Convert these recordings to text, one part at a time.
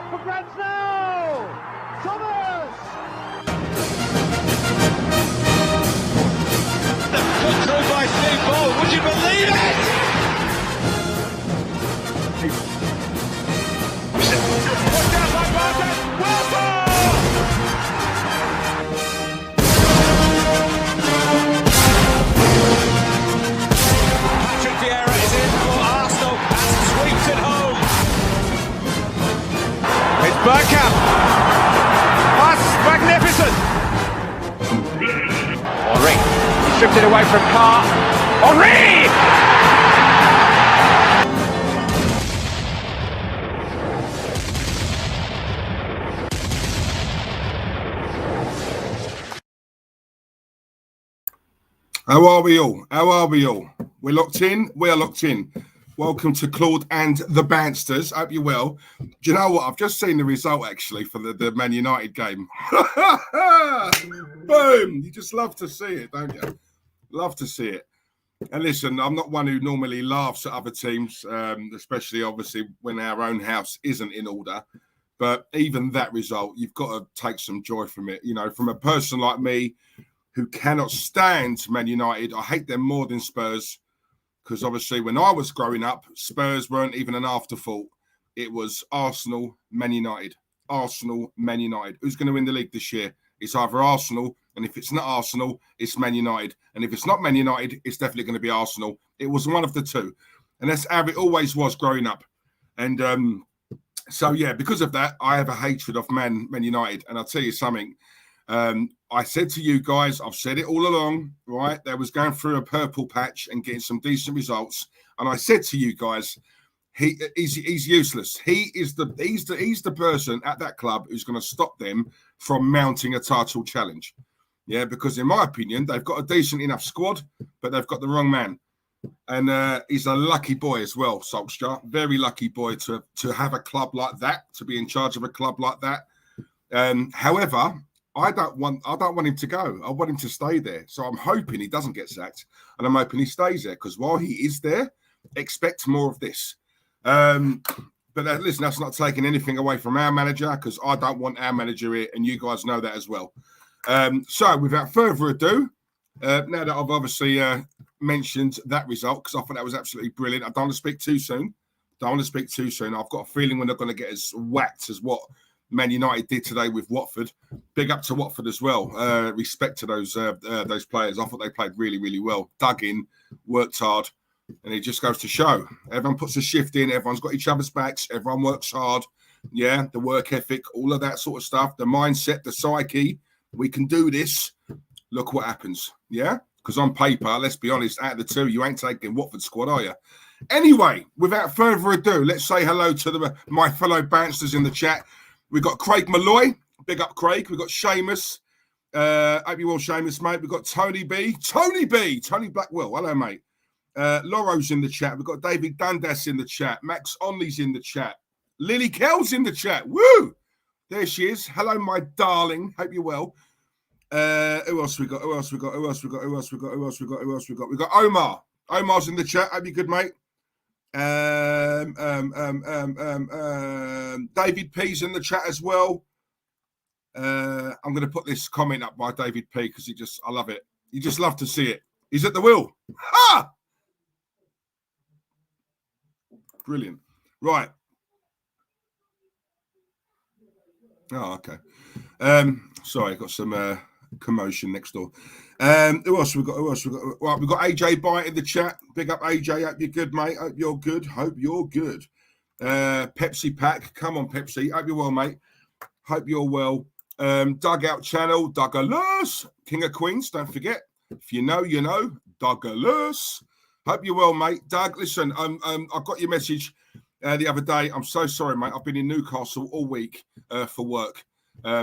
for France now! Thomas! The put through by Steve Ball, would you believe it? Put down by Barton, Wilson! Patrick Vieira is in for Arsenal and sweeps it home. It's Bergkamp. That's magnificent. Henry. He stripped it away from Carr. Henry! How are we all? How are we all? We're locked in? We are locked in. Welcome to Claude and the Bansters. Hope you're well. Do you know what? I've just seen the result, actually, for the Man United game. Boom! You just love to see it, don't you? Love to see it. And listen, I'm not one who normally laughs at other teams, especially, obviously, when our own house isn't in order. But even that result, you've got to take some joy from it. You know, from a person like me who cannot stand Man United, I hate them more than Spurs. Because obviously when I was growing up, Spurs weren't even an afterthought. It was Arsenal, Man United. Arsenal, Man United. Who's going to win the league this year? It's either Arsenal, and if it's not Arsenal, it's Man United. And if it's not Man United, it's definitely going to be Arsenal. It was one of the two. And that's how it always was growing up. And so, yeah, because of that, I have a hatred of Man United. And I'll tell you something. I said to you guys, I've said it all along, right? They was going through a purple patch and getting some decent results. And I said to you guys, he's useless. He's the person at that club who's going to stop them from mounting a title challenge. Yeah, because in my opinion, they've got a decent enough squad, but they've got the wrong man. And he's a lucky boy as well, Solskjaer. Very lucky boy to have a club like that, to be in charge of a club like that. However, I don't want him to go. I want him to stay there. So I'm hoping he doesn't get sacked, and I'm hoping he stays there, because while he is there, expect more of this. But listen, that's not taking anything away from our manager, because I don't want our manager here, and you guys know that as well. So without further ado, now that I've obviously mentioned that result, because I thought that was absolutely brilliant. I don't want to speak too soon. I've got a feeling we're not going to get as whacked as what Man United did today with Watford. Big up to Watford as well. Respect to those players. I thought they played really, really well. Dug in, worked hard, and it just goes to show. Everyone puts a shift in. Everyone's got each other's backs. Everyone works hard. Yeah, the work ethic, all of that sort of stuff. The mindset, the psyche. We can do this. Look what happens. Yeah, because on paper, let's be honest, out of the two, you ain't taking Watford squad, are you? Anyway, without further ado, let's say hello to my fellow bouncers in the chat. We've got Craig Malloy. Big up, Craig. We've got Seamus. Hope you're well, Seamus, mate. We've got Tony Blackwell. Hello, mate. Loro's in the chat. We've got David Dundas in the chat. Max Onley's in the chat. Lily Kell's in the chat. Woo! There she is. Hello, my darling. Hope you're well. Who else we got? We've got Omar. Omar's in the chat. Hope you're good, mate. David P's in the chat as well. I'm going to put this comment up by David P because I love it. You just love to see it. He's at the wheel. Ha! Brilliant. Right. Oh, okay. Sorry, got some commotion next door. Who else we got? Right, we've got AJ Byte in the chat. Big up AJ. Hope you're good, mate. Hope you're good. Pepsi Pack. Come on, Pepsi. Hope you're well, mate. Hope you're well. Dugout Channel. Douglas. King of Queens. Don't forget. If you know, you know. Douglas. Hope you're well, mate. Doug, listen, I got your message the other day. I'm so sorry, mate. I've been in Newcastle all week for work.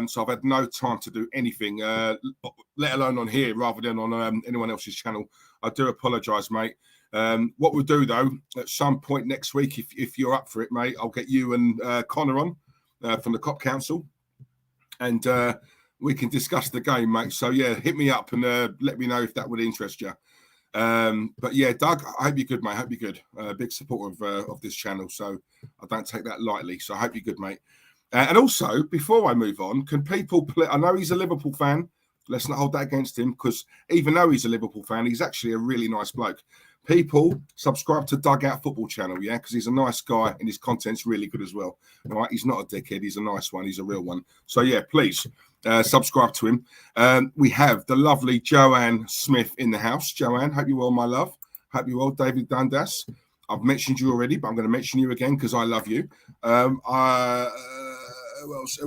So I've had no time to do anything, let alone on here rather than on anyone else's channel. I do apologise, mate. What we'll do, though, at some point next week, if you're up for it, mate, I'll get you and Connor on from the Cop Council, and we can discuss the game, mate. So, yeah, hit me up and let me know if that would interest you. But, yeah, Doug, I hope you're good, mate. I hope you're good. Big supporter of this channel, so I don't take that lightly. So I hope you're good, mate. And also, before I move on, can people play? I know he's a Liverpool fan. Let's not hold that against him, because even though he's a Liverpool fan, he's actually a really nice bloke. People, subscribe to Dugout Football Channel, yeah, because he's a nice guy and his content's really good as well. All right, he's not a dickhead. He's a nice one. He's a real one. So, yeah, please subscribe to him. We have the lovely Joanne Smith in the house. Joanne, hope you're well, my love. Hope you're well. David Dundas. I've mentioned you already, but I'm going to mention you again because I love you. Who else?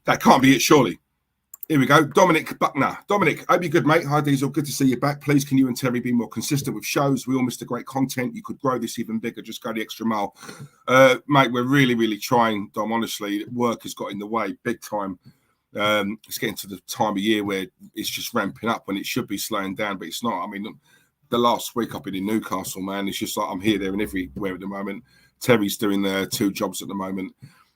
That can't be it, surely. Here we go. Dominic Buckner. Dominic, hope you're good, mate. Hi, Diesel. Good to see you back. Please, can you and Terry be more consistent with shows? We all missed the great content. You could grow this even bigger. Just go the extra mile. Mate, we're really, really trying, Dom. Honestly, work has got in the way big time. It's getting to the time of year where it's just ramping up when it should be slowing down, but it's not. I mean, the last week I've been in Newcastle, man. It's just like I'm here, there, and everywhere at the moment. Terry's doing 2 jobs at the moment.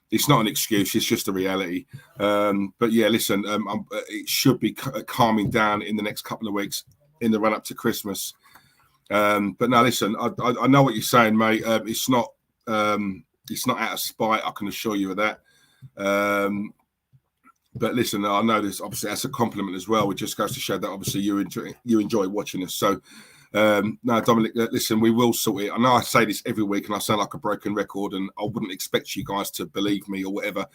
It's not an excuse; it's just a reality. But yeah, listen, it should be calming down in the next couple of weeks in the run up to Christmas. But no, listen, I know what you're saying, mate. It's not out of spite. I can assure you of that. But listen, I know this. Obviously, that's a compliment as well. It just goes to show that obviously you enjoy watching us. So. No, Dominic, listen, we will sort it. I know I say this every week and I sound like a broken record, and I wouldn't expect you guys to believe me or whatever,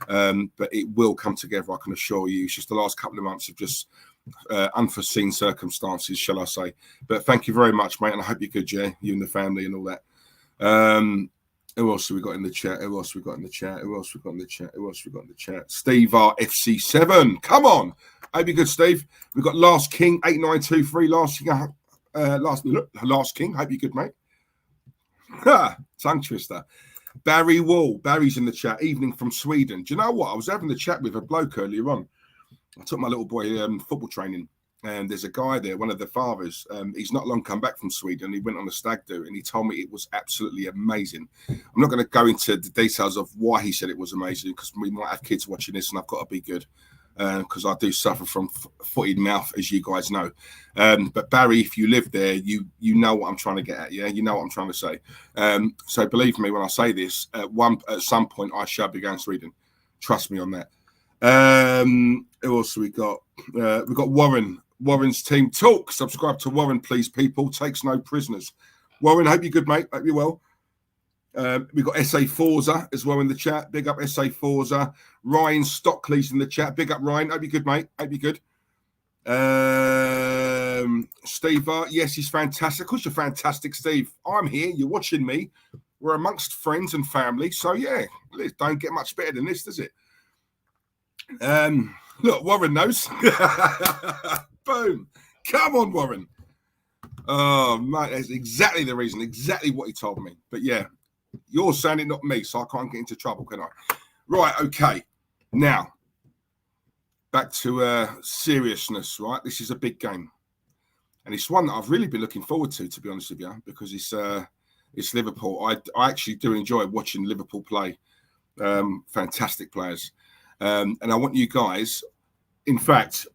but it will come together, I can assure you. It's just the last couple of months of just unforeseen circumstances, shall I say. But thank you very much, mate, and I hope you're good, yeah, you and the family and all that. Who else have we got in the chat? Steve R FC7, come on. Hope you're good, Steve. We've got Last King 8923. Last King. Hope you're good, mate. Tongue twister. Barry Wall. Barry's in the chat. Evening from Sweden. Do you know what? I was having a chat with a bloke earlier on. I took my little boy football training, and there's a guy there, one of the fathers. He's not long come back from Sweden. He went on a stag do, and he told me it was absolutely amazing. I'm not going to go into the details of why he said it was amazing, because we might have kids watching this, and I've got to be good. Because I do suffer from footed mouth, as you guys know. But Barry, if you live there, you know what I'm trying to get at, yeah? You know what I'm trying to say. So believe me when I say this, at some point I shall be going to Sweden. Trust me on that. Who else have we got? We've got Warren. Warren's Team Talk. Subscribe to Warren, please, people. Takes no prisoners. Warren, hope you're good, mate. Hope you're well. We've got SA Forza as well in the chat. Big up SA Forza. Ryan Stockley's in the chat. Big up, Ryan. Hope you're good, mate. Hope you're good. Steve, yes, he's fantastic. Of course, you're fantastic, Steve. I'm here. You're watching me. We're amongst friends and family. So, yeah, it don't get much better than this, does it? Look, Warren knows. Boom. Come on, Warren. Oh, mate, that's exactly the reason. Exactly what he told me. But, yeah. You're saying it, not me, so I can't get into trouble, can I? Right, okay. Now, back to seriousness, right? This is a big game. And it's one that I've really been looking forward to be honest with you, because it's Liverpool. I actually do enjoy watching Liverpool play. Fantastic players. And I want you guys, in fact,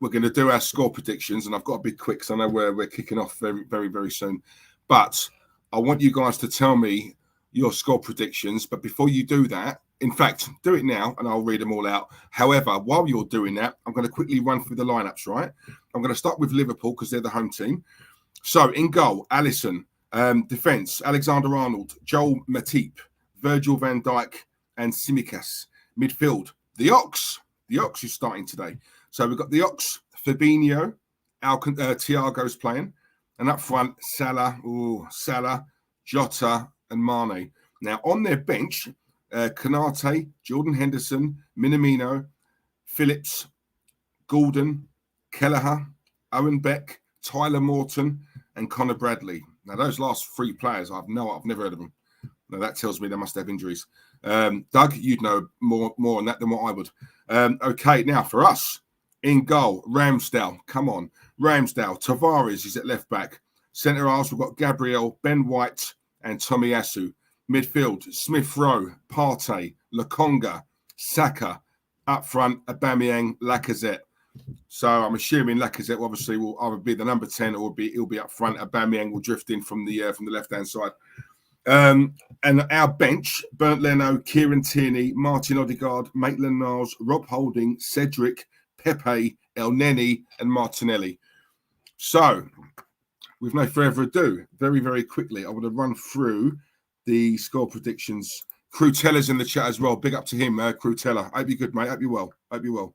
we're going to do our score predictions, and I've got to be quick because I know we're kicking off very, very, very soon. But I want you guys to tell me your score predictions, but before you do that, in fact, do it now and I'll read them all out. However, while you're doing that, I'm going to quickly run through the lineups, right? I'm going to start with Liverpool because they're the home team. So in goal, Alisson. Defence, Alexander-Arnold, Joel Matip, Virgil van Dijk and Tsimikas. Midfield, the Ox. The Ox is starting today. So we've got the Ox, Fabinho, Thiago's playing. And up front, Salah, Jota, and Mane. Now, on their bench, Konate, Jordan Henderson, Minamino, Phillips, Gordon, Kelleher, Owen Beck, Tyler Morton, and Connor Bradley. Now, those last 3 players, I've never heard of them. Now, that tells me they must have injuries. Doug, you'd know more on that than what I would. Okay, now for us, in goal, Ramsdale. Come on. Ramsdale. Tavares is at left back. Centre halves, we've got Gabriel, Ben White, and Tomiyasu. Midfield, Smith Rowe, Partey, Lokonga, Saka. Up front, Aubameyang, Lacazette. So I'm assuming Lacazette obviously will either be the number 10 or he'll be up front. Aubameyang will drift in from the left-hand side. And our bench, Bernd Leno, Kieran Tierney, Martin Odegaard, Maitland-Niles, Rob Holding, Cedric, Pepe, El Neni, and Martinelli. So, with no further ado, very, very quickly, I want to run through the score predictions. Crutella's in the chat as well. Big up to him, Crutella. Hope you're good, mate. Hope you're well. Hope you're well.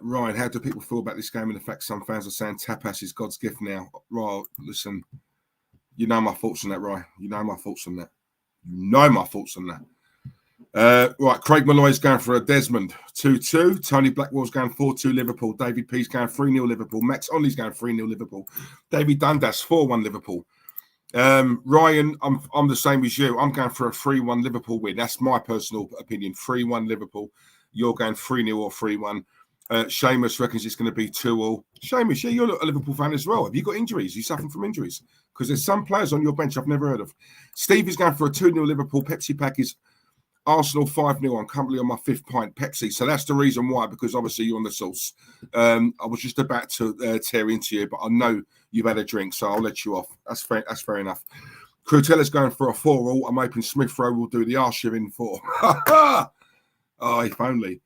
Ryan, how do people feel about this game and the fact some fans are saying tapas is God's gift now? Right, listen, you know my thoughts on that, Ryan. You know my thoughts on that. You know my thoughts on that. Right, Craig Malloy's going for a Desmond 2-2. Tony Blackwell's going 4-2 Liverpool. David P's going 3-0 Liverpool. Max Onley's going 3-0 Liverpool. David Dundas 4-1 Liverpool. Ryan, I'm the same as you. I'm going for a 3-1 Liverpool win. That's my personal opinion. 3-1 Liverpool. You're going 3-0 or 3-1. Seamus reckons it's going to be 2-all. Seamus, yeah, you're a Liverpool fan as well. Have you got injuries? Are you suffering from injuries? Because there's some players on your bench I've never heard of. Steve is going for a 2-0 Liverpool. Pepsi pack is Arsenal 5-0. I'm currently on my 5th pint Pepsi. So that's the reason why, because obviously you're on the sauce. I was just about to tear into you, but I know you've had a drink, so I'll let you off. That's fair enough. Crutella's going for a 4-all. I'm hoping Smith Rowe will do the Arshire in 4. Oh, if only.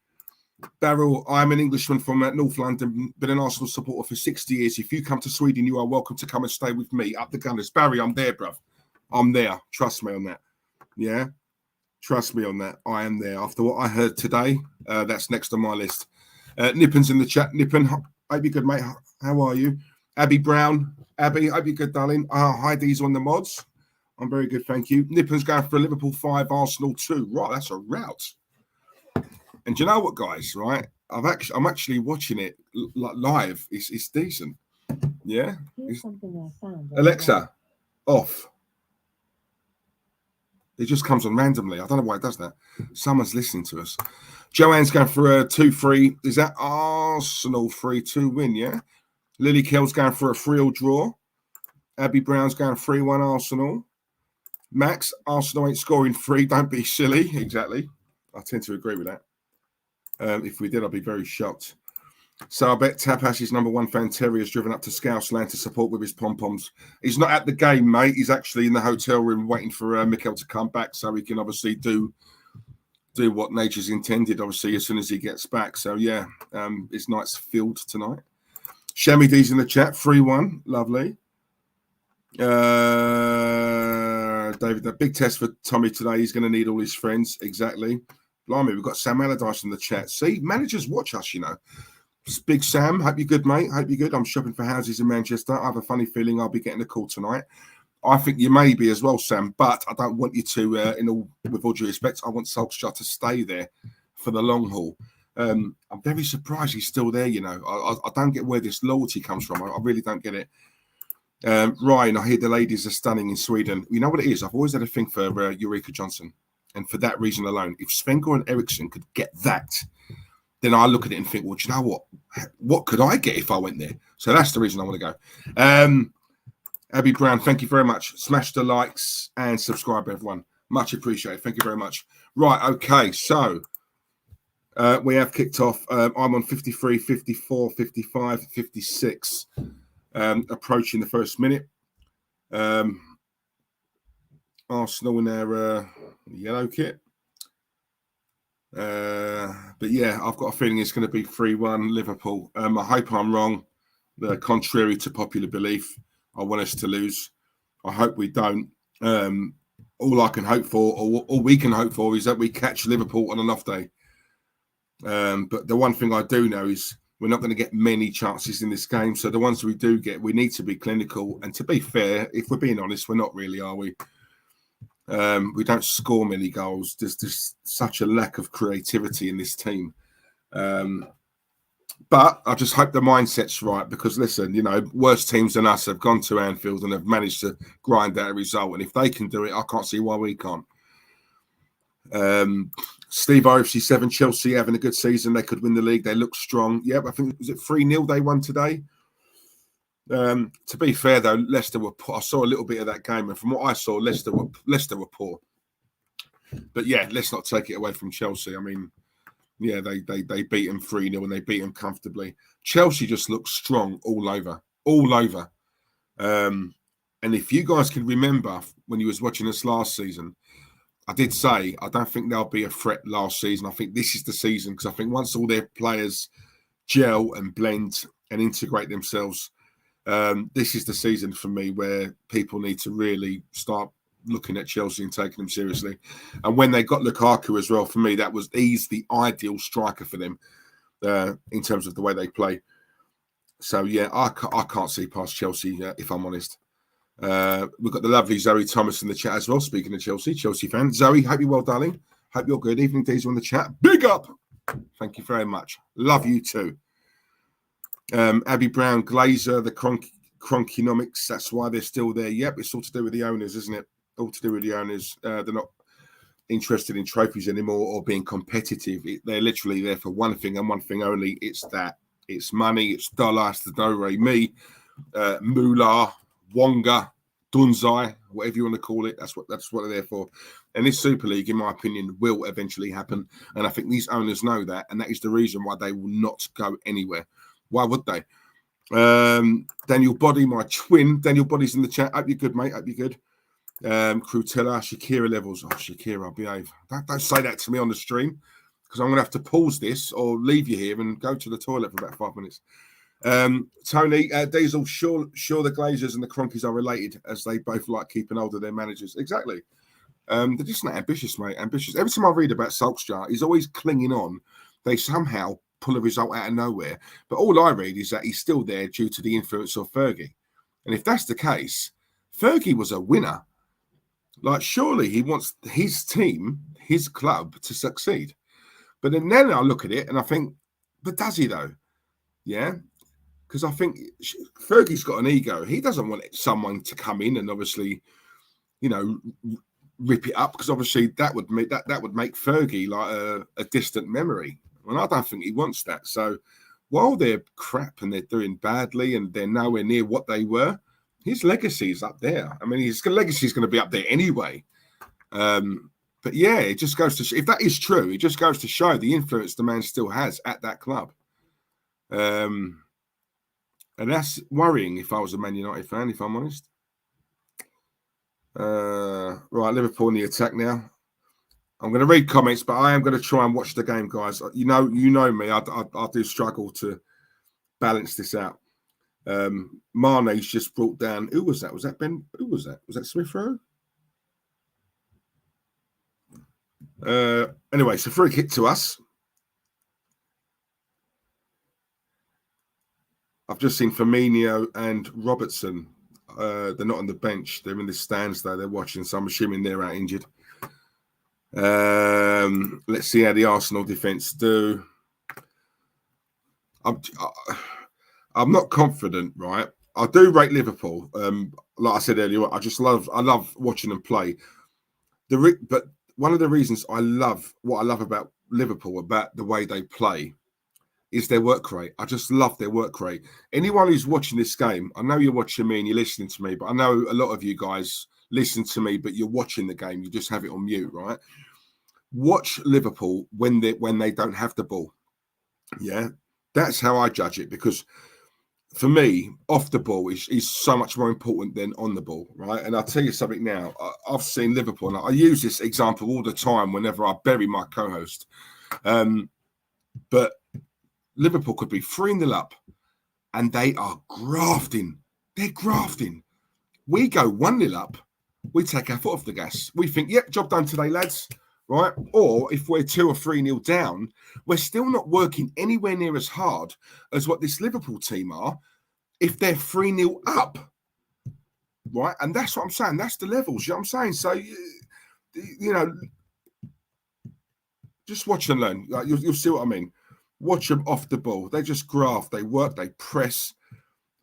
Daryl, I'm an Englishman from North London, been an Arsenal supporter for 60 years. If you come to Sweden, you are welcome to come and stay with me up the Gunners. Barry, I'm there, bruv. I'm there. Trust me on that. Yeah? Trust me on that. I am there. After what I heard today, that's next on my list. Nippin's in the chat. Nippin, hope you're good, mate. How are you? Abby Brown. Abby, hope you're good, darling. Heidi's on the mods. I'm very good, thank you. Nippin's going for a Liverpool 5, Arsenal 2. Right, that's a rout. And do you know what, guys? Right, I'm actually watching it live. It's decent. Yeah. Here's something I found. Alexa, off. It just comes on randomly. I don't know why it does that. Someone's listening to us. Joanne's going for a 2-3. Is that Arsenal 3-2 win? Yeah. Lily Kell's going for a 3-all draw. Abby Brown's going 3-1 Arsenal. Max, Arsenal ain't scoring 3. Don't be silly. Exactly. I tend to agree with that. If we did, I'd be very shocked. So I bet Tapash's #1 fan Terry has driven up to Scousland to support with his pom-poms. He's not at the game, mate. He's actually in the hotel room waiting for Mikel to come back so he can obviously do what nature's intended, obviously, as soon as he gets back. So, yeah, his night's filled tonight. Shami D's in the chat, 3-1. Lovely. David, the big test for Tommy today. He's going to need all his friends. Exactly. Blimey, we've got Sam Allardyce in the chat. See, managers watch us, you know. Big Sam, hope you're good, mate. Hope you're good. I'm shopping for houses in Manchester. I have a funny feeling I'll be getting a call tonight. I think you may be as well, Sam, but I don't want you to, with all due respect, I want Solskjaer to stay there for the long haul. I'm very surprised he's still there, you know. I don't get where this loyalty comes from. I really don't get it. Ryan, I hear the ladies are stunning in Sweden. You know what it is? I've always had a thing for Eureka Johnson. And for that reason alone, if Sven-Goran and Eriksson could get that, then I look at it and think, well, do you know what? What could I get if I went there? So that's the reason I want to go. Abby Brown, thank you very much. Smash the likes and subscribe, everyone. Much appreciated. Thank you very much. Right, okay, so we have kicked off. I'm on 53, 54, 55, 56, approaching the first minute. Arsenal in their yellow kit. But yeah, I've got a feeling it's going to be 3-1 Liverpool. I hope I'm wrong. Contrary to popular belief, I want us to lose. I hope we don't. All I can hope for, or all we can hope for, is that we catch Liverpool on an off day. But the one thing I do know is we're not going to get many chances in this game. So the ones we do get, we need to be clinical. And to be fair, if we're being honest, we're not really, are we? We don't score many goals. There's such a lack of creativity in this team. But I just hope the mindset's right because, listen, you know, worse teams than us have gone to Anfield and have managed to grind out a result. And if they can do it, I can't see why we can't. Steve OFC7, Chelsea having a good season. They could win the league. They look strong. Yep, I think, was it 3-0 they won today? To be fair, though, Leicester were poor. I saw a little bit of that game, and from what I saw, Leicester were poor. But yeah, let's not take it away from Chelsea. I mean, yeah, they beat them 3-0 and they beat them comfortably. Chelsea just looks strong all over. And if you guys can remember when you was watching us last season, I did say I don't think they'll be a threat last season. I think this is the season, because I think once all their players gel and blend and integrate themselves, this is the season for me where people need to really start looking at Chelsea and taking them seriously. And when they got Lukaku as well, for me, he's the ideal striker for them in terms of the way they play. So yeah, I can't see past Chelsea if I'm honest. We've got the lovely Zoe Thomas in the chat as well. Speaking of Chelsea fan. Zoe, hope you're well, darling. Hope you're good. Evening, Diesel in the chat. Big up. Thank you very much. Love you too. Abby Brown, Glazer, the Cronkynomics. That's why they're still there. Yep, it's all to do with the owners, isn't it? All to do with the owners. They're not interested in trophies anymore or being competitive. They're literally there for one thing and one thing only. It's that. It's money. It's dollar. It's the do-re-mi, moolah, wonga, dunzai, whatever you want to call it. That's what they're there for. And this Super League, in my opinion, will eventually happen. And I think these owners know that, and that is the reason why they will not go anywhere. Why would they? Daniel Body, my twin. Daniel Body's in the chat. Hope you're good, mate. Hope you're good. Crutella, Shakira levels. Oh, Shakira, behave. Don't say that to me on the stream, because I'm going to have to pause this or leave you here and go to the toilet for about 5 minutes. Tony, Diesel, sure the Glazers and the Cronkies are related, as they both like keeping hold of their managers. Exactly. They're just not ambitious, mate. Ambitious. Every time I read about Solskjaer, he's always clinging on. They somehow pull a result out of nowhere. But all I read is that he's still there due to the influence of Fergie. And if that's the case, Fergie was a winner. Like, surely he wants his team, his club, to succeed. But then I look at it and I think, but does he though? Yeah. Because I think Fergie's got an ego. He doesn't want someone to come in and obviously, rip it up, because obviously that would make Fergie like a distant memory. And I don't think he wants that. So while they're crap and they're doing badly and they're nowhere near what they were, his legacy is up there. I mean, his legacy is going to be up there anyway. But yeah, it just goes to if that is true, it just goes to show the influence the man still has at that club. And that's worrying if I was a Man United fan, if I'm honest. Right, Liverpool in the attack now. I'm going to read comments, but I am going to try and watch the game, guys. You know me. I do struggle to balance this out. Mane's just brought down. Who was that? Was that Ben? Who was that? Was that Smith Rowe? Anyway, so free kick to us. I've just seen Firmino and Robertson. They're not on the bench. They're in the stands though. They're watching, so I'm assuming they're out injured. Let's see how the Arsenal defense do. I'm not confident, right? I do rate Liverpool. Like I said earlier, I love watching them play. But one of the reasons what I love about Liverpool, about the way they play, is their work rate. I just love their work rate. Anyone who's watching this game, I know you're watching me and you're listening to me, but I know a lot of you guys listen to me, but you're watching the game. You just have it on mute, right? Watch Liverpool when they don't have the ball. Yeah, that's how I judge it, because for me, off the ball is so much more important than on the ball, right? And I'll tell you something now. I've seen Liverpool, and I use this example all the time whenever I bury my co-host. But Liverpool could be 3-0 up, and they are grafting. They're grafting. We go 1-0 up, we take our foot off the gas. We think, yep, job done today, lads, right? Or if we're 2 or 3-0 down, we're still not working anywhere near as hard as what this Liverpool team are if they're 3-0 up, right? And that's what I'm saying. That's the levels, you know what I'm saying? So, just watch and learn. Like, you'll see what I mean. Watch them off the ball. They just graft. They work. They press.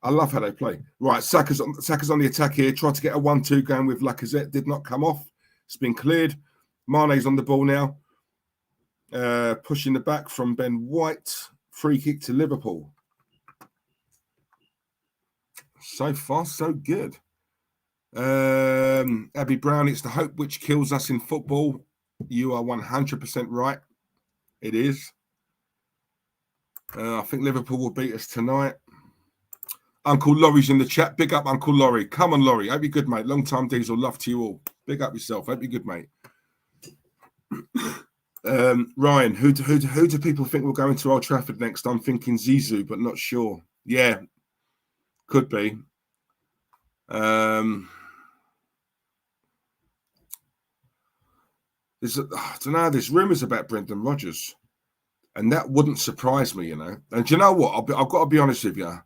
I love how they play. Right, Saka's on the attack here. Tried to get a 1-2 going with Lacazette. Did not come off. It's been cleared. Mane's on the ball now. Pushing the back from Ben White. Free kick to Liverpool. So far, so good. Abby Brown, it's the hope which kills us in football. You are 100% right. It is. I think Liverpool will beat us tonight. Uncle Laurie's in the chat. Big up, Uncle Laurie. Come on, Laurie. Hope you're good, mate. Long time Diesel. Love to you all. Big up yourself. Hope you're good, mate. Ryan, who do people think will go into Old Trafford next? I'm thinking Zizou, but not sure. Yeah, could be. I don't know. There's rumours about Brendan Rodgers, and that wouldn't surprise me, you know. And do you know what? I've got to be honest with you.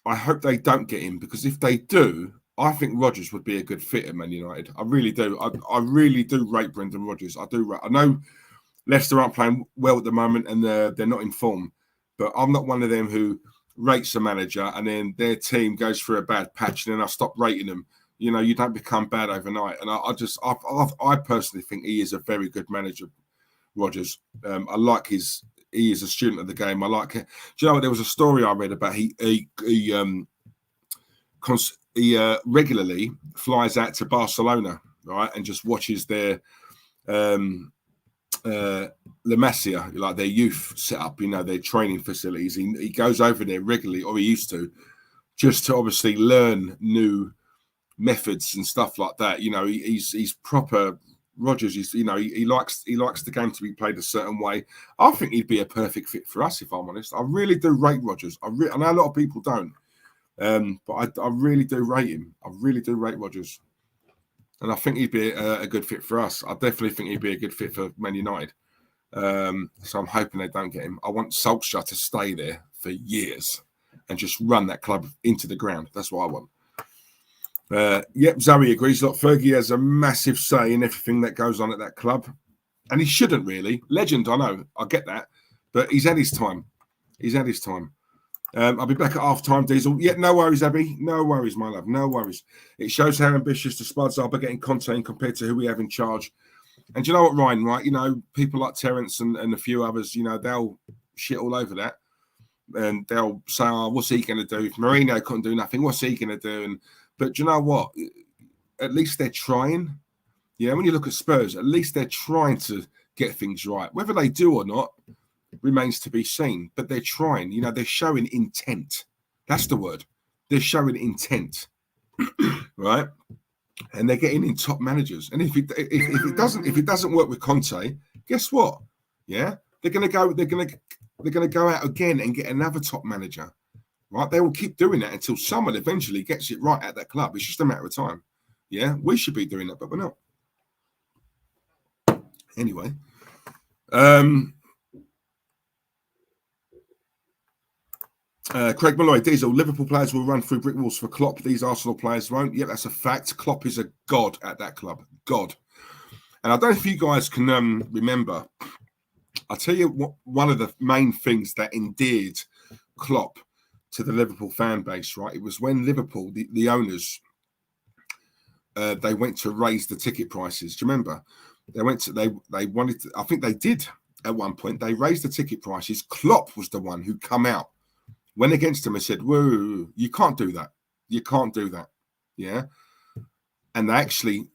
I hope they don't get him, because if they do, I think Rodgers would be a good fit at Man United. I really do. I really do rate Brendan Rodgers. I do. I know Leicester aren't playing well at the moment and they're not in form, but I'm not one of them who rates a manager and then their team goes through a bad patch and then I stop rating them. You know, you don't become bad overnight. And I personally think he is a very good manager, Rodgers. I like he is a student of the game. I like it. Do you know what? There was a story I read about he regularly flies out to Barcelona, right, and just watches their La Masia, like their youth set up, you know, their training facilities. He goes over there regularly, or he used to, just to obviously learn new methods and stuff like that. You know, he's proper Rodgers. He likes the game to be played a certain way. I think he'd be a perfect fit for us, if I'm honest. I really do rate Rodgers. I know a lot of people don't. But I really do rate him. I really do rate Rodgers. And I think he'd be a good fit for us. I definitely think he'd be a good fit for Man United. So I'm hoping they don't get him. I want Solskjaer to stay there for years and just run that club into the ground. That's what I want. Yep, Zoe agrees. Look, Fergie has a massive say in everything that goes on at that club. And he shouldn't really. Legend, I know. I get that. But he's had his time. He's had his time. I'll be back at half-time, Diesel. Yeah, no worries, Abby. No worries, my love. No worries. It shows how ambitious the Spuds are by getting content compared to who we have in charge. And do you know what, Ryan, right? You know, people like Terence and a few others, you know, they'll shit all over that. And they'll say, oh, what's he going to do? If Mourinho couldn't do nothing, what's he going to do? But do you know what? At least they're trying. Yeah, when you look at Spurs, at least they're trying to get things right. Whether they do or not remains to be seen, but they're trying. You know, they're showing intent. That's the word. They're showing intent, right? And they're getting in top managers. And if it doesn't work with Conte, guess what? Yeah, they're going to go out again and get another top manager, right? They will keep doing that until someone eventually gets it right at that club. It's just a matter of time. Yeah, we should be doing that, but we're not. Anyway, Craig Malloy, Diesel, Liverpool players will run through brick walls for Klopp. These Arsenal players won't. Yeah, that's a fact. Klopp is a god at that club. God. And I don't know if you guys can remember. I'll tell you what, one of the main things that endeared Klopp to the Liverpool fan base, right? It was when Liverpool, the owners, they went to raise the ticket prices. Do you remember? They wanted to, I think they did at one point. They raised the ticket prices. Klopp was the one who come out, went against him and said, whoa, you can't do that. You can't do that. Yeah. And they actually,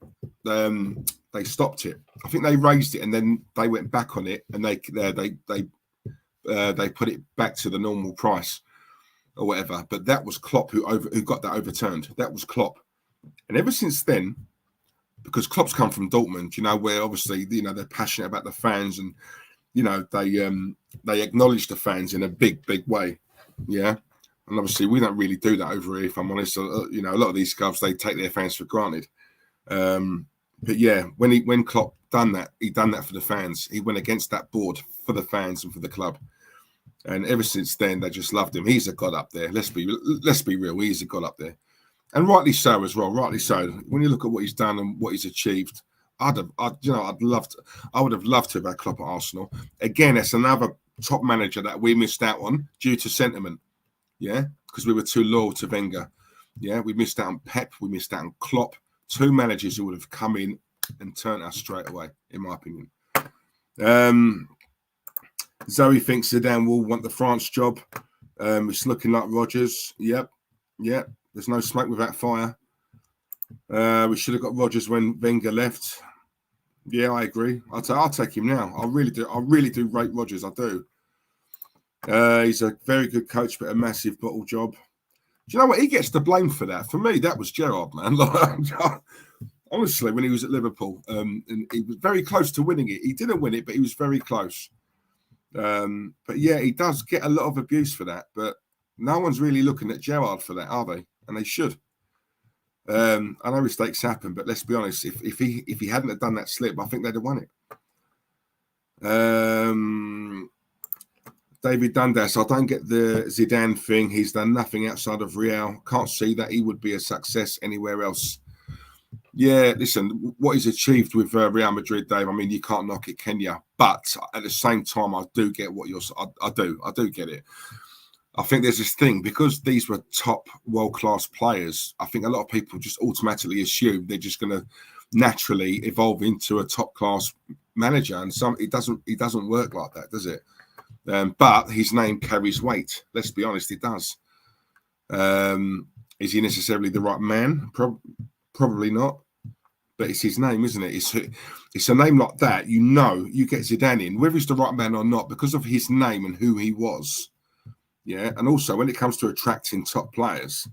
they stopped it. I think they raised it and then they went back on it and they put it back to the normal price or whatever. But that was Klopp who got that overturned. That was Klopp. And ever since then, because Klopp's come from Dortmund, you know, where obviously, you know, they're passionate about the fans and, you know, they acknowledge the fans in a big, big way. Yeah. And obviously we don't really do that over here, if I'm honest. You know, a lot of these clubs, they take their fans for granted. But yeah, when Klopp done that, he done that for the fans. He went against that board for the fans and for the club. And ever since then, they just loved him. He's a god up there. Let's be real. He's a god up there. And rightly so as well. Rightly so. When you look at what he's done and what he's achieved, I would have loved to have had Klopp at Arsenal. Again, it's another top manager that we missed out on due to sentiment. Yeah, because we were too loyal to Wenger. Yeah, we missed out on Pep. We missed out on Klopp. Two managers who would have come in and turned us straight away, in my opinion. Zoe thinks Zidane will want the France job. It's looking like Rodgers. Yep. There's no smoke without fire. We should have got Rodgers when Wenger left. Yeah, I agree. I'll take him now. I really do. I really do rate Rodgers. I do. He's a very good coach, but a massive bottle job. Do you know what? He gets the blame for that. For me, that was Gerrard, man. Honestly, when he was at Liverpool, and he was very close to winning it. He didn't win it, but he was very close. But yeah, he does get a lot of abuse for that. But no one's really looking at Gerrard for that, are they? And they should. I know mistakes happen, but let's be honest. If he hadn't have done that slip, I think they'd have won it. David Dundas, I don't get the Zidane thing. He's done nothing outside of Real. Can't see that he would be a success anywhere else. Yeah, listen, what he's achieved with Real Madrid, Dave, I mean, you can't knock it, can you? But at the same time, I do get what you're saying. I do get it. I think there's this thing, because these were top world-class players, I think a lot of people just automatically assume they're just going to naturally evolve into a top-class manager. And it doesn't work like that, does it? But his name carries weight. Let's be honest, it does. Is he necessarily the right man? Probably not. But it's his name, isn't it? It's a name like that. You know, you get Zidane in, whether he's the right man or not, because of his name and who he was. Yeah, and also when it comes to attracting top players,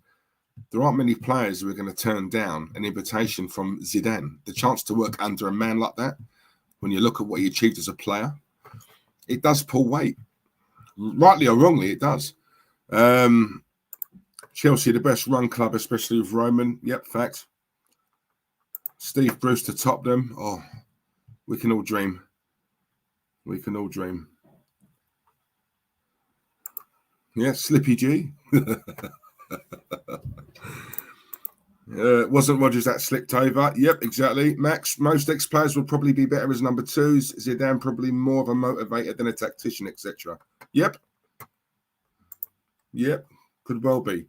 there aren't many players who are going to turn down an invitation from Zidane. The chance to work under a man like that, when you look at what he achieved as a player, it does pull weight. Rightly or wrongly, it does. Chelsea, the best run club, especially with Roman. Yep, fact. Steve Bruce to top them. Oh, we can all dream. We can all dream. Yeah, Slippy G. Wasn't Rodgers that slipped over? Yep, exactly. Max, most ex-players will probably be better as number twos. Zidane probably more of a motivator than a tactician, etc. Yep. Could well be.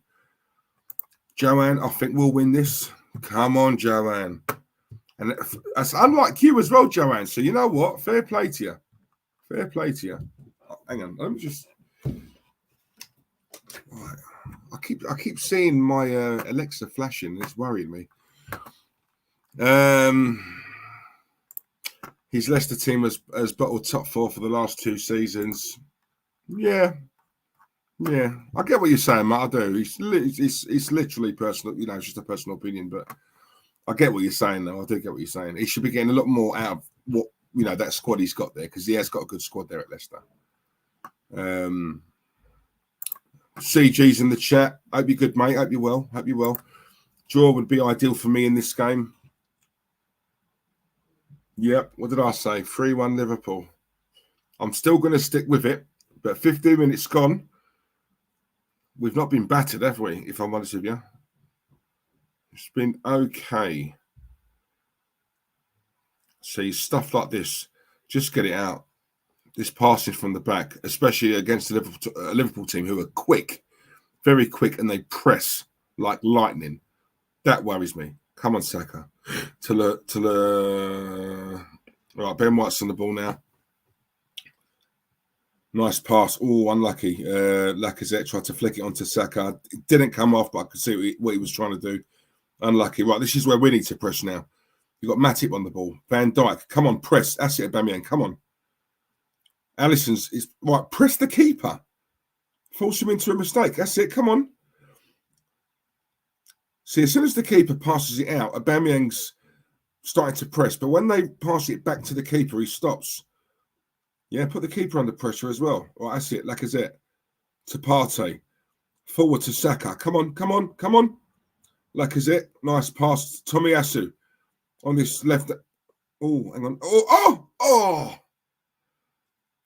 Joanne, I think we'll win this. Come on, Joanne. And that's unlike you as well, Joanne. So you know what? Fair play to you. Fair play to you. Hang on, let me just... Right. I keep seeing my Alexa flashing. It's worrying me. His Leicester team has bottled top four for the last 2 seasons. Yeah. I get what you're saying, Matt. I do. It's literally personal. You know, it's just a personal opinion, but I get what you're saying, though. I do get what you're saying. He should be getting a lot more out of what that squad he's got there, because he has got a good squad there at Leicester. CG's in the chat. Hope you're good, mate. Hope you're well. Draw would be ideal for me in this game. Yep. What did I say? 3-1 Liverpool. I'm still going to stick with it, but 15 minutes gone. We've not been battered, have we? If I'm honest with you. It's been okay. See, stuff like this, just get it out. This passing from the back, especially against the Liverpool team who are quick, very quick, and they press like lightning. That worries me. Come on, Saka. Right, Ben White's on the ball now. Nice pass. Oh, unlucky. Lacazette tried to flick it onto Saka. It didn't come off, but I could see what he was trying to do. Unlucky. Right, this is where we need to press now. You've got Matip on the ball. Van Dijk. Come on, press. That's it, Aubameyang. Come on. Alisson's is right. Press the keeper. Force him into a mistake. That's it. Come on. See, as soon as the keeper passes it out, Aubameyang's starting to press. But when they pass it back to the keeper, he stops. Yeah, put the keeper under pressure as well. Right, that's it. Lacazette to Partey. Forward to Saka. Come on. Lacazette. Nice pass. Tomiyasu on this left. Oh, hang on.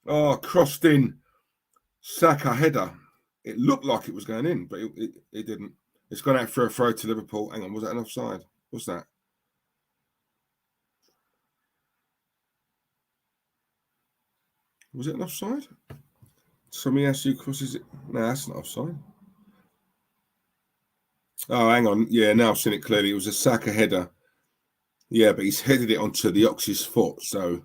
Oh, crossed in. Saka header. It looked like it was going in, but it didn't. It's gone out for a throw to Liverpool. Hang on, was that an offside? What's that? Was it an offside? Tomiyasu crosses it. No, that's not offside. Oh, hang on. Yeah, now I've seen it clearly. It was a Saka header. Yeah, but he's headed it onto the Ox's foot. So,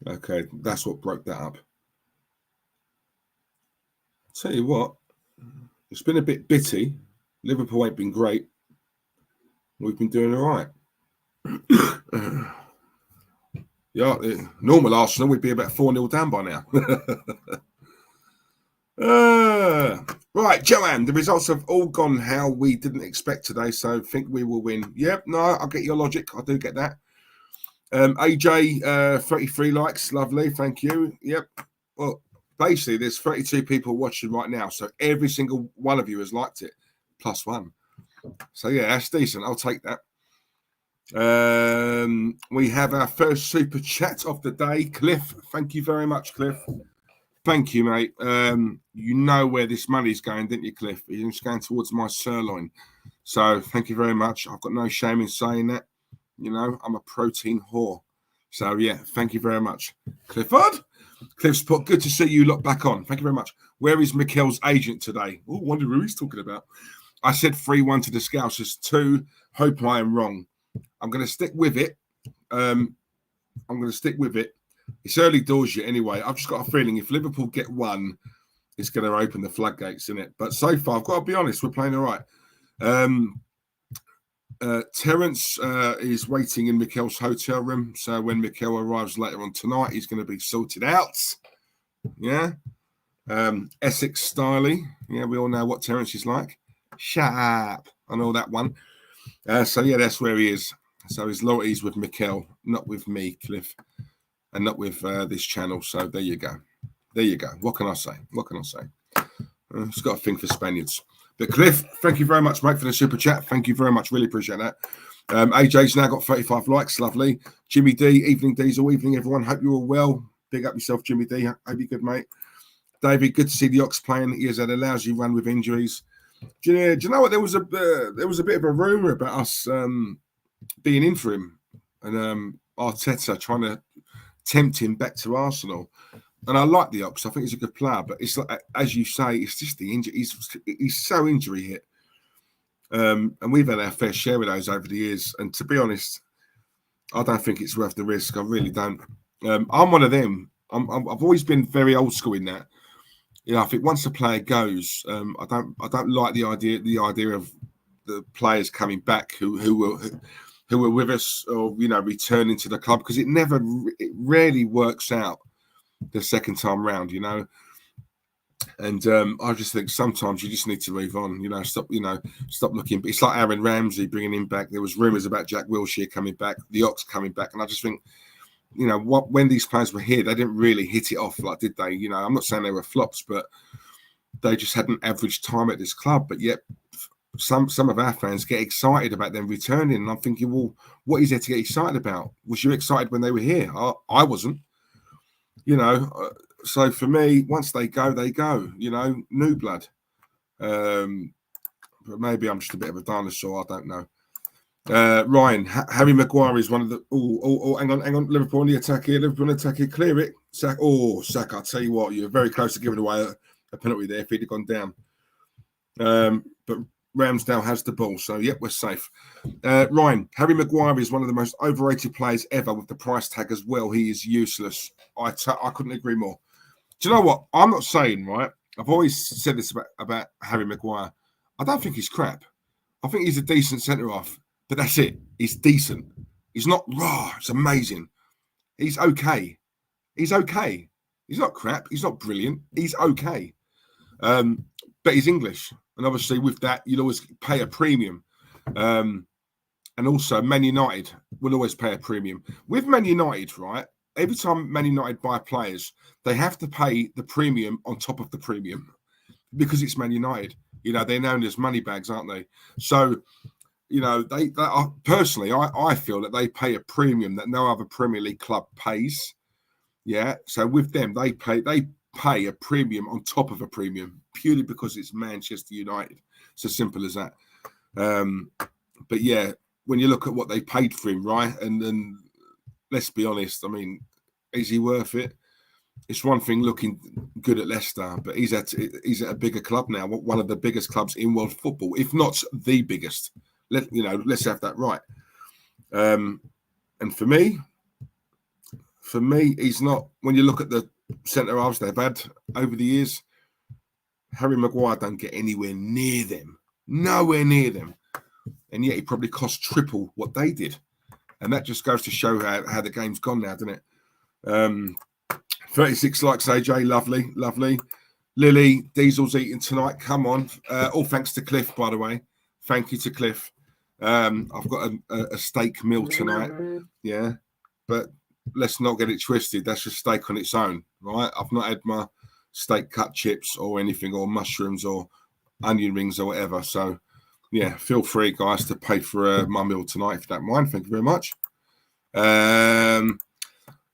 okay, that's what broke that up. Tell you what, it's been a bit bitty. Liverpool ain't been great. We've been doing all right. Yeah, normal Arsenal, we'd be about 4-0 down by now. Right, Joanne, the results have all gone how we didn't expect today, so think we will win. Yep, no, I get your logic. I do get that. AJ, 33 likes. Lovely, thank you. Yep. Well, basically, there's 32 people watching right now, so every single one of you has liked it, +1. So, yeah, that's decent. I'll take that. We have our first super chat of the day. Cliff, thank you very much, Cliff. Thank you, mate. You know where this money's going, didn't you, Cliff? It's going towards my sirloin. So thank you very much. I've got no shame in saying that. You know, I'm a protein whore. So, yeah, thank you very much. Clifford? Cliff's put, good to see you lot back on. Thank you very much. Where is Mikel's agent today? Oh, wonder who he's talking about. I said 3-1 to the Scousers. 2. Hope I am wrong. I'm going to stick with it. It's early doors yet anyway. I've just got a feeling if Liverpool get 1, it's going to open the floodgates, isn't it? But so far, I've got to be honest, we're playing all right. Terence is waiting in Mikel's hotel room. So when Mikel arrives later on tonight, he's going to be sorted out. Yeah. Essex Styley. Yeah, we all know what Terence is like. Shut up. I know that one. So, yeah, that's where he is. So his loyalty's with Mikel, not with me, Cliff. And not with this channel. So there you go. There you go. What can I say? It's got a thing for Spaniards. But Cliff, thank you very much, mate, for the super chat. Thank you very much. Really appreciate that. AJ's now got 35 likes. Lovely. Jimmy D, evening Diesel. Evening, everyone. Hope you're all well. Big up yourself, Jimmy D. Hope you're good, mate. David, good to see the Ox playing. He has had a lousy run with injuries. Do you know what? There was a bit of a rumour about us being in for him. And Arteta trying to tempt him back to Arsenal, and I like the Ox. I think he's a good player, but it's like, as you say, it's just the injury. He's so injury hit, and we've had our fair share of those over the years. And to be honest, I don't think it's worth the risk. I really don't. I'm one of them. I've always been very old school in that. You know, I think once a player goes, I don't like the idea of the players coming back who were with us or, you know, returning to the club, because it rarely works out the second time round, you know. And I just think sometimes you just need to move on, you know, stop looking. It's like Aaron Ramsey, bringing him back. There was rumours about Jack Wilshere coming back, the Ox coming back. And I just think, you know, when these players were here, they didn't really hit it off, like, did they? You know, I'm not saying they were flops, but they just had an average time at this club. But yet some of our fans get excited about them returning, and I'm thinking, well, what is there to get excited about? Was you excited when they were here? I wasn't, you know. So for me, once they go, you know, new blood. But maybe I'm just a bit of a dinosaur, I don't know. Ryan, Harry Maguire is one of the hang on, Liverpool on the attack here, clear it. Saka, I'll tell you what, you're very close to giving away a penalty there if he'd have gone down. But Ramsdale has the ball, so yep, we're safe. Ryan, Harry Maguire is one of the most overrated players ever, with the price tag as well. He is useless. I couldn't agree more. Do you know what? I'm not saying, right? I've always said this about Harry Maguire. I don't think he's crap. I think he's a decent centre-half, but that's it. He's decent. He's not raw. It's amazing. He's okay. He's okay. He's not crap. He's not brilliant. He's okay. But he's English. And obviously with that, you'll always pay a premium. And also Man United will always pay a premium. With Man United, right, every time Man United buy players, they have to pay the premium on top of the premium, because it's Man United. You know, they're known as money bags, aren't they? So, you know, they are, personally, I feel that they pay a premium that no other Premier League club pays. Yeah. So with them, they pay a premium on top of a premium, purely because it's Manchester United. It's as simple as that. But yeah, when you look at what they paid for him, right? And let's be honest, I mean, is he worth it? It's one thing looking good at Leicester, but he's at a bigger club now, one of the biggest clubs in world football, if not the biggest. Let's have that right. And for me, he's not. When you look at the centre halves they've had over the years, Harry Maguire don't get anywhere near them, nowhere near them, and yet he probably cost triple what they did, and that just goes to show how the game's gone now, doesn't it? 36 likes, AJ, lovely. Lily, Diesel's eating tonight. Come on. All thanks to Cliff, by the way. Thank you to Cliff. I've got a steak meal tonight. Yeah. But let's not get it twisted. That's just steak on its own, right? I've not had my steak cut chips or anything, or mushrooms or onion rings or whatever. So, yeah, feel free, guys, to pay for my meal tonight if you don't mind. Thank you very much.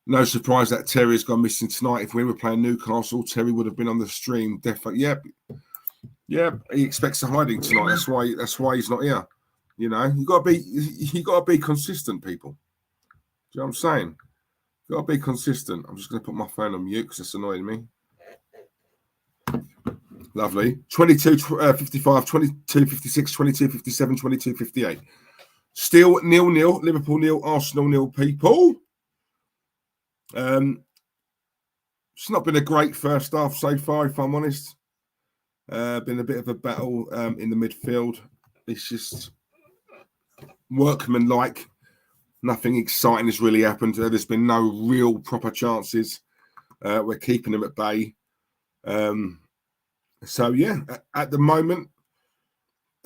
No surprise that Terry's gone missing tonight. If we were playing Newcastle, Terry would have been on the stream. Definitely. Yep. He expects a hiding tonight. That's why he's not here. You know, you gotta be consistent, people. Do you know what I'm saying? You gotta be consistent. I'm just gonna put my phone on mute because it's annoying me. Lovely. 22-55, 22-56, 22-57, 22-58. Still 0-0. Liverpool 0, Arsenal 0, people. It's not been a great first half so far, if I'm honest. Been a bit of a battle in the midfield. It's just workmanlike. Nothing exciting has really happened. There's been no real proper chances. We're keeping them at bay. So yeah, at the moment,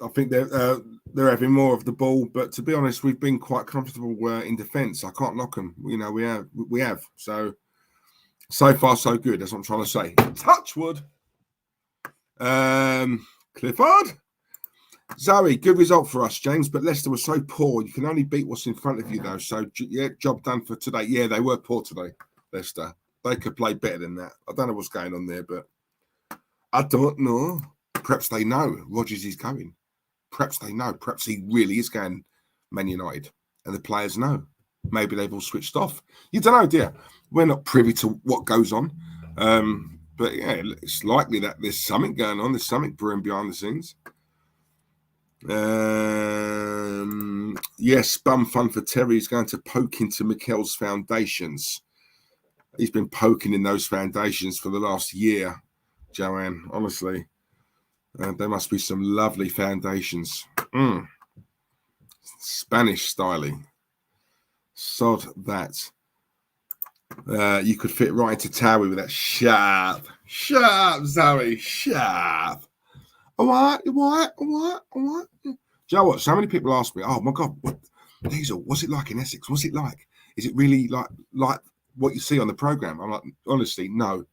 I think they're having more of the ball. But to be honest, we've been quite comfortable in defence. I can't knock them. You know, we have. So far so good. That's what I'm trying to say. Touch wood. Clifford. Zoe, good result for us, James. But Leicester was so poor. You can only beat what's in front of you, though. So yeah, job done for today. Yeah, they were poor today, Leicester. They could play better than that. I don't know what's going on there, but I don't know. Perhaps they know Rodgers is going. Perhaps they know. Perhaps he really is going Man United. And the players know. Maybe they've all switched off. You don't know, dear. We're not privy to what goes on. But yeah, it's likely that there's something going on. There's something brewing behind the scenes. Yes, bum fun for Terry. He's going to poke into Mikel's foundations. He's been poking in those foundations for the last year, Joanne. Honestly, there must be some lovely foundations. Spanish styling. Sod that. You could fit right into Towie with that sharp, Zoe, sharp. What? Do you know what? So many people ask me, oh my God, what, Diesel, what's it like in Essex? What's it like? Is it really like what you see on the programme? I'm like, honestly, no,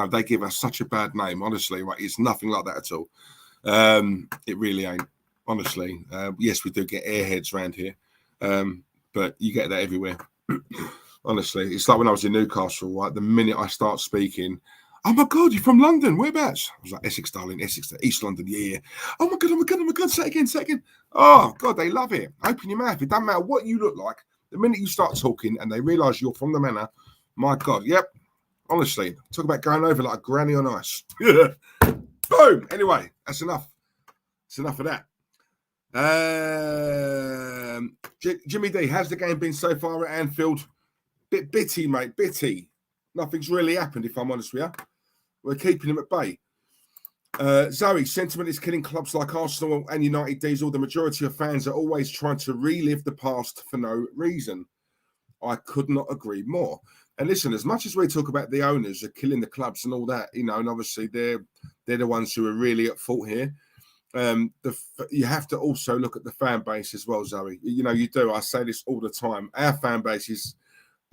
they give us such a bad name. Honestly, right? It's nothing like that at all. It really ain't. Honestly, yes, we do get airheads around here, but you get that everywhere. Honestly, it's like when I was in Newcastle, right? The minute I start speaking, oh my God, you're from London. Whereabouts? I was like, Essex, darling, Essex, East London, yeah. Oh my God. Say it again. Oh God, they love it. Open your mouth. It doesn't matter what you look like. The minute you start talking and they realise you're from the manor, my God, yep. Honestly, talk about going over like a granny on ice. Boom. Anyway, that's enough. It's enough of that. Jimmy D, how's the game been so far at Anfield? Bit bitty, mate. Bitty. Nothing's really happened, if I'm honest with you. We're keeping them at bay. Zoe, sentiment is killing clubs like Arsenal and United. Diesel, the majority of fans are always trying to relive the past for no reason. I could not agree more. And listen, as much as we talk about the owners are killing the clubs and all that, you know, and obviously they're the ones who are really at fault here. You have to also look at the fan base as well, Zoe. You know, you do. I say this all the time. Our fan base is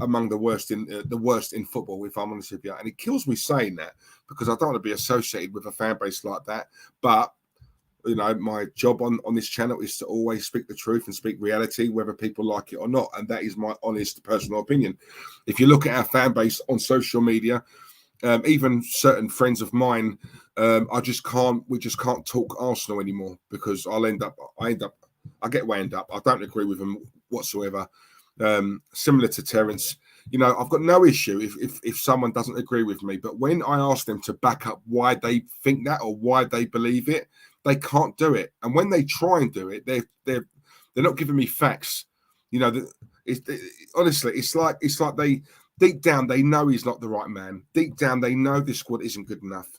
among the worst in football, if I'm honest with you. And it kills me saying that because I don't want to be associated with a fan base like that. But, you know, my job on this channel is to always speak the truth and speak reality, whether people like it or not. And that is my honest personal opinion. If you look at our fan base on social media, even certain friends of mine, we just can't talk Arsenal anymore because I get wound up. I don't agree with them whatsoever. Similar to Terence, you know, I've got no issue if someone doesn't agree with me, but when I ask them to back up why they think that or why they believe it, they can't do it. And when they try and do it, they're not giving me facts. You know, honestly, it's like they deep down they know he's not the right man. Deep down they know this squad isn't good enough,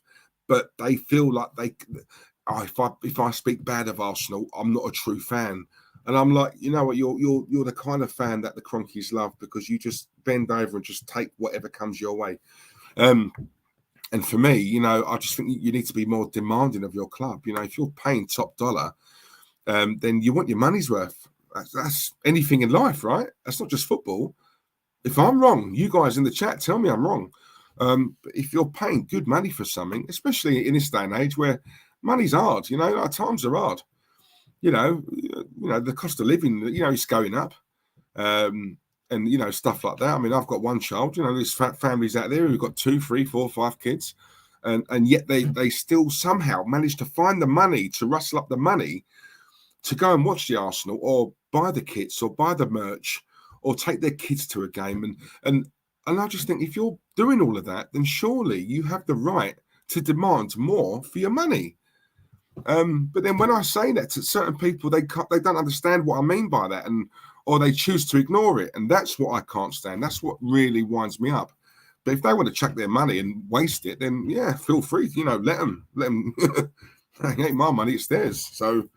but they feel like if I speak bad of Arsenal, I'm not a true fan. And I'm like, you know what, you're the kind of fan that the Cronkies love because you just bend over and just take whatever comes your way. And for me, you know, I just think you need to be more demanding of your club. You know, if you're paying top dollar, then you want your money's worth. That's anything in life, right? That's not just football. If I'm wrong, you guys in the chat, tell me I'm wrong. But if you're paying good money for something, especially in this day and age where money's hard, you know, our times are hard. You know, the cost of living, you know, is going up. And, you know, stuff like that. I mean, I've got one child, you know, there's families out there who've got 2, 3, 4, 5 kids. And yet they still somehow manage to find the money, to rustle up the money to go and watch the Arsenal or buy the kits or buy the merch or take their kids to a game. And I just think if you're doing all of that, then surely you have the right to demand more for your money. But then when I say that to certain people, they don't understand what I mean by that, or they choose to ignore it. And that's what I can't stand. That's what really winds me up. But if they want to chuck their money and waste it, then yeah, feel free. You know, let them. It ain't my money, it's theirs. So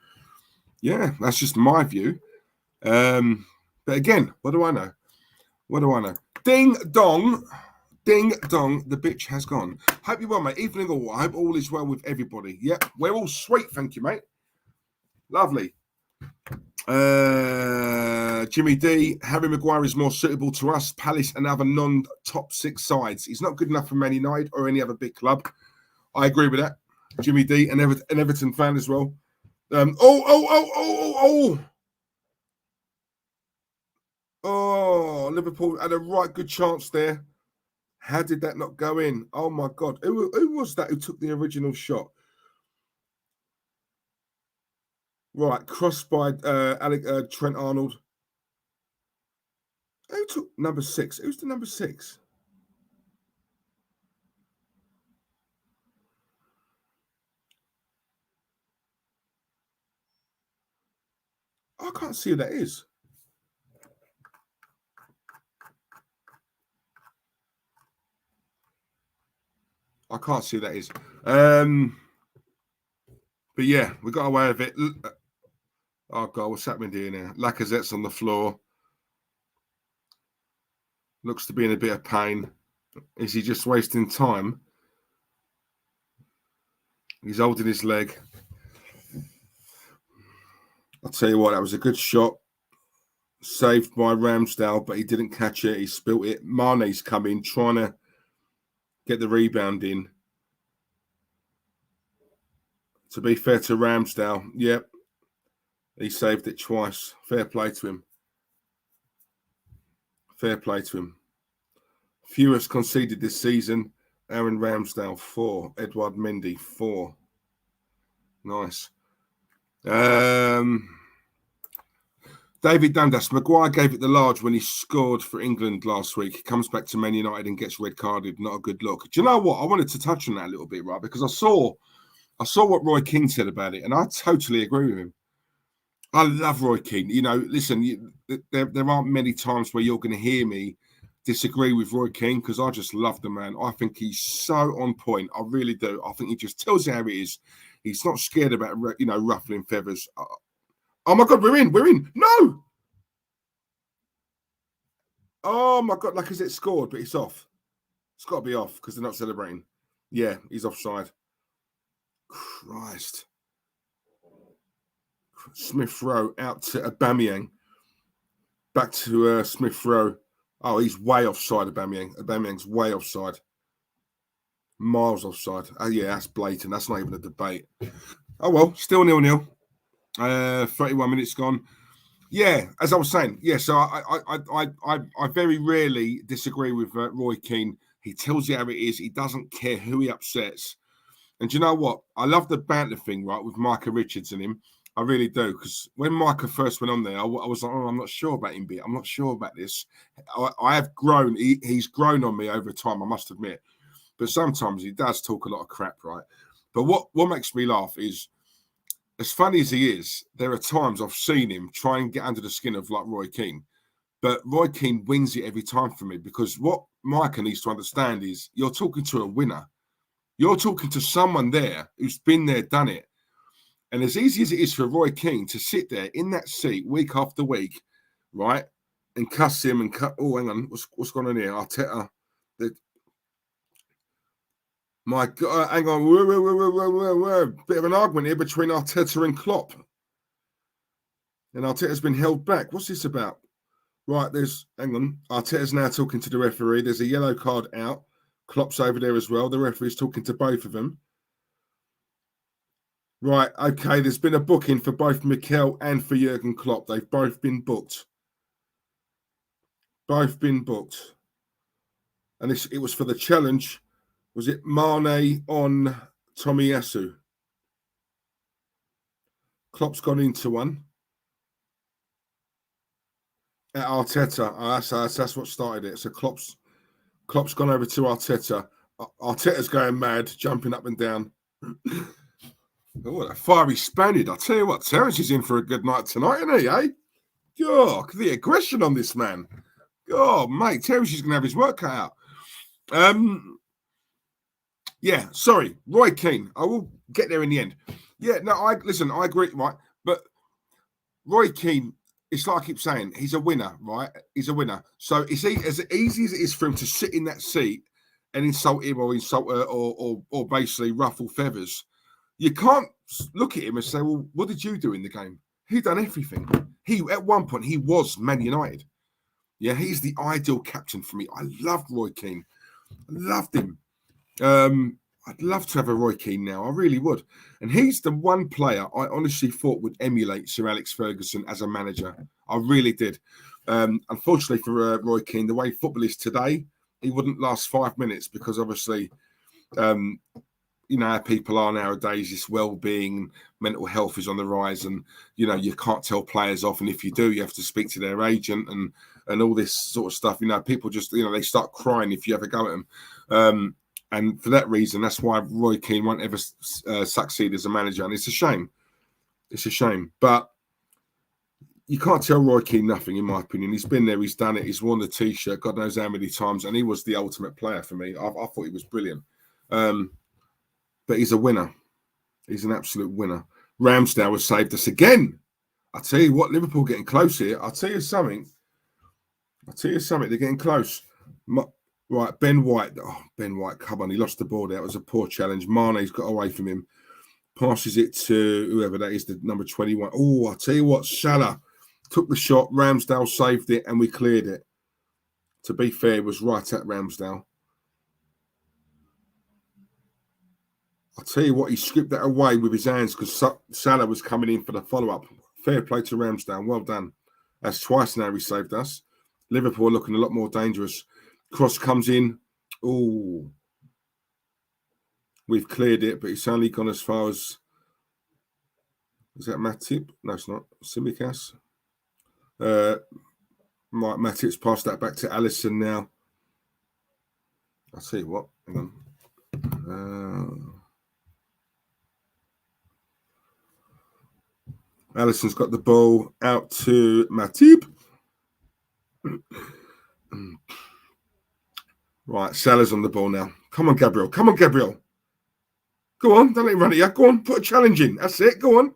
yeah, that's just my view. But again, what do I know? What do I know? Ding dong. Ding dong, the bitch has gone. Hope you're well, mate. Evening all. I hope all is well with everybody. Yep, we're all sweet, thank you, mate. Lovely. Jimmy D, Harry Maguire is more suitable to us, Palace and other non-top 6 sides. He's not good enough for Man United or any other big club. I agree with that. Jimmy D, an Everton fan as well. Oh, Liverpool had a right good chance there. How did that not go in? Oh, my God. Who was that who took the original shot? Right, crossed by Trent Arnold. Who took number 6? Who's the number 6? I can't see who that is. I can't see who that is. But yeah, we got away with it. Oh, God, what's happening here now? Lacazette's on the floor. Looks to be in a bit of pain. Is he just wasting time? He's holding his leg. I'll tell you what, that was a good shot. Saved by Ramsdale, but he didn't catch it. He spilt it. Mane's come in, trying to get the rebound in. To be fair to Ramsdale, yep. He saved it twice. Fair play to him. Fair play to him. Fewest conceded this season. Aaron Ramsdale, 4. Edouard Mendy, 4. Nice. David Dundas, Maguire gave it the large when he scored for England last week. He comes back to Man United and gets red carded. Not a good look. Do you know what? I wanted to touch on that a little bit, right? Because I saw what Roy Keane said about it, and I totally agree with him. I love Roy Keane. You know, listen, there aren't many times where you're going to hear me disagree with Roy Keane because I just love the man. I think he's so on point. I really do. I think he just tells you how it is. He's not scared about, you know, ruffling feathers. Oh, my God, we're in. No! Oh, my God, like as it scored, but it's off. It's got to be off because they're not celebrating. Yeah, he's offside. Christ. Smith Rowe out to Aubameyang. Back to Smith Rowe. Oh, he's way offside, Aubameyang. Aubameyang's way offside. Miles offside. Oh, yeah, that's blatant. That's not even a debate. Oh, well, still 0-0. 31 minutes gone. Yeah, as I was saying, yeah, so I very rarely disagree with Roy Keane. He tells you how it is. He doesn't care who he upsets. And do you know what? I love the banter thing, right, with Micah Richards and him. I really do, because when Micah first went on there, I was like, oh, I'm not sure about him, but I'm not sure about this. I have grown. He's grown on me over time, I must admit. But sometimes he does talk a lot of crap, right? But what makes me laugh is, as funny as he is, there are times I've seen him try and get under the skin of like Roy Keane. But Roy Keane wins it every time for me, because what Micah needs to understand is you're talking to a winner. You're talking to someone there who's been there, done it. And as easy as it is for Roy Keane to sit there in that seat week after week, right, and cuss him and cut. Oh, hang on, what's going on here? Arteta. My God, hang on. Whoa. Bit of an argument here between Arteta and Klopp. And Arteta's been held back. What's this about? Right, hang on. Arteta's now talking to the referee. There's a yellow card out. Klopp's over there as well. The referee's talking to both of them. Right, okay. There's been a booking for both Mikel and for Jurgen Klopp. They've both been booked. Both been booked. And it was for the challenge. Was it Mane on Tomiyasu? Klopp's gone into one. At Arteta. That's what started it. So Klopp's gone over to Arteta. Arteta's going mad, jumping up and down. Oh, a fiery Spaniard. I tell you what, Terence is in for a good night tonight, isn't he, eh? God, the aggression on this man. God, mate, Terence is going to have his work cut out. Yeah, sorry, Roy Keane. I will get there in the end. Yeah, no, I agree, right? But Roy Keane, it's like I keep saying, he's a winner, right? He's a winner. So it's as easy as it is for him to sit in that seat and insult him or basically ruffle feathers. You can't look at him and say, well, what did you do in the game? He done everything. At one point, he was Man United. Yeah, he's the ideal captain for me. I loved Roy Keane. I loved him. I'd love to have a Roy Keane now. I really would. And he's the one player I honestly thought would emulate Sir Alex Ferguson as a manager. I really did. Unfortunately for Roy Keane, the way football is today, he wouldn't last 5 minutes because obviously, you know how people are nowadays. This well-being, mental health is on the rise, and you know you can't tell players off. And if you do, you have to speak to their agent and all this sort of stuff. You know, people just they start crying if you ever go at them. And for that reason, that's why Roy Keane won't ever succeed as a manager. And it's a shame. It's a shame. But you can't tell Roy Keane nothing, in my opinion. He's been there. He's done it. He's worn the T-shirt God knows how many times. And he was the ultimate player for me. I thought he was brilliant. But he's a winner. He's an absolute winner. Ramsdale has saved us again. I tell you what, Liverpool getting close here. I'll tell you something. They're getting close. Right, Ben White. Oh, Ben White, come on. He lost the ball there. It was a poor challenge. Mane's got away from him. Passes it to whoever that is, the number 21. Oh, I'll tell you what, Salah took the shot. Ramsdale saved it, and we cleared it. To be fair, it was right at Ramsdale. I'll tell you what, he scooped that away with his hands because Salah was coming in for the follow-up. Fair play to Ramsdale. Well done. That's twice now he saved us. Liverpool looking a lot more dangerous. Cross comes in. Oh, we've cleared it, but it's only gone as far as. Is that Matip? No, it's not. Simicas. Right, Matip's passed that back to Alisson now. I'll tell you what. Hang on. Alisson's got the ball out to Matip. Right, Salah's on the ball now. Come on, Gabriel. Go on, don't let him run at you. Go on, put a challenge in. That's it. Go on.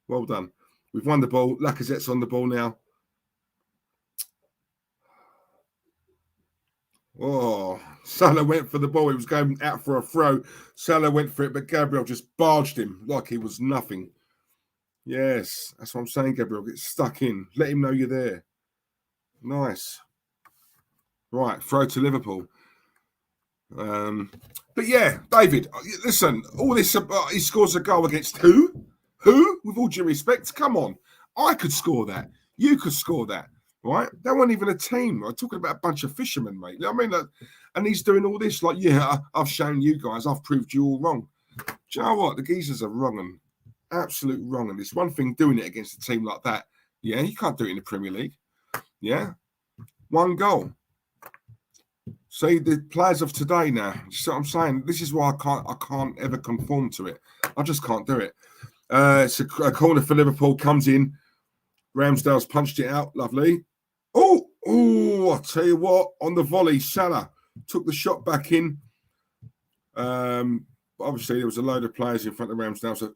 Well done. We've won the ball. Lacazette's on the ball now. Oh, Salah went for the ball. He was going out for a throw. Salah went for it, but Gabriel just barged him like he was nothing. Yes, that's what I'm saying, Gabriel. Get stuck in. Let him know you're there. Nice. Right, throw to Liverpool. But yeah, David, listen, all this, he scores a goal against who? Who? With all due respect, come on. I could score that. You could score that, right? They weren't even a team. I'm talking about a bunch of fishermen, mate. You know what I mean? Like, and he's doing all this like, yeah, I've shown you guys. I've proved you all wrong. Do you know what? The geezers are wrong and absolute wrong. And it's one thing doing it against a team like that. Yeah, you can't do it in the Premier League. Yeah. One goal. See, the players of today now, you see what I'm saying? This is why I can't ever conform to it. I just can't do it. It's a corner for Liverpool, comes in. Ramsdale's punched it out. Lovely. Oh, I'll tell you what, on the volley, Salah took the shot back in. Obviously, there was a load of players in front of Ramsdale. So,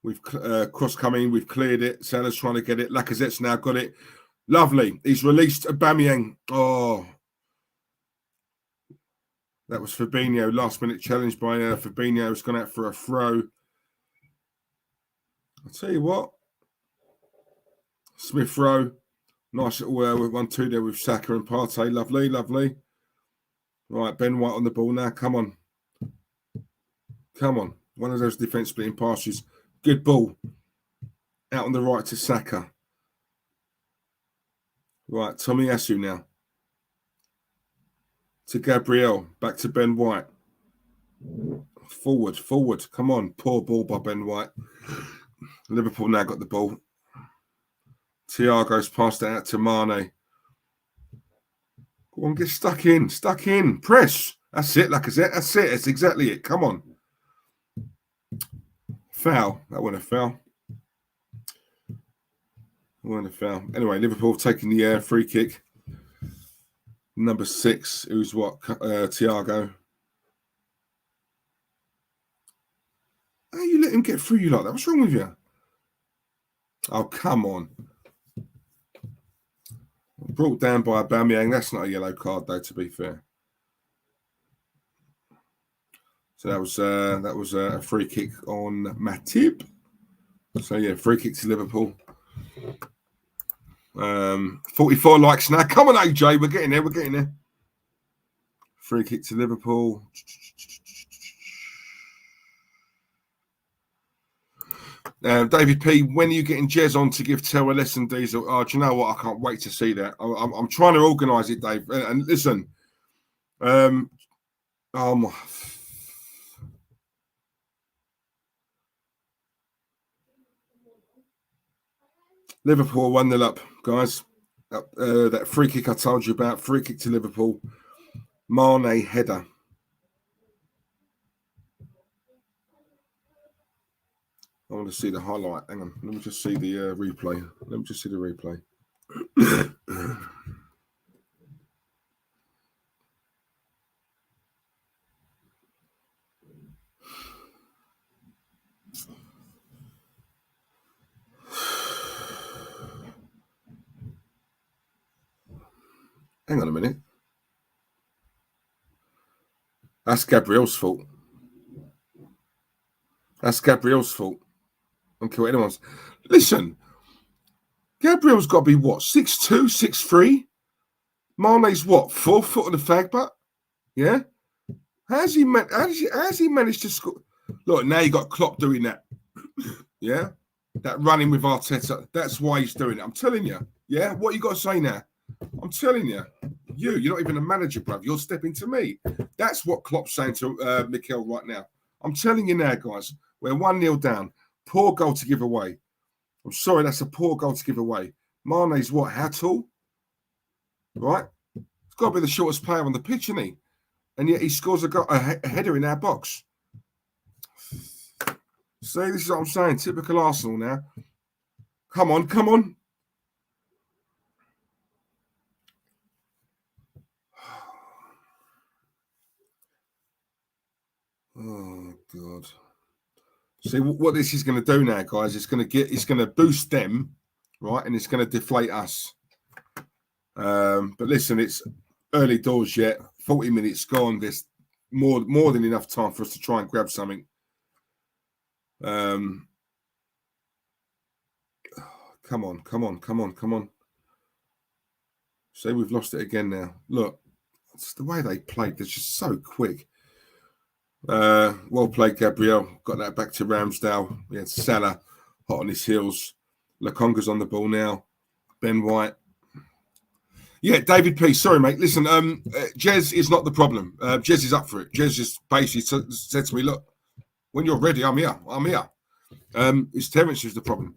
we've cross coming, we've cleared it. Salah's trying to get it. Lacazette's now got it. Lovely. He's released Aubameyang. Oh. That was Fabinho. Last minute challenge by Fabinho. It's gone out for a throw. I'll tell you what. Smith Rowe. Nice little 1-2 there with Saka and Partey. Lovely, lovely. Right, Ben White on the ball now. Come on. Come on. One of those defence splitting passes. Good ball. Out on the right to Saka. Right, Tomiyasu now. To Gabriel. Back to Ben White. Forward, forward. Come on. Poor ball by Ben White. Liverpool now got the ball. Thiago's passed it out to Mane. Go on, get stuck in. Stuck in. Press. That's it, Lacazette. That's it. That's exactly it. Come on. Foul. That wasn't a foul. That wasn't a foul. Anyway, Liverpool taking the free kick. Number 6, who's what? Thiago. How you let him get through you like that? What's wrong with you? Oh, come on. Brought down by Aubameyang. That's not a yellow card, though, to be fair. So that was a free kick on Matip. So, yeah, free kick to Liverpool. 44 likes now. Come on, AJ. We're getting there. We're getting there. Free kick to Liverpool. David P, when are you getting Jez on to give Tell a lesson, Diesel? Oh, do you know what? I can't wait to see that. I'm trying to organise it, Dave. And listen, Liverpool 1-0 up, guys. That free kick I told you about, free kick to Liverpool. Mane header. I want to see the highlight. Hang on. Let me just see the replay. Let me just see the replay. Hang on a minute. That's Gabriel's fault. That's Gabriel's fault. I don't care what anyone's. Listen, Gabriel's got to be what? 6'2", 6'3"? Mane's what? 4 foot on the fag butt? Yeah? How's he managed to score? Look, now you got Klopp doing that. Yeah? That running with Arteta. That's why he's doing it. I'm telling you. Yeah? What you got to say now? I'm telling you. You're not even a manager, bruv. You're stepping to me. That's what Klopp's saying to Mikel right now. I'm telling you now, guys. We're 1-0 down. Poor goal to give away. I'm sorry, that's a poor goal to give away. Mane's what? How tall? Right? He's got to be the shortest player on the pitch, isn't he? And yet he scores a header in our box. See, this is what I'm saying. Typical Arsenal now. Come on, come on. Oh, God. See what this is going to do now, guys. It's going to boost them, right, and it's going to deflate us. But listen, it's early doors yet. 40 minutes gone. There's more than enough time for us to try and grab something. Come on, come on, come on, come on. See, we've lost it again now. Look, it's the way they played. They're just so quick. Well played, Gabriel. Got that back to Ramsdale. We had Salah hot on his heels. Lokonga's on the ball now. Ben White. Yeah, David P. Sorry, mate. Listen, Jez is not the problem. Jez is up for it. Jez just basically said to me, look, when you're ready, I'm here. I'm here. It's Terence who's the problem.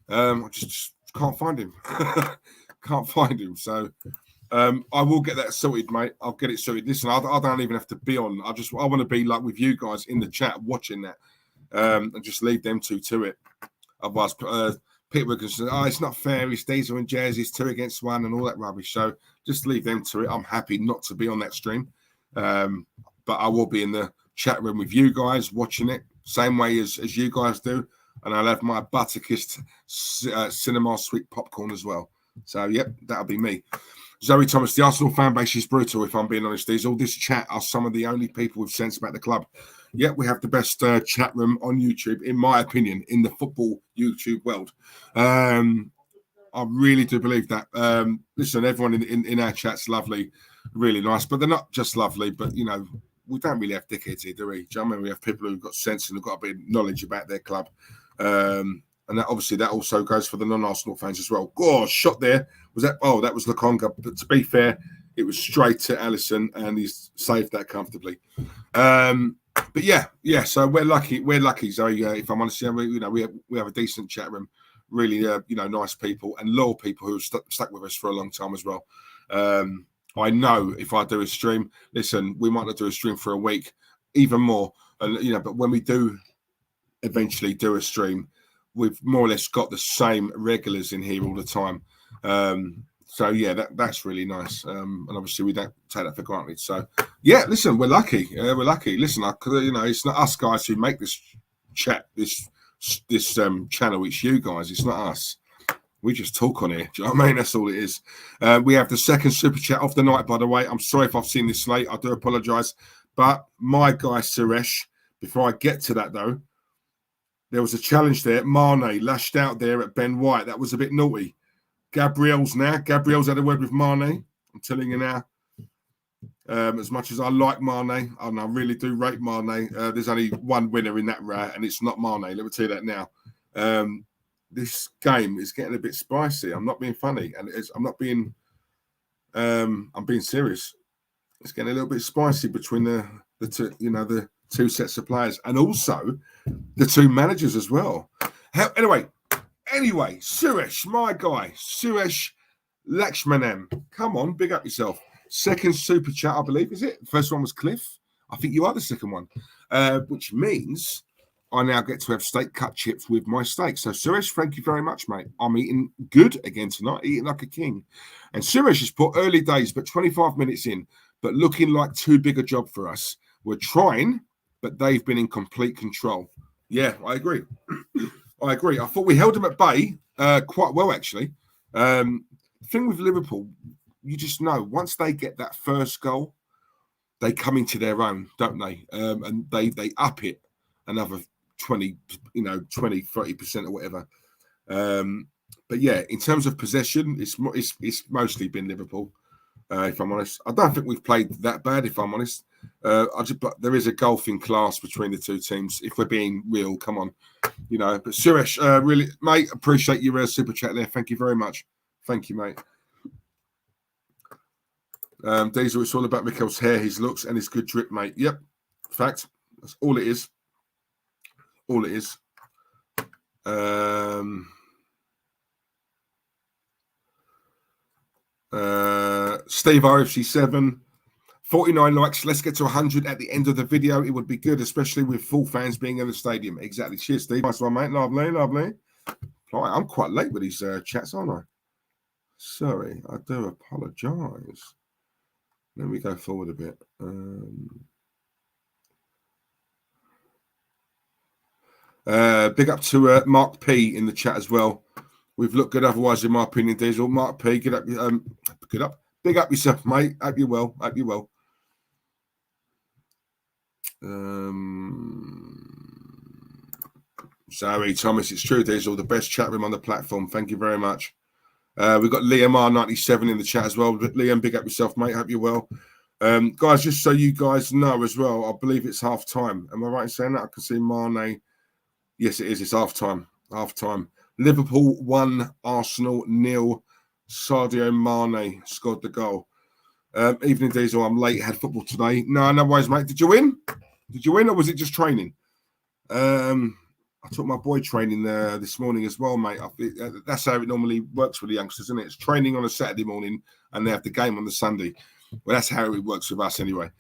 I just can't find him. Can't find him. So I will get that sorted, mate. I'll get it sorted. Listen, I don't even have to be on. I want to be like with you guys in the chat watching that, and just leave them two to it. Otherwise, people can say, "Oh, it's not fair. It's Diesel and Jazz. It's 2 against 1 and all that rubbish." So just leave them to it. I'm happy not to be on that stream, but I will be in the chat room with you guys watching it, same way as you guys do, and I'll have my butter-kissed cinema sweet popcorn as well. So, yep, that'll be me. Zoe Thomas, the Arsenal fan base is brutal, if I'm being honest. These all this chat are some of the only people with sense about the club. Yet we have the best chat room on YouTube, in my opinion, in the football YouTube world. I really do believe that. Listen, everyone in our chat's lovely, really nice, but they're not just lovely, but, you know, we don't really have dickheads here, do we? Do you know what I mean? We have people who've got sense and have got a bit of knowledge about their club. And that obviously that also goes for the non-Arsenal fans as well. Oh, shot there. Was that? Oh, that was Lokonga. But to be fair, it was straight to Alisson, and he's saved that comfortably. But yeah. So we're lucky. We're lucky. So if I'm honest, we have a decent chat room. Really, nice people and loyal people who have stuck with us for a long time as well. I know if I do a stream, listen, we might not do a stream for a week, even more. And but when we do eventually do a stream, we've more or less got the same regulars in here all the time. So yeah, that's really nice. And obviously we don't take that for granted. So yeah, listen, we're lucky. We're lucky. Listen, it's not us guys who make this chat, this channel. It's you guys. It's not us. We just talk on here. Do you know what I mean? That's all it is. We have the second super chat of the night, by the way. I'm sorry if I've seen this late. I do apologise. But my guy Suresh, before I get to that though, there was a challenge there. Mane lashed out there at Ben White. That was a bit naughty. Gabriel's had a word with Mane. I'm telling you now. As much as I like Mane, and I really do rate Mane, there's only one winner in that row, and it's not Mane. Let me tell you that now. This game is getting a bit spicy. I'm not being funny, and I'm being serious. It's getting a little bit spicy between the two, the two sets of players, and also the two managers as well. Anyway, Suresh, my guy, Suresh Lakshmanam. Come on, big up yourself. Second super chat, I believe, is it? First one was Cliff. I think you are the second one, which means I now get to have steak cut chips with my steak. So, Suresh, thank you very much, mate. I'm eating good again tonight, eating like a king. And Suresh has put early days, but 25 minutes in, but looking like too big a job for us. We're trying, but they've been in complete control. Yeah, I agree. I thought we held them at bay quite well, actually. The thing with Liverpool, you just know, once they get that first goal, they come into their own, don't they? And they up it another 20, 30% or whatever. But yeah, in terms of possession, it's mostly been Liverpool, if I'm honest. I don't think we've played that bad, if I'm honest. But there is a golfing class between the two teams. If we're being real, come on, But Suresh, really, mate, appreciate your super chat there. Thank you very much. Thank you, mate. Diesel, it's all about Mikel's hair, his looks, and his good drip, mate. Yep, fact. That's all it is. All it is. Steve RFC7, 49 likes. Let's get to 100 at the end of the video. It would be good, especially with full fans being in the stadium. Exactly. Cheers, Steve. Nice one, mate. Lovely. Right, I'm quite late with these chats, aren't I? Sorry, I do apologise. Let me go forward a bit. Big up to Mark P in the chat as well. We've looked good otherwise, in my opinion, Diesel. Mark P, get up. Big up yourself, mate. Hope you're well. Sorry, Thomas, it's true, Diesel. The best chat room on the platform. Thank you very much. We've got Liam R97 in the chat as well. Liam, big up yourself, mate. Hope you're well. Guys, just so you guys know as well, I believe it's half time. Am I right in saying that? I can see Mane. Yes, it is. It's half time. Liverpool 1, Arsenal 0. Sadio Mane scored the goal. Evening, Diesel. I'm late. Had football today. No worries, mate. Did you win? Or was it just training? I took my boy training this morning as well, mate. That's how it normally works with the youngsters, isn't it? It's training on a Saturday morning and they have the game on the Sunday. Well, that's how it works with us anyway.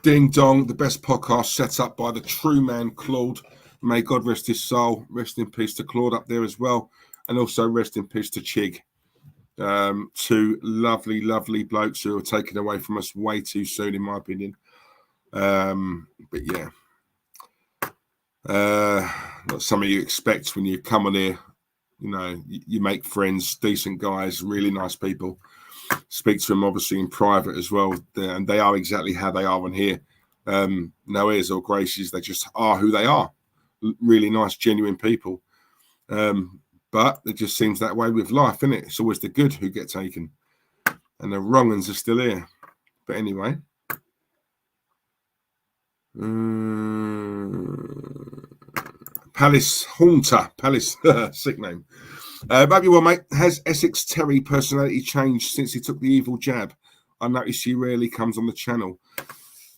Ding Dong, the best podcast set up by the true man, Claude. May God rest his soul. Rest in peace to Claude up there as well. And also rest in peace to Chig. Two lovely, lovely blokes who were taken away from us way too soon, in my opinion. But yeah, not something you expect when you come on here You know, you make friends, decent guys, really nice people. Speak to them obviously in private as well, and they are exactly how they are on here. No airs or graces, they just are who they are. Really nice, genuine people. But it just seems that way with life, isn't it? It's always the good who get taken, and the wrong ones are still here. But anyway, Palace Haunter, Palace, sick name. Maybe well, mate. Has Essex Terry personality changed since he took the evil jab? I notice he rarely comes on the channel.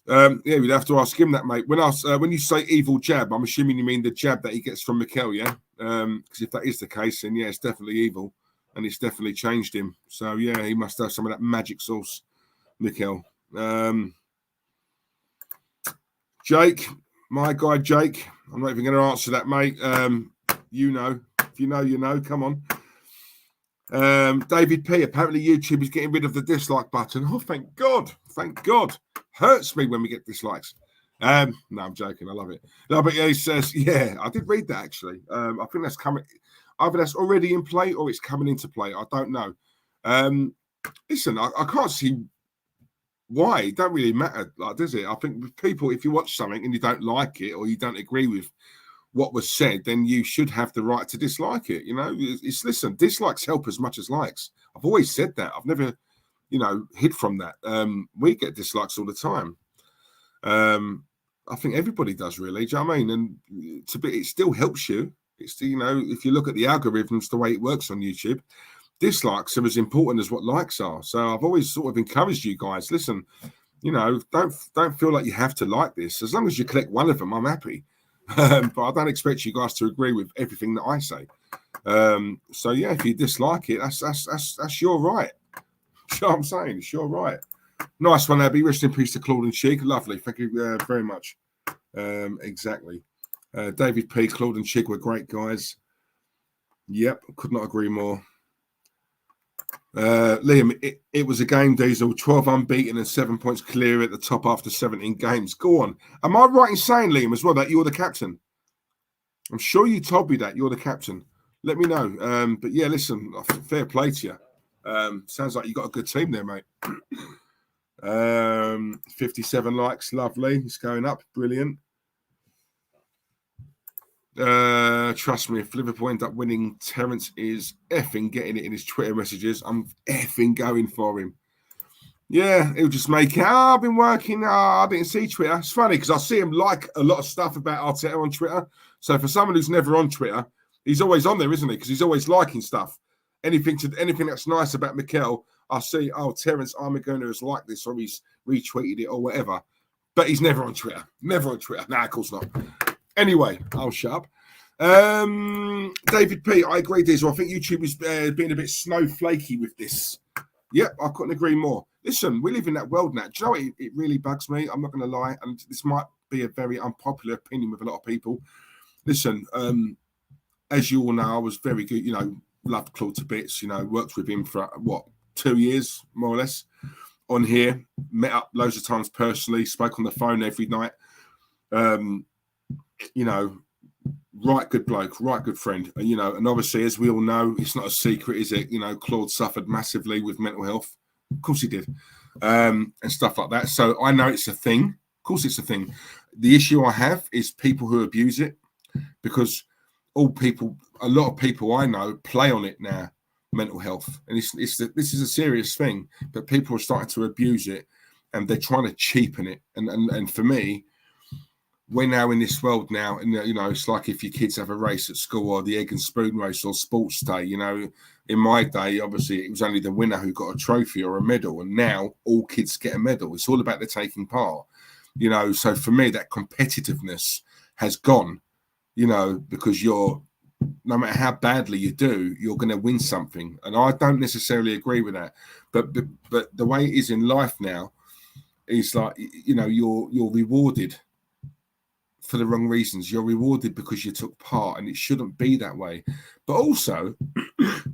Yeah, we'd have to ask him that, mate. When you say evil jab, I'm assuming you mean the jab that he gets from Mikel, yeah? Because if that is the case, then yeah, it's definitely evil, and it's definitely changed him. So yeah, he must have some of that magic sauce, Mikel. Jake, my guy Jake. I'm not even going to answer that, mate. You know, if you know, you know. Come on. David P. Apparently, YouTube is getting rid of the dislike button. Oh, thank God! Thank God. Hurts me when we get dislikes. No, I'm joking. I love it. No, but yeah, he says, yeah, I did read that actually. I think that's coming. Either that's already in play or it's coming into play. I don't know. Listen, I can't see why. It don't really matter, like, does it? I think with people, if you watch something and you don't like it or you don't agree with what was said, then you should have the right to dislike it. You know, listen, dislikes help as much as likes. I've always said that. I've never, you know, hid from that. We get dislikes all the time. I think everybody does, really. Do you know what I mean? And it still helps you. It's, you know, if you look at the algorithms, the way it works on YouTube, dislikes are as important as what likes are. So I've always sort of encouraged you guys, listen, you know, don't feel like you have to like this. As long as you collect one of them, I'm happy. But I don't expect you guys to agree with everything that I say. So yeah, if you dislike it, that's your right. You know what I'm saying? It's your right. Nice one, Abby. Rest in peace to Claude and Chig. Lovely. Thank you very much. Exactly. David P. Claude and Chig were great guys. Yep, could not agree more. Liam, it was a game, Diesel. 12 unbeaten and 7 points clear at the top after 17 games. Go on. Am I right in saying, Liam, as well, that you're the captain? I'm sure you told me that you're the captain. Let me know. But yeah, listen, fair play to you. Sounds like you got a good team there, mate. 57 likes, lovely. It's going up, brilliant. Trust me, if Liverpool end up winning, Terence is effing getting it in his Twitter messages. I'm effing going for him. Yeah, he'll just make it. I've been working. I didn't see Twitter. It's funny because I see him like a lot of stuff about Arteta on Twitter. So for someone who's never on Twitter, he's always on there, isn't he? Because he's always liking stuff. Anything that's nice about Mikel, I see, oh, Terence Imagooner has liked this or he's retweeted it or whatever. But he's never on Twitter. Never on Twitter. Nah, of course not. Anyway, I'll shut up. David P, I agree, Diesel. I think YouTube is being a bit snowflakey with this. Yep, I couldn't agree more. Listen, we live in that world now. Do you know what? It really bugs me. I'm not going to lie. And this might be a very unpopular opinion with a lot of people. Listen, as you all know, I was very good, you know, loved Claude to bits, you know, worked with him for, 2 years, more or less, on here. Met up loads of times personally, spoke on the phone every night. You know, right good bloke, right good friend. You know, and obviously, as we all know, it's not a secret, is it? You know, Claude suffered massively with mental health. Of course he did. And stuff like that. So I know it's a thing. Of course it's a thing. The issue I have is people who abuse it, because a lot of people I know play on it now, mental health. And this is a serious thing, but people are starting to abuse it and they're trying to cheapen it. And for me, we're now in this world now, and you know, it's like if your kids have a race at school or the egg and spoon race or sports day. You know, in my day, obviously, it was only the winner who got a trophy or a medal, and now all kids get a medal. It's all about the taking part. You know, so for me, that competitiveness has gone. You know, because no matter how badly you do, you're going to win something, and I don't necessarily agree with that. But the way it is in life now is like, you know, you're rewarded for the wrong reasons. You're rewarded because you took part, and it shouldn't be that way. But also,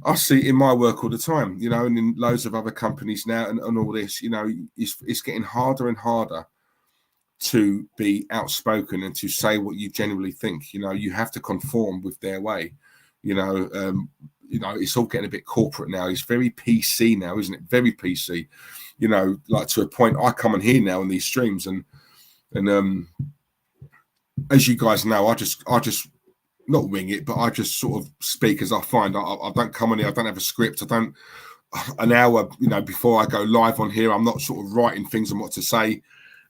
I see it in my work all the time, you know, and in loads of other companies now, and all this, you know, it's getting harder and harder to be outspoken and to say what you genuinely think. You know, you have to conform with their way. You know, you know, it's all getting a bit corporate now. It's very PC now, isn't it? Very PC. You know, like to a point. I come on here now in these streams, and as you guys know, I just not wing it, but I just sort of speak as I find. I don't come on here. I don't have a script. I don't an hour, you know, before I go live on here. I'm not sort of writing things on what to say.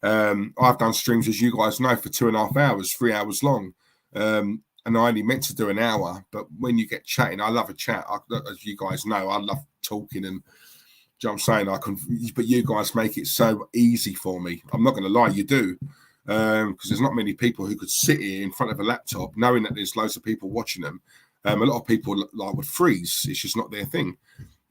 I've done streams, as you guys know, for 2.5 hours, 3 hours long. And I only meant to do an hour, but when you get chatting, I love a chat. As you guys know, I love talking, and do you know what I'm saying? But you guys make it so easy for me. I'm not going to lie, you do, because there's not many people who could sit here in front of a laptop knowing that there's loads of people watching them. A lot of people like would freeze. It's just not their thing.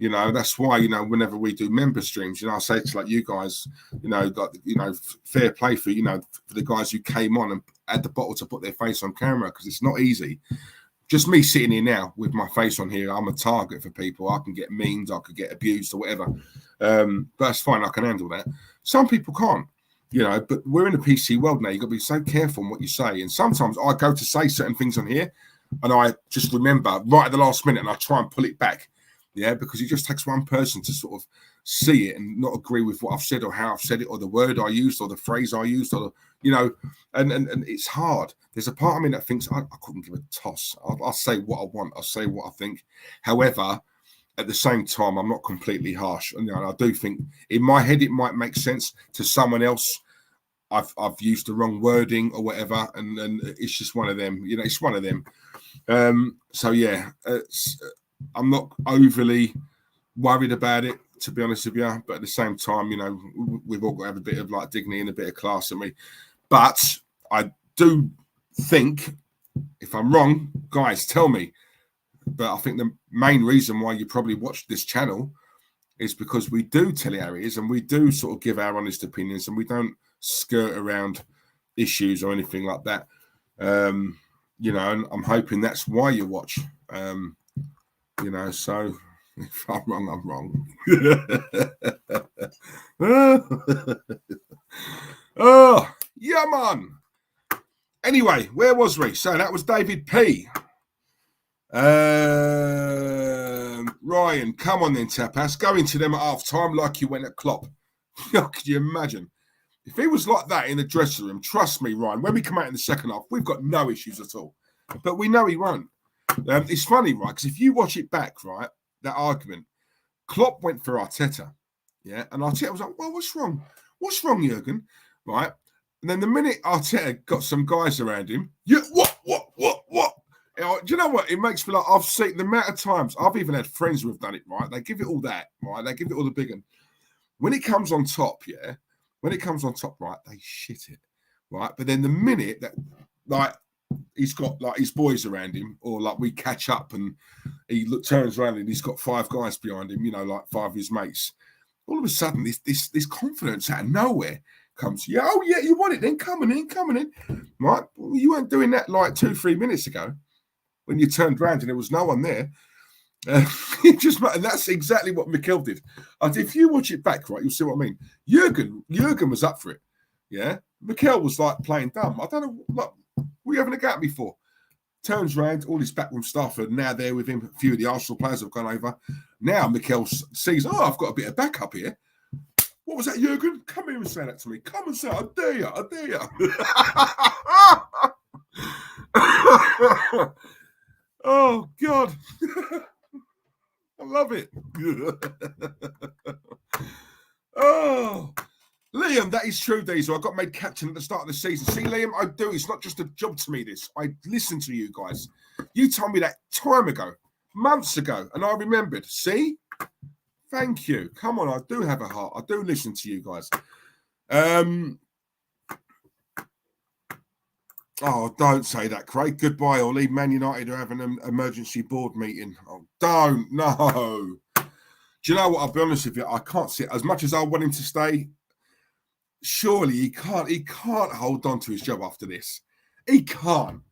You know, that's why, you know, whenever we do member streams, you know, I say to like you guys, you know, like, you know, fair play for, you know, for the guys who came on and had the bottle to put their face on camera, because it's not easy. Just me sitting here now with my face on here, I'm a target for people. I can get memes, I could get abused or whatever. But that's fine, I can handle that. Some people can't, you know, but we're in a PC world now. You've got to be so careful on what you say. And sometimes I go to say certain things on here and I just remember right at the last minute and I try and pull it back. Yeah, because it just takes one person to sort of see it and not agree with what I've said or how I've said it or the word I used or the phrase I used or, you know, and it's hard. There's a part of me that thinks I couldn't give a toss. I'll say what I want. I'll say what I think. However, at the same time, I'm not completely harsh. And, you know, I do think in my head it might make sense to someone else. I've used the wrong wording or whatever, and it's just one of them. You know, it's one of them. So, yeah, I'm not overly worried about it, to be honest with you. But at the same time, you know, we've all got to have a bit of like dignity and a bit of class in me. But I do think, if I'm wrong, guys, tell me. But I think the main reason why you probably watch this channel is because we do tell you how it is, and we do sort of give our honest opinions, and we don't skirt around issues or anything like that. You know, and I'm hoping that's why you watch. You know, so if I'm wrong, I'm wrong. Oh, yeah, man. Anyway, where was we? So that was David P. Ryan, come on then, Tapas. Go into them at half time like you went at Klopp. Could you imagine? If he was like that in the dressing room, trust me, Ryan, when we come out in the second half, we've got no issues at all. But we know he won't. It's funny, right? Because if you watch it back, right, that argument, Klopp went for Arteta, yeah, and Arteta was like, well, what's wrong? What's wrong, Jurgen? Right? And then the minute Arteta got some guys around him, yeah, what? Do you know what? It makes me like, I've seen the amount of times, I've even had friends who have done it, right? They give it all that, right? They give it all the big one. When it comes on top, yeah, right, they shit it, right? But then the minute that, like, he's got like his boys around him, or like we catch up and he turns around and he's got 5 guys behind him, you know, like 5 of his mates. All of a sudden, this confidence out of nowhere comes. Yeah, oh yeah, you want it? Then coming in, right? Well, you weren't doing that like 2-3 minutes ago when you turned around and there was no one there. And that's exactly what Mikel did. And if you watch it back, right, you'll see what I mean. Jurgen was up for it. Yeah, Mikel was like playing dumb. I don't know what. Were you having a go at me for? Turns around, all his backroom staff are now there with him. A few of the Arsenal players have gone over. Now Mikel sees, oh, I've got a bit of backup here. What was that, Jurgen? Come here and say that to me. Come and say, I dare you. Oh, God. I love it. Oh, Liam, that is true, Diesel. I got made captain at the start of the season. See, Liam, I do. It's not just a job to me, this. I listen to you guys. You told me that time ago, months ago, and I remembered. See? Thank you. Come on, I do have a heart. I do listen to you guys. Oh, don't say that, Craig. Goodbye, Ollie. Man United are having an emergency board meeting. Oh, don't. No. Do you know what? I'll be honest with you. I can't see it. As much as I want him to stay, surely he can't hold on to his job after this. He can't.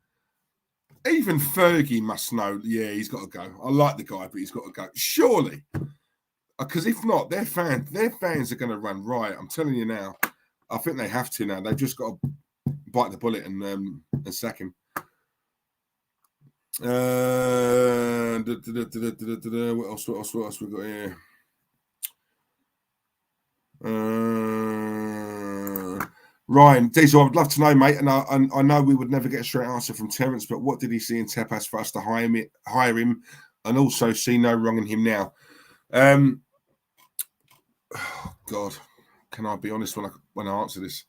Even Fergie must know, yeah, he's got to go. I like the guy, but he's got to go. Surely. Because if not, their fans are going to run riot. I'm telling you now. I think they have to now. They've just got to bite the bullet and sack him. What else we got here? Ryan, Diesel, I would love to know, mate, and I know we would never get a straight answer from Terence, but what did he see in Tepas for us to hire him, and also see no wrong in him now? Oh God, can I be honest when I answer this?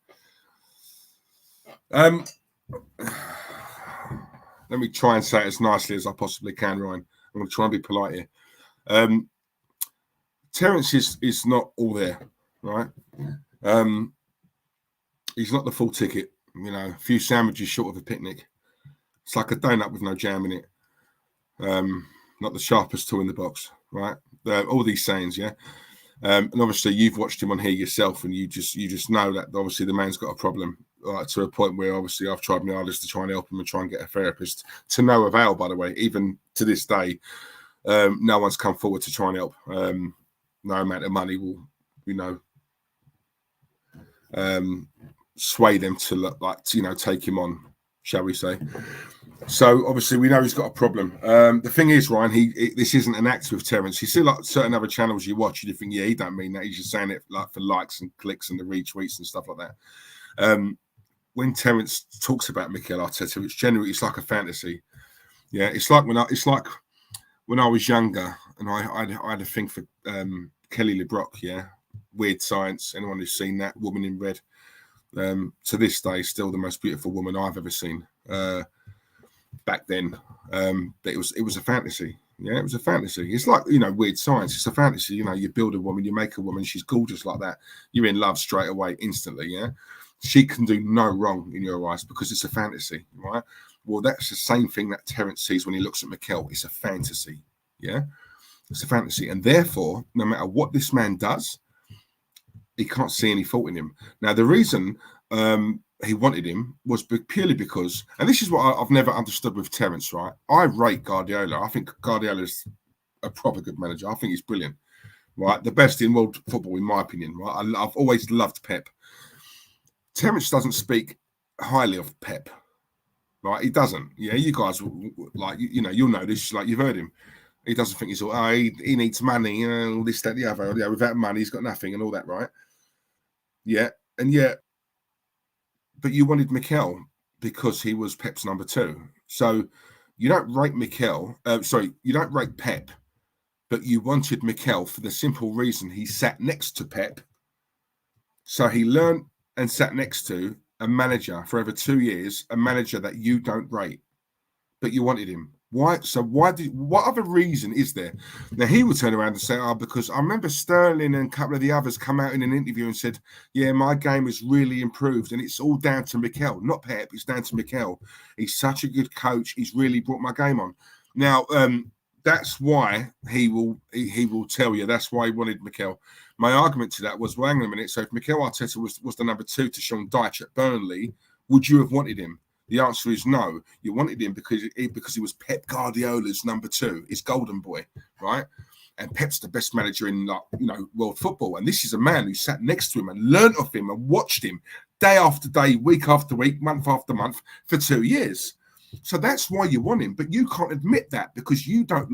Let me try and say it as nicely as I possibly can, Ryan. I'm going to try and be polite here. Terence is not all there, right? He's not the full ticket, you know, a few sandwiches short of a picnic. It's like a donut with no jam in it. Not the sharpest tool in the box, right? All these sayings, yeah. And obviously you've watched him on here yourself, and you just know that obviously the man's got a problem, to a point where obviously I've tried my hardest to try and help him and try and get a therapist, to no avail, by the way. Even to this day, no one's come forward to try and help. No amount of money will, you know, sway them to look like, you know, take him on, shall we say. So obviously we know he's got a problem. The thing is, Ryan, this isn't an act with Terence. You see like certain other channels you watch, you think, yeah, he don't mean that. He's just saying it like for likes and clicks and the retweets and stuff like that. When Terence talks about Mikel Arteta, it's like a fantasy. Yeah, it's like when I was younger and I had a thing for Kelly LeBrock, yeah. Weird Science, anyone who's seen that, Woman in Red. To this day, still the most beautiful woman I've ever seen. Back then, but it was a fantasy. Yeah, it was a fantasy. It's like, you know, Weird Science. It's a fantasy. You know, you build a woman, you make a woman, she's gorgeous like that. You're in love straight away, instantly. Yeah, she can do no wrong in your eyes because it's a fantasy, right? Well, that's the same thing that Terence sees when he looks at Mikel. It's a fantasy. Yeah, it's a fantasy, and therefore, no matter what this man does, he can't see any fault in him. Now, the reason he wanted him was purely because, and this is what I've never understood with Terence, right? I rate Guardiola. I think Guardiola's a proper good manager. I think he's brilliant, right? The best in world football, in my opinion, right? I've always loved Pep. Terence doesn't speak highly of Pep, right? He doesn't. Yeah, you guys, like, you know, you'll know this, like, you've heard him. He doesn't think he's all, he needs money, all this, that, the other. Yeah, without money, he's got nothing and all that, right? Yeah, and yet, but you wanted Mikel because he was Pep's number 2. So you don't rate you don't rate Pep, but you wanted Mikel for the simple reason he sat next to Pep. So he learned and sat next to a manager for over 2 years, a manager that you don't rate, but you wanted him. Why? So what other reason is there? Now he would turn around and say, because I remember Sterling and a couple of the others come out in an interview and said, yeah, my game has really improved and it's all down to Mikel, not Pep. It's down to Mikel. He's such a good coach. He's really brought my game on. Now, that's why he will tell you that's why he wanted Mikel. My argument to that was, well, hang on a minute. So if Mikel Arteta was the number 2 to Sean Dyche at Burnley, would you have wanted him? The answer is no. You wanted him because he was Pep Guardiola's number 2, his golden boy, right? And Pep's the best manager in, like, you know, world football. And this is a man who sat next to him and learnt off him and watched him day after day, week after week, month after month for 2 years. So that's why you want him. But you can't admit that because you don't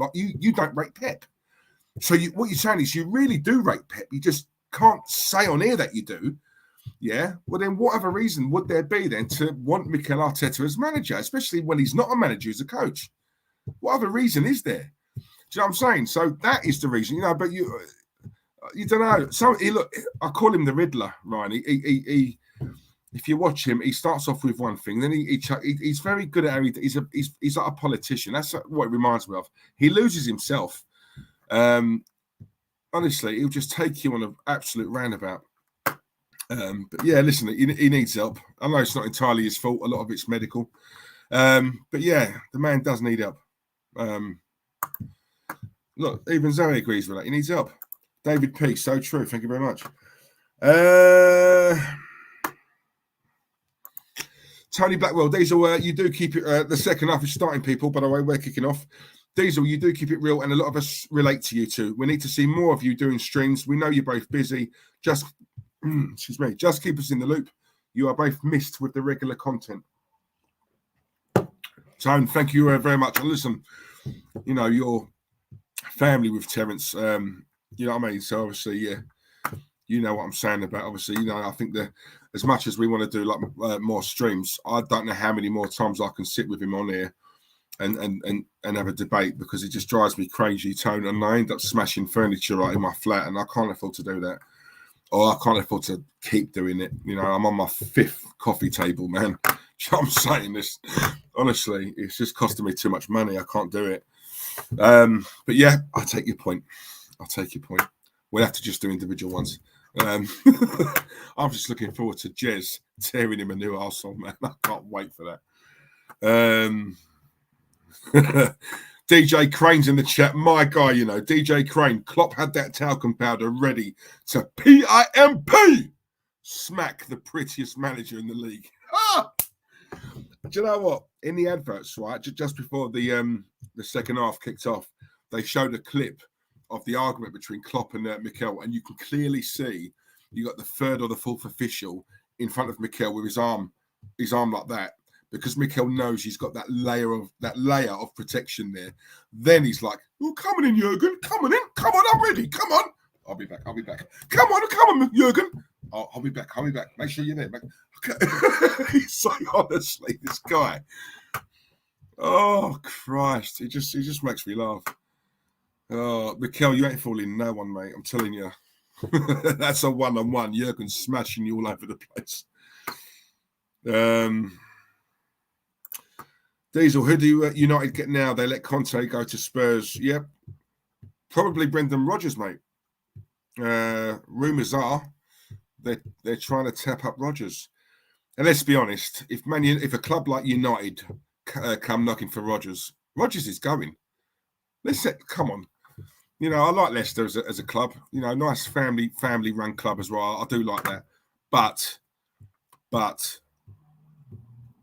rate Pep. So what you're saying is you really do rate Pep. You just can't say on air that you do. Yeah, well then what other reason would there be then to want Mikel Arteta as manager, especially when he's not a manager, he's a coach? What other reason is there? Do you know what I'm saying? So that is the reason, you know, but you don't know. So I call him the Riddler, Ryan. He if you watch him, he starts off with one thing, then he's very good at everything. He's like a politician. That's what it reminds me of. He loses himself. Honestly, he'll just take you on an absolute roundabout. But yeah, listen, he needs help. I know it's not entirely his fault. A lot of it's medical. But yeah, the man does need help. Look, even Zoe agrees with that. He needs help. David P. So true. Thank you very much. Tony Blackwell, Diesel, you do keep it. The second half is starting, people. By the way, we're kicking off. Diesel, you do keep it real, and a lot of us relate to you too. We need to see more of you doing streams. We know you're both busy. Just keep us in the loop. You are both missed with the regular content. Tone, thank you very much. And listen, you know, your family with Terence, you know what I mean? So obviously, yeah, you know what I'm saying about, obviously, you know, I think that as much as we want to do like more streams, I don't know how many more times I can sit with him on here and have a debate, because it just drives me crazy, Tone, and I end up smashing furniture right in my flat, and I can't afford to do that. Or I can't afford to keep doing it. You know, I'm on my 5th coffee table, man. You know what I'm saying? This, honestly, it's just costing me too much money. I can't do it. But yeah, I take your point. I'll take your point. We'll have to just do individual ones. I'm just looking forward to Jez tearing him a new arsehole, man. I can't wait for that. DJ Crane's in the chat. My guy, you know, DJ Crane. Klopp had that talcum powder ready to PIMP. Smack the prettiest manager in the league. Ah! Do you know what? In the adverts, right, just before the second half kicked off, they showed a clip of the argument between Klopp and Mikel, and you can clearly see you got the 3rd or the 4th official in front of Mikel with his arm like that, because Mikel knows he's got that layer of protection there. Then he's like, "Oh, come on in, Jurgen. Come on in. Come on, I'm ready. Come on. I'll be back. Come on, Jurgen. I'll be back. Make sure you're there. Okay." He's like, honestly, this guy. Oh Christ! It just makes me laugh. Oh, Mikel, you ain't fooling no one, mate. I'm telling you. That's a one-on-one. Jurgen smashing you all over the place. Diesel, who do United get now? They let Conte go to Spurs. Yep. Probably Brendan Rodgers, mate. Rumours are they're trying to tap up Rodgers. And let's be honest, if a club like United come knocking for Rodgers is going. Come on. You know, I like Leicester as a club. You know, nice family-run club as well. I do like that. But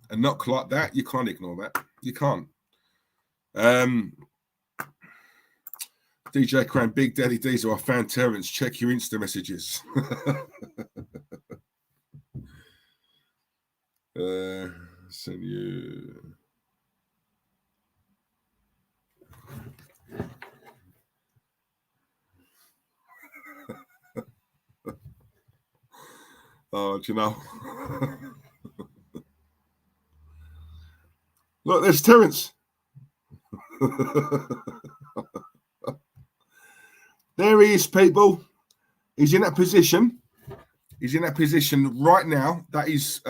a knock like that, you can't ignore that. You can't. DJ Cran, Big Daddy Diesel, I found Terence. Check your Insta messages. Send you. Oh, do you know? Look, there's Terence. There he is, people. He's in that position. He's in that position right now. That is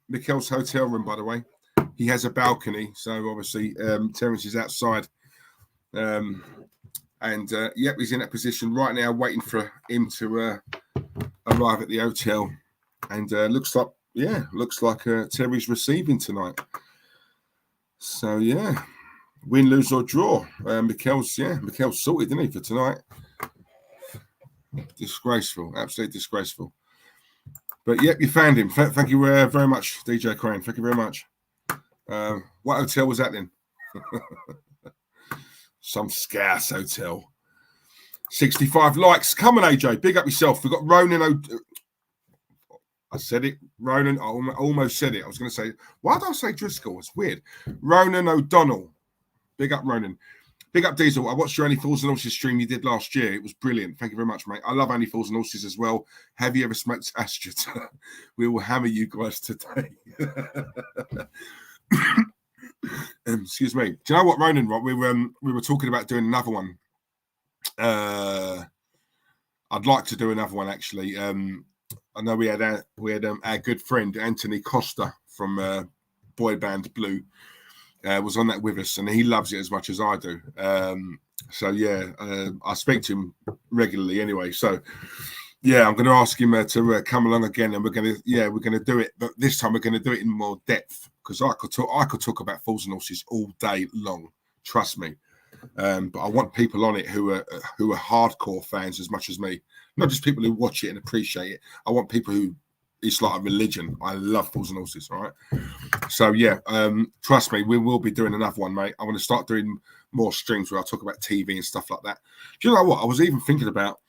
Mikel's hotel room, by the way. He has a balcony, so obviously Terence is outside. Yep, he's in that position right now, waiting for him to arrive at the hotel. And looks like Terry's receiving tonight. So yeah, win, lose or draw. Mikel's sorted, didn't he, for tonight? Disgraceful, absolutely disgraceful. But yep, you found him. Thank you very much, DJ Crane. Thank you very much. What hotel was that then? Some scarce hotel. 65 likes. Come on, AJ. Big up yourself. We've got Ronan. I said it. Ronan. I almost said it. I was going to say, why did I say Driscoll? It's weird. Ronan O'Donnell. Big up, Ronan. Big up, Diesel. I watched your Only Fools and Horses stream you did last year. It was brilliant. Thank you very much, mate. I love Only Fools and Horses as well. Have you ever smoked Astra? We will hammer you guys today. Excuse me. Do you know what, Ronan? Right, we were talking about doing another one. I'd like to do another one actually. I know we had our good friend Anthony Costa from boy band Blue was on that with us, and he loves it as much as I do. So yeah, I speak to him regularly anyway. So yeah, I'm going to ask him to come along again, and we're going to do it, but this time we're going to do it in more depth, because I could talk about Fools and Horses all day long. Trust me. But I want people on it who are hardcore fans as much as me, not just people who watch it and appreciate it. I want people who it's like a religion. I love Fools and Horses, all right? So yeah, trust me, we will be doing another one, mate. I want to start doing more streams where I talk about TV and stuff like that. Do you know what? I was even thinking about,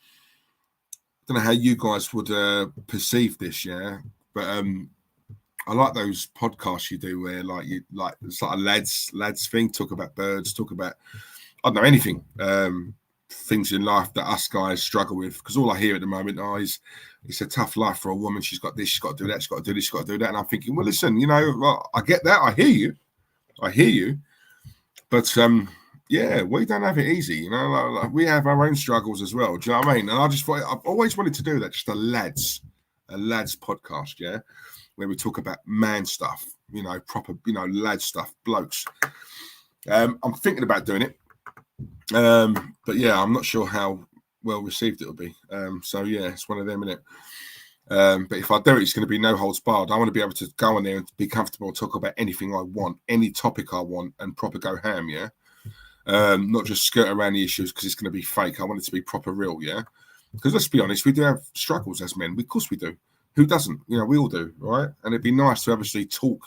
I don't know how you guys would perceive this, yeah, but I like those podcasts you do where it's like a lads thing, talk about birds, talk about I don't know anything, things in life that us guys struggle with. Because all I hear at the moment it's a tough life for a woman. She's got this, she's got to do that, she's got to do this, she's got to do that. And I'm thinking, well, listen, I get that, I hear you, but yeah, we don't have it easy, like we have our own struggles as well. Do you know what I mean? And I just thought I've always wanted to do that, just a lads podcast, yeah, where we talk about man stuff, proper, lad stuff, blokes. I'm thinking about doing it, but yeah, I'm not sure how well received it'll be. So yeah, it's one of them, innit? But if I do it, it's going to be no holds barred. I want to be able to go on there and be comfortable, talk about anything I want, any topic I want, and proper go ham, yeah. Not just skirt around the issues because it's going to be fake. I want it to be proper real, yeah. Because let's be honest, we do have struggles as men. Of course we do. Who doesn't? We all do, right? And it'd be nice to obviously talk.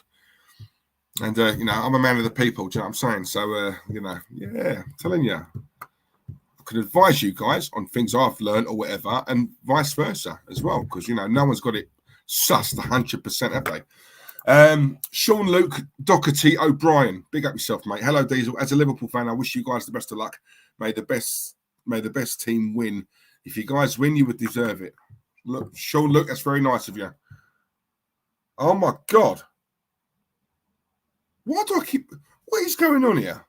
And I'm a man of the people. Do you know what I'm saying? So yeah, I'm telling you, I can advise you guys on things I've learned or whatever, and vice versa as well. Because no one's got it sussed 100%, have they? Sean Luke Doherty O'Brien, big up yourself, mate. Hello, Diesel. As a Liverpool fan, I wish you guys the best of luck. May the best team win. If you guys win, you would deserve it. Look, Sean Luke, that's very nice of you. Oh my God, what is going on here?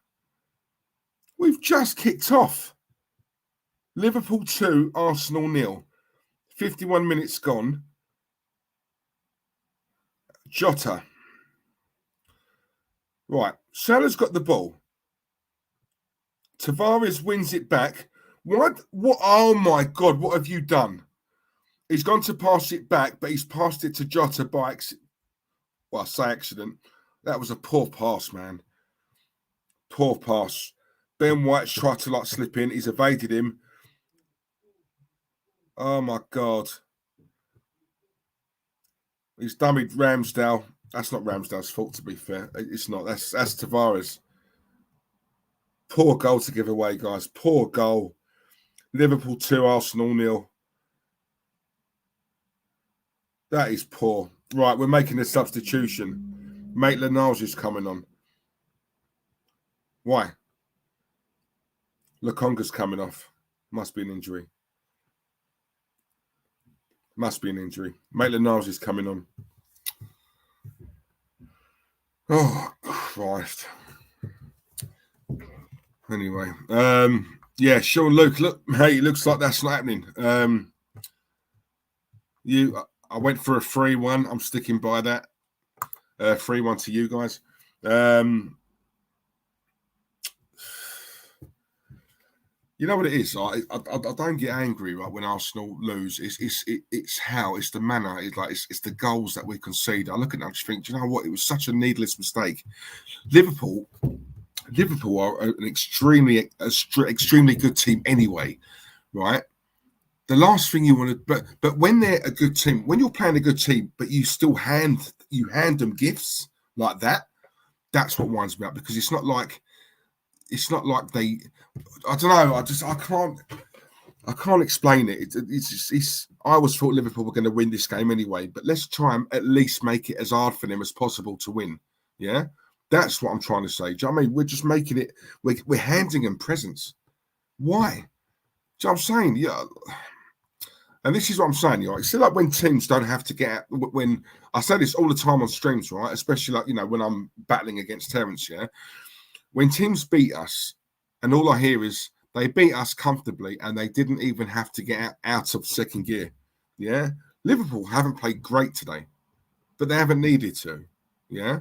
We've just kicked off. Liverpool 2, Arsenal 0. 51 minutes gone. Jota. Right. Salah's got the ball. Tavares wins it back. What? Oh my God, what have you done? He's gone to pass it back, but he's passed it to Jota by accident. Well, I say accident. That was a poor pass, man. Poor pass. Ben White's tried to slip in. He's evaded him. Oh my God. He's dummied Ramsdale. That's not Ramsdale's fault, to be fair. It's not. That's Tavares. Poor goal to give away, guys. Poor goal. Liverpool 2, Arsenal 0. That is poor. Right, we're making a substitution. Maitland-Niles is coming on. Why? Lokonga's coming off. Must be an injury. Maitland-Niles is coming on. Oh, Christ. Anyway. Yeah, Sean Luke. Look, hey, it looks like that's not happening. I went for a 3-1. I'm sticking by that. 3-1 to you guys. You know what it is? I don't get angry, right, when Arsenal lose. It's the manner. It's the goals that we concede. I look at them and just think, do you know what? It was such a needless mistake. Liverpool are an extremely good team anyway, right? The last thing you want to, but when they're a good team, when you're playing a good team, but you still hand them gifts like that, that's what winds me up, because it's not like they, I don't know, I can't explain it. I always thought Liverpool were going to win this game anyway, but let's try and at least make it as hard for them as possible to win. Yeah, that's what I'm trying to say. Do you know what I mean? We're just making it. We're handing them presents. Why? Do you know what I'm saying? Yeah. And this is what I'm saying, right? It's like when teams don't have to get out. When I say this all the time on streams, right? Especially when I'm battling against Terence, yeah. When teams beat us, and all I hear is they beat us comfortably, and they didn't even have to get out of second gear. Yeah, Liverpool haven't played great today, but they haven't needed to. Yeah,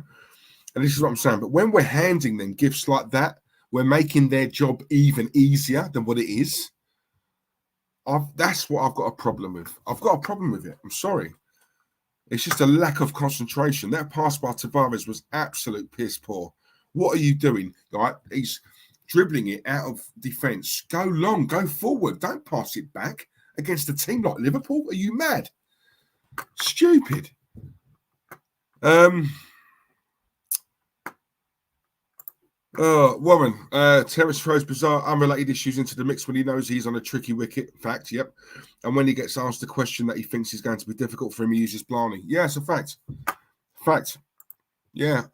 and this is what I'm saying. But when we're handing them gifts like that, we're making their job even easier than what it is. That's what I've got a problem with. I've got a problem with it. I'm sorry. It's just a lack of concentration. That pass by Tavares was absolute piss poor. What are you doing? Right? He's dribbling it out of defence. Go long, go forward. Don't pass it back against a team like Liverpool. Are you mad? Stupid. Warren, Terence throws bizarre, unrelated issues into the mix when he knows he's on a tricky wicket. Fact, yep. And when he gets asked a question that he thinks is going to be difficult for him, he uses Blarney. Yeah, it's a fact. Fact. Yeah.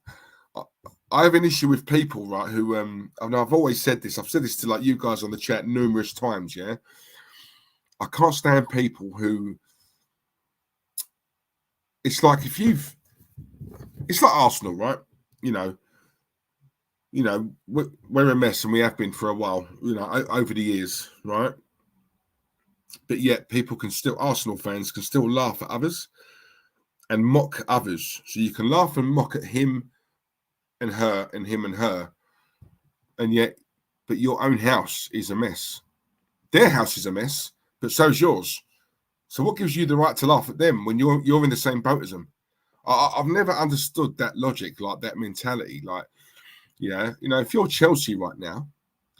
I have an issue with people, right, who, I mean, I've always said this. I've said this to, like, you guys on the chat numerous times, yeah? I can't stand people who, it's like it's like Arsenal, right? You know, we're a mess, and we have been for a while, over the years, right? But yet Arsenal fans can still laugh at others and mock others. So you can laugh and mock at him and her and him and her, but your own house is a mess. Their house is a mess, but so's yours. So what gives you the right to laugh at them when you're in the same boat as them? I've never understood that logic, like that mentality. Like, if you're Chelsea right now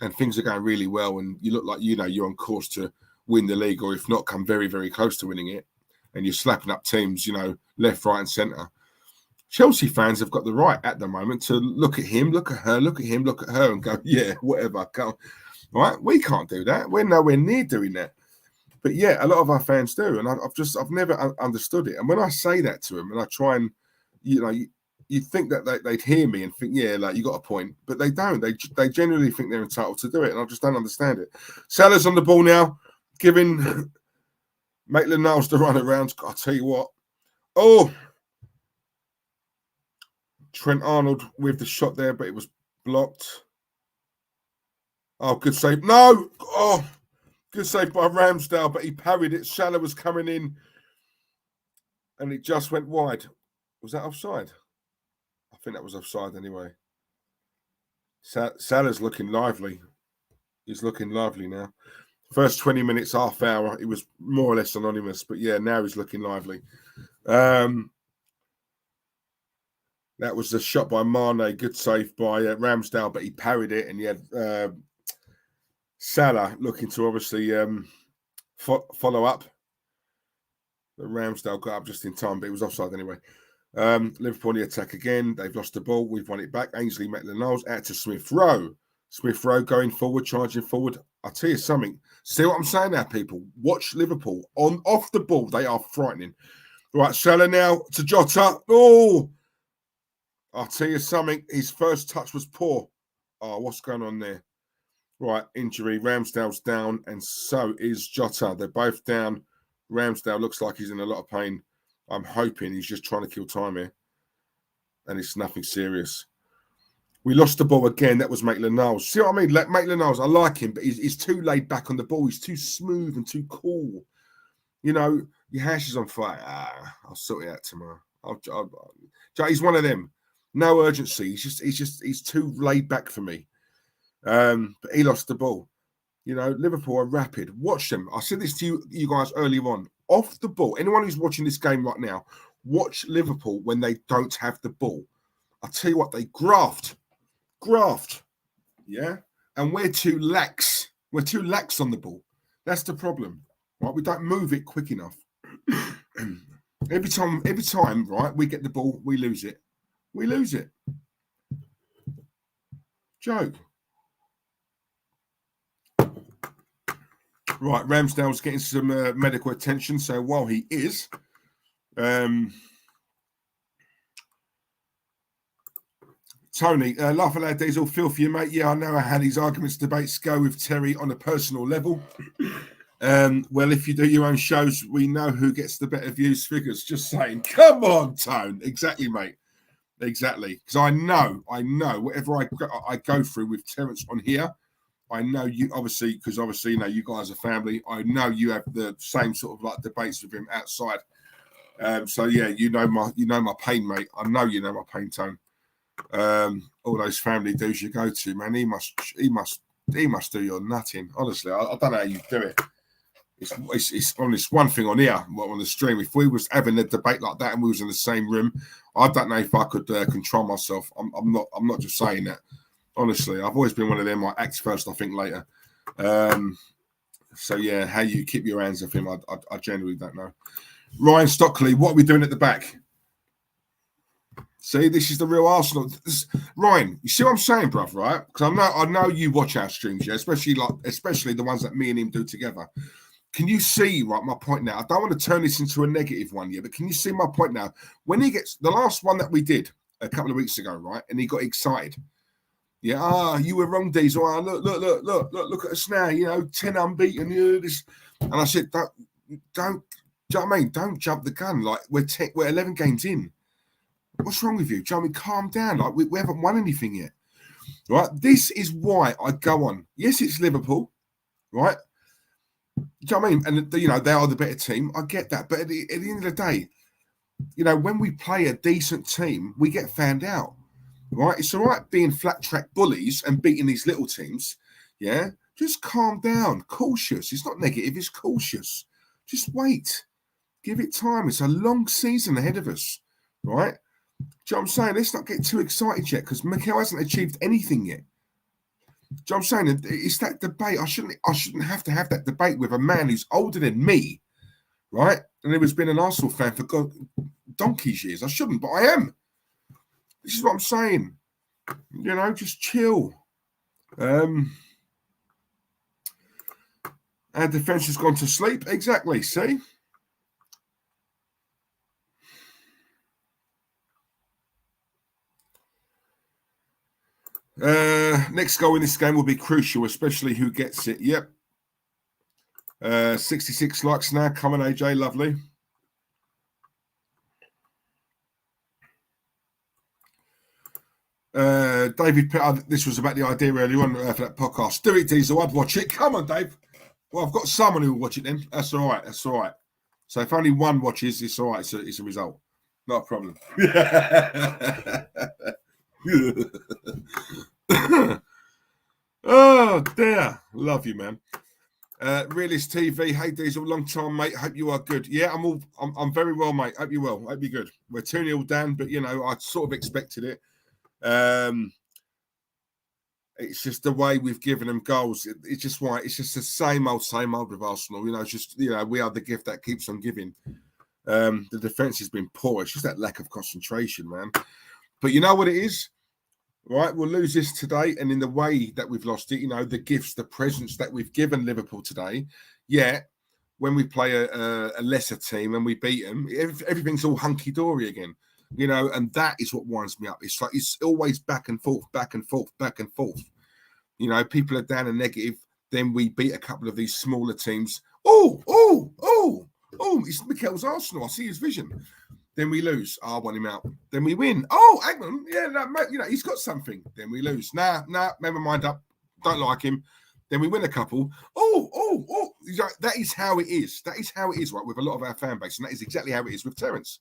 and things are going really well and you look like, you're on course to win the league, or if not, come very, very close to winning it, and you're slapping up teams, left, right and centre. Chelsea fans have got the right at the moment to look at him, look at her, look at him, look at her and go, yeah, whatever. Right? We can't do that. We're nowhere near doing that. But yeah, a lot of our fans do. And I've never understood it. And when I say that to them and I try and, you think that they'd hear me and think, yeah, like, you got a point. But they don't. They genuinely think they're entitled to do it. And I just don't understand it. Salah's on the ball now, giving Maitland-Niles the run around. I'll tell you what. Oh, Trent Arnold with the shot there, but it was blocked. Oh, good save. No! Oh, good save by Ramsdale, but he parried it. Salah was coming in, and it just went wide. Was that offside? I think that was offside anyway. Salah's looking lively. He's looking lively now. First 20 minutes, half hour, it was more or less anonymous, but yeah, now he's looking lively. That was a shot by Mane, good save by Ramsdale, but he parried it, and he had Salah looking to obviously follow up. But Ramsdale got up just in time, but it was offside anyway. Liverpool on the attack again. They've lost the ball. We've won it back. Ainsley Maitland-Niles out to Smith-Rowe. Smith-Rowe going forward, charging forward. I'll tell you something. See what I'm saying now, people? Watch Liverpool. Off the ball, they are frightening. Right, Salah now to Jota. Oh! I'll tell you something. His first touch was poor. Oh, what's going on there? Right, injury. Ramsdale's down, and so is Jota. They're both down. Ramsdale looks like he's in a lot of pain. I'm hoping he's just trying to kill time here. And it's nothing serious. We lost the ball again. That was Maitland-Niles. See what I mean? Maitland-Niles, I like him, but he's too laid back on the ball. He's too smooth and too cool. Your hash is on fire. I'll sort it out tomorrow. He's one of them. No urgency. He's too laid back for me. But he lost the ball. Liverpool are rapid. Watch them. I said this to you guys earlier on. Off the ball. Anyone who's watching this game right now, watch Liverpool when they don't have the ball. I'll tell you what, they graft. Yeah? And we're too lax. We're too lax on the ball. That's the problem. Right? We don't move it quick enough. Every time, right, we get the ball, we lose it. We lose it. Joke. Right, Ramsdale's getting some medical attention. So while he is, Tony, laugh aloud days all feel for you, mate. Yeah, I know how these arguments, debates go with Terry on a personal level. Well, if you do your own shows, we know who gets the better views figures. Just saying. Come on, Tone. Exactly, mate. Exactly. Because I know, whatever I go through with Terence on here, I know you, obviously, because obviously, you guys are family. I know you have the same sort of like debates with him outside. So yeah, you know my pain, mate. I know you know my pain, Tone. All those family dues you go to, man. He must do your nutting. Honestly, I don't know how you do it. It's on this one thing on here, on the stream. If we was having a debate like that and we was in the same room, I don't know if I could control myself. I'm not just saying that. Honestly, I've always been one of them. I act first, I think later. So yeah, how you keep your hands off him, I genuinely don't know. Ryan Stockley, what are we doing at the back? See, this is the real Arsenal. Ryan, you see what I'm saying, bruv, right? Because I know you watch our streams, yeah, especially the ones that me and him do together. can you see, right, my point now? I don't want to turn this into a negative one here, but can you see my point now? When he gets the last one that we did a couple of weeks ago, right, and he got excited. Yeah, you were wrong, Diesel. Look at us now, 10 unbeaten. This. And I said, don't, do you know what I mean? Don't jump the gun. Like, we're 11 games in. What's wrong with you? Do you know what I mean? Calm down. Like, we haven't won anything yet. Right? This is why I go on. Yes, it's Liverpool, right? Do you know what I mean? And, they are the better team. I get that. But at the end of the day, when we play a decent team, we get found out, right? It's all right being flat track bullies and beating these little teams, yeah? Just calm down. Cautious. It's not negative. It's cautious. Just wait. Give it time. It's a long season ahead of us, right? Do you know what I'm saying? Let's not get too excited yet because Mikel hasn't achieved anything yet. Do you know what I'm saying? It's that debate. I shouldn't have to have that debate with a man who's older than me, right? And who's been an Arsenal fan for donkey's years. I shouldn't, but I am. This is what I'm saying. Just chill. Our defence has gone to sleep. Exactly. See? Next goal in this game will be crucial, especially who gets it. Yep. 66 likes now. Come on, AJ. Lovely. David, this was about the idea earlier on for that podcast. Do it, Diesel. I'd watch it. Come on, Dave. Well, I've got someone who will watch it then. That's all right. That's all right. So if only one watches, it's all right. It's a result. Not a problem. Oh, dear. Love you, man. Realist TV. Hey, Diesel. Long time, mate. Hope you are good. Yeah, I'm very well, mate. Hope you're well. Hope you're good. We're 2-0 down, but, I sort of expected it. It's just the way we've given them goals. It's just why it's just the same old with Arsenal. It's just we are the gift that keeps on giving. The defense has been poor. It's just that lack of concentration, man. But you know what it is, right? We'll lose this today, and in the way that we've lost it, the gifts, the presents that we've given Liverpool today. Yeah, when we play a lesser team and we beat them, everything's all hunky dory again. And that is what winds me up. It's like it's always back and forth, back and forth, back and forth. People are down a negative. Then we beat a couple of these smaller teams. Oh! It's Mikel's Arsenal. I see his vision. Then we lose. I want him out. Then we win. Oh, hang on. Yeah, he's got something. Then we lose. Nah, never mind up. Don't like him. Then we win a couple. Oh! That is how it is. That is how it is, right, with a lot of our fan base. And that is exactly how it is with Terence.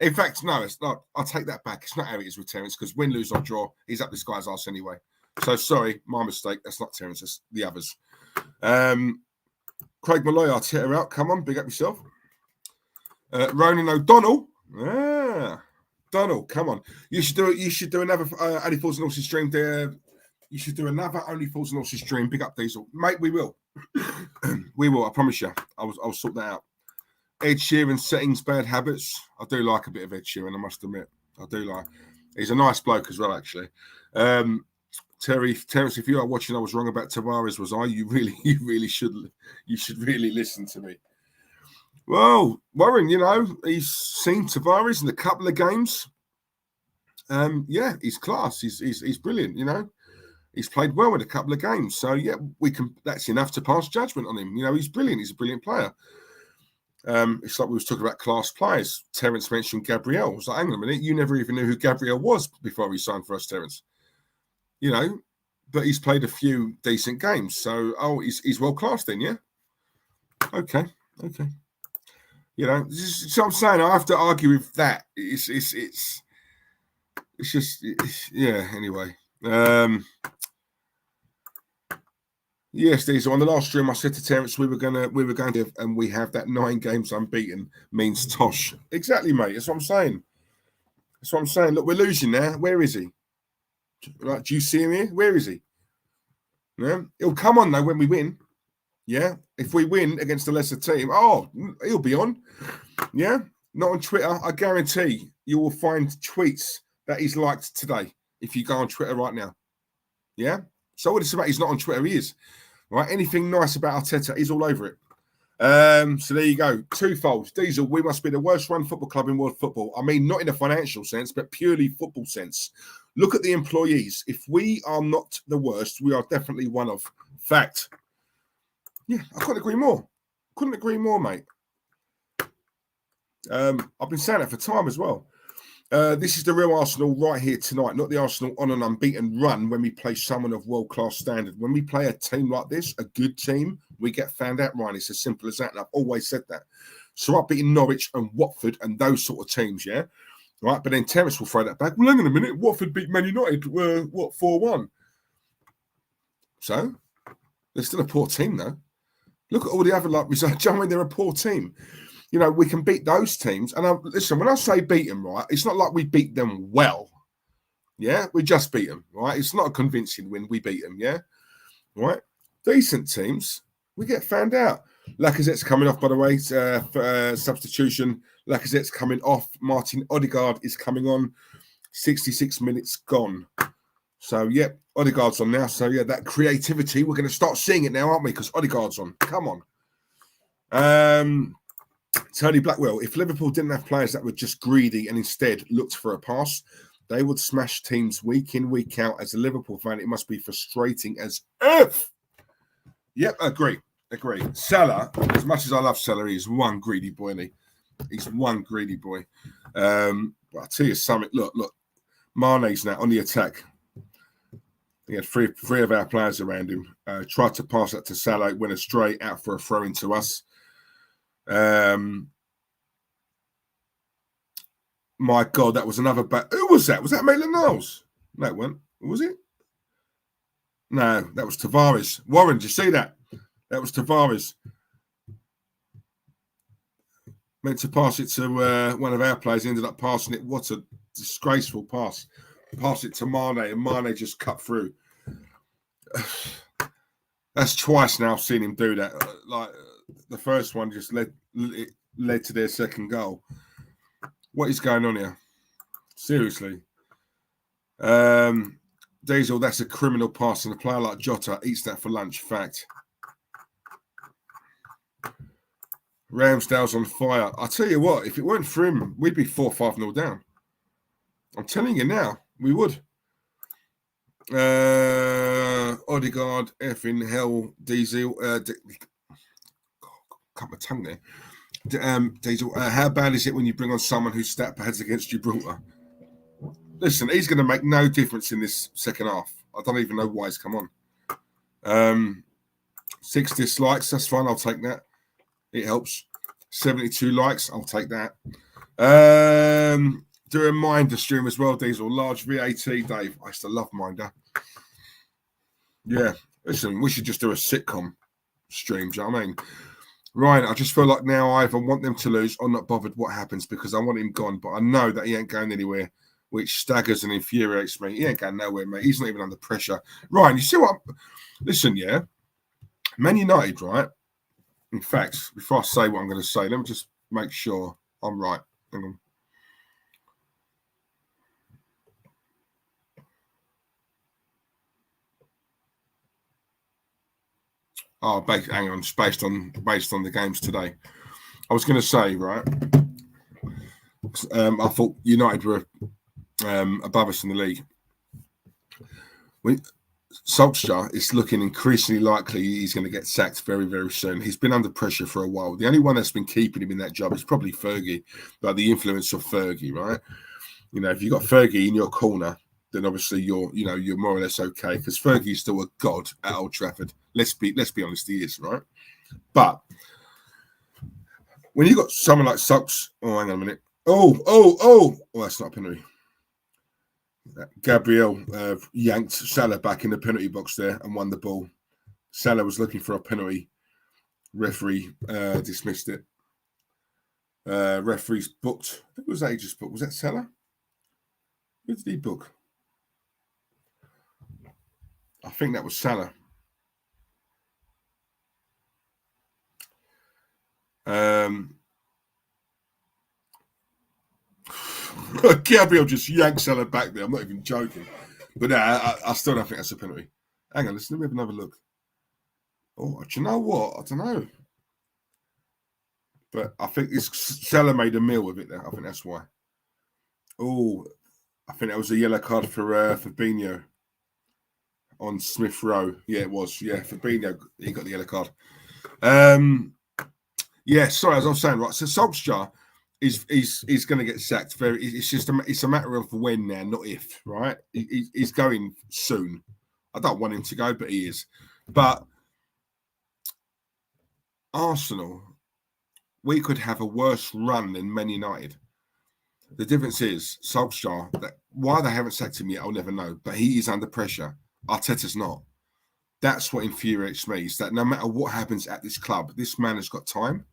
In fact, no, it's not. I'll take that back. It's not how it is with Terence because win, lose, or draw, he's up this guy's arse anyway. So sorry, my mistake. That's not Terence. That's the others. Craig Malloy, Arteta out. Come on, big up yourself. Ronan O'Donnell. Donald, come on. You should do another Only Fools and Horses stream there. You should do another Only Fools and Horses stream. Big up, Diesel. Mate, we will. We will, I promise you. I'll sort that out. Ed Sheeran settings, bad habits. I do like a bit of Ed Sheeran, I must admit. I do like. He's a nice bloke as well, actually. Terence, if you are watching, I was wrong about Tavares, was I? You really should. You should really listen to me. Well, Warren, he's seen Tavares in a couple of games. Yeah, he's class. He's brilliant. He's played well in a couple of games. So yeah, we can. That's enough to pass judgment on him. He's brilliant. He's a brilliant player. It's like we was talking about class players. Terence mentioned Gabriel. I was like, hang on a minute, you never even knew who Gabriel was before he signed for us, Terence. But he's played a few decent games. So, he's well classed then, yeah? Okay. So I'm saying I have to argue with that. It's just, yeah, anyway. Yes, Diesel. On the last stream, I said to Terence we were going to, and we have that 9 games unbeaten means tosh. Exactly, mate. That's what I'm saying. Look, we're losing now. Where is he? Like, do you see him here? Where is he? Yeah, he'll come on though when we win. Yeah, if we win against a lesser team, he'll be on. Yeah, not on Twitter. I guarantee you will find tweets that he's liked today if you go on Twitter right now. Yeah. So what it's about, he's not on Twitter. He is. Right, anything nice about Arteta, he's all over it. So there you go. Twofold. Diesel, we must be the worst run football club in world football. I mean, not in a financial sense, but purely football sense. Look at the employees. If we are not the worst, we are definitely one of. Fact. Yeah, I couldn't agree more. Couldn't agree more, mate. I've been saying that for time as well. This is the real Arsenal right here tonight, not the Arsenal on an unbeaten run when we play someone of world-class standard. When we play a team like this, a good team, we get found out, Ryan. It's as simple as that, and I've always said that. So I've beaten Norwich and Watford and those sort of teams, yeah? Right, but then Terence will throw that back. Well, hang on a minute, Watford beat Man United, 4-1? So, they're still a poor team, though. Look at all the other results. I mean, they're a poor team. You know, we can beat those teams. And listen, when I say beat them, right, it's not like we beat them well. Yeah, we just beat them, right? It's not a convincing win. We beat them, yeah? Right? Decent teams, we get found out. Lacazette's coming off, by the way, for substitution. Lacazette's coming off. Martin Odegaard is coming on. 66 minutes gone. So, yeah, Odegaard's on now. So, yeah, that creativity, we're going to start seeing it now, aren't we? Because Odegaard's on. Come on. Tony Blackwell, if Liverpool didn't have players that were just greedy and instead looked for a pass, they would smash teams week in, week out. As a Liverpool fan, it must be frustrating as earth. Yep, agree. Salah, as much as I love Salah, he's one greedy boy, isn't he? He's one greedy boy. But I'll tell you something. Look. Mane's now on the attack. He had three of our players around him. Tried to pass that to Salah, went astray, out for a throw into us. My God, that was another bad. Who was that? Was that Maitland-Niles? No, it wasn't. Was it? No, that was Tavares. Warren, did you see that? That was Tavares. Meant to pass it to one of our players. He ended up passing it. What a disgraceful pass. Pass it to Mane, and Mane just cut through. That's twice now I've seen him do that. Like the first one just led to their second goal. What is going on here? Seriously. Diesel, that's a criminal pass, and a player like Jota eats that for lunch. Fact. Ramsdale's on fire. I'll tell you what, if it weren't for him, we'd be 4-5-0 down. I'm telling you now, we would. Odegaard, effing hell, Diesel. Cut my tongue there. Diesel, how bad is it when you bring on someone whose stat pads against Gibraltar? Listen, he's going to make no difference in this second half. I don't even know why he's come on. 6 dislikes, that's fine. I'll take that. It helps. 72 likes, I'll take that. Do a Minder stream as well, Diesel. Large VAT, Dave. I used to love Minder. Yeah. Listen, we should just do a sitcom stream, do you know what I mean? Ryan, I just feel like now I either want them to lose or not bothered what happens because I want him gone, but I know that he ain't going anywhere, which staggers and infuriates me. He ain't going nowhere, mate. He's not even under pressure. Ryan, you see what? Listen, yeah. Man United, right? In fact, before I say what I'm going to say, let me just make sure I'm right. Hang on. Oh, hang on. It's based on the games today. I was going to say, right. I thought United were above us in the league. Solskjaer is looking increasingly likely he's going to get sacked very, very soon. He's been under pressure for a while. The only one that's been keeping him in that job is probably Fergie, like the influence of Fergie, right? You know, if you've got Fergie in your corner, then obviously you're more or less okay because Fergie is still a god at Old Trafford. Let's be honest, he is, right? But when you got someone like Socks, hang on a minute. Oh, that's not a penalty. Gabriel yanked Salah back in the penalty box there and won the ball. Salah was looking for a penalty. Referee dismissed it. Referees booked. Who was that he just booked? Was that Salah? Who did he book? I think that was Salah. Gabriel just yanked Salah back there. I'm not even joking. But no, I still don't think that's a penalty. Hang on, let me have another look. Oh, do you know what? I don't know. But I think Salah made a meal of it there. I think that's why. Oh, I think that was a yellow card for Fabinho on Smith Rowe. Yeah, it was. Yeah, Fabinho, he got the yellow card. Yeah, sorry, as I was saying, right. So Solskjaer is going to get sacked. It's a matter of when now, not if. Right? He's going soon. I don't want him to go, but he is. But Arsenal, we could have a worse run than Man United. The difference is Solskjaer. Why they haven't sacked him yet, I'll never know. But he is under pressure. Arteta's not. That's what infuriates me. Is that no matter what happens at this club, this man has got time,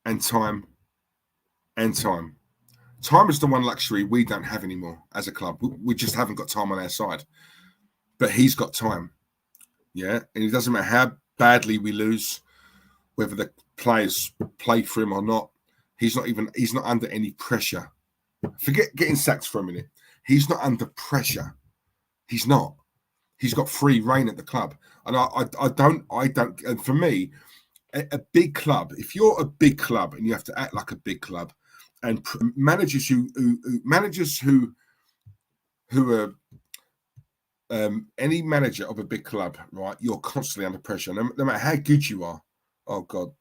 and time, and time. Time is the one luxury we don't have anymore as a club. We just haven't got time on our side. But he's got time. Yeah, and it doesn't matter how badly we lose, whether the players play for him or not. He's not under any pressure. Forget getting sacked for a minute. He's not under pressure. He's not. He's got free reign at the club. And I don't, and for me, a big club, if you're a big club and you have to act like a big club, and managers who are any manager of a big club, right? You're constantly under pressure, no matter how good you are. Oh God,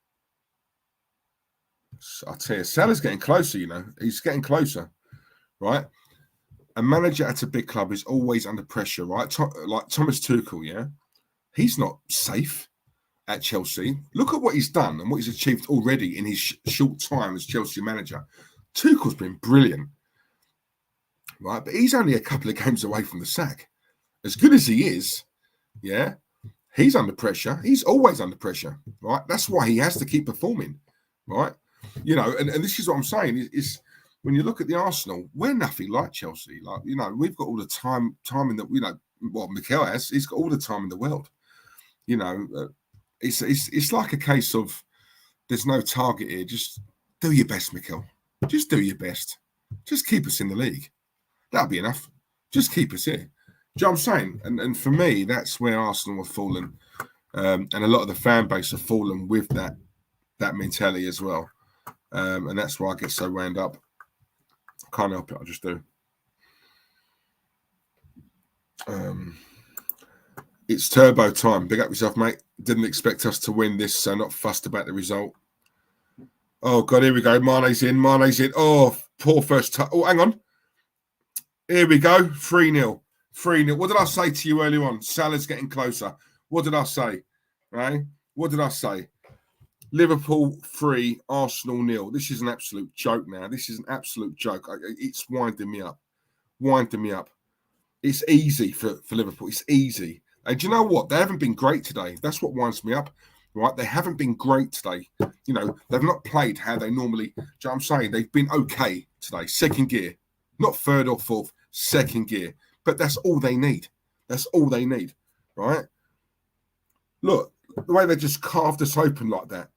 I tell you, Salah's getting closer. You know, he's getting closer, right? A manager at a big club is always under pressure, right? Like Thomas Tuchel, yeah, he's not safe at Chelsea. Look at what he's done and what he's achieved already in his short time as Chelsea manager. Tuchel's been brilliant, right? But he's only a couple of games away from the sack. As good as he is, yeah, he's under pressure. He's always under pressure, right? That's why he has to keep performing, right? You know, and this is what I'm saying is when you look at the Arsenal, we're nothing like Chelsea. Like, you know, we've got all the time in the, you know, what Mikel has, he's got all the time in the world. You know, it's like a case of there's no target here. Just do your best, Mikel. Just do your best. Just keep us in the league. That'll be enough. Just keep us here. Do you know what I'm saying? And for me, that's where Arsenal have fallen. And a lot of the fan base have fallen with that mentality as well. And that's why I get so wound up. I can't help it. I just do. It's turbo time. Big up yourself, mate. Didn't expect us to win this, so not fussed about the result. Oh, God, here we go. Mane's in. Oh, poor first touch. Oh, hang on. Here we go. 3-0. 3-0. What did I say to you earlier on? Salah's getting closer. What did I say? Right? What did I say? Liverpool 3, Arsenal 0. This is an absolute joke now. This is an absolute joke. It's winding me up. It's easy for Liverpool. It's easy. And do you know what? They haven't been great today. That's what winds me up. Right? They haven't been great today. You know, they've not played how they normally. Do you know what I'm saying? They've been okay today. Second gear. Not third or fourth. Second gear. But that's all they need. That's all they need. Right? Look, the way they just carved us open like that.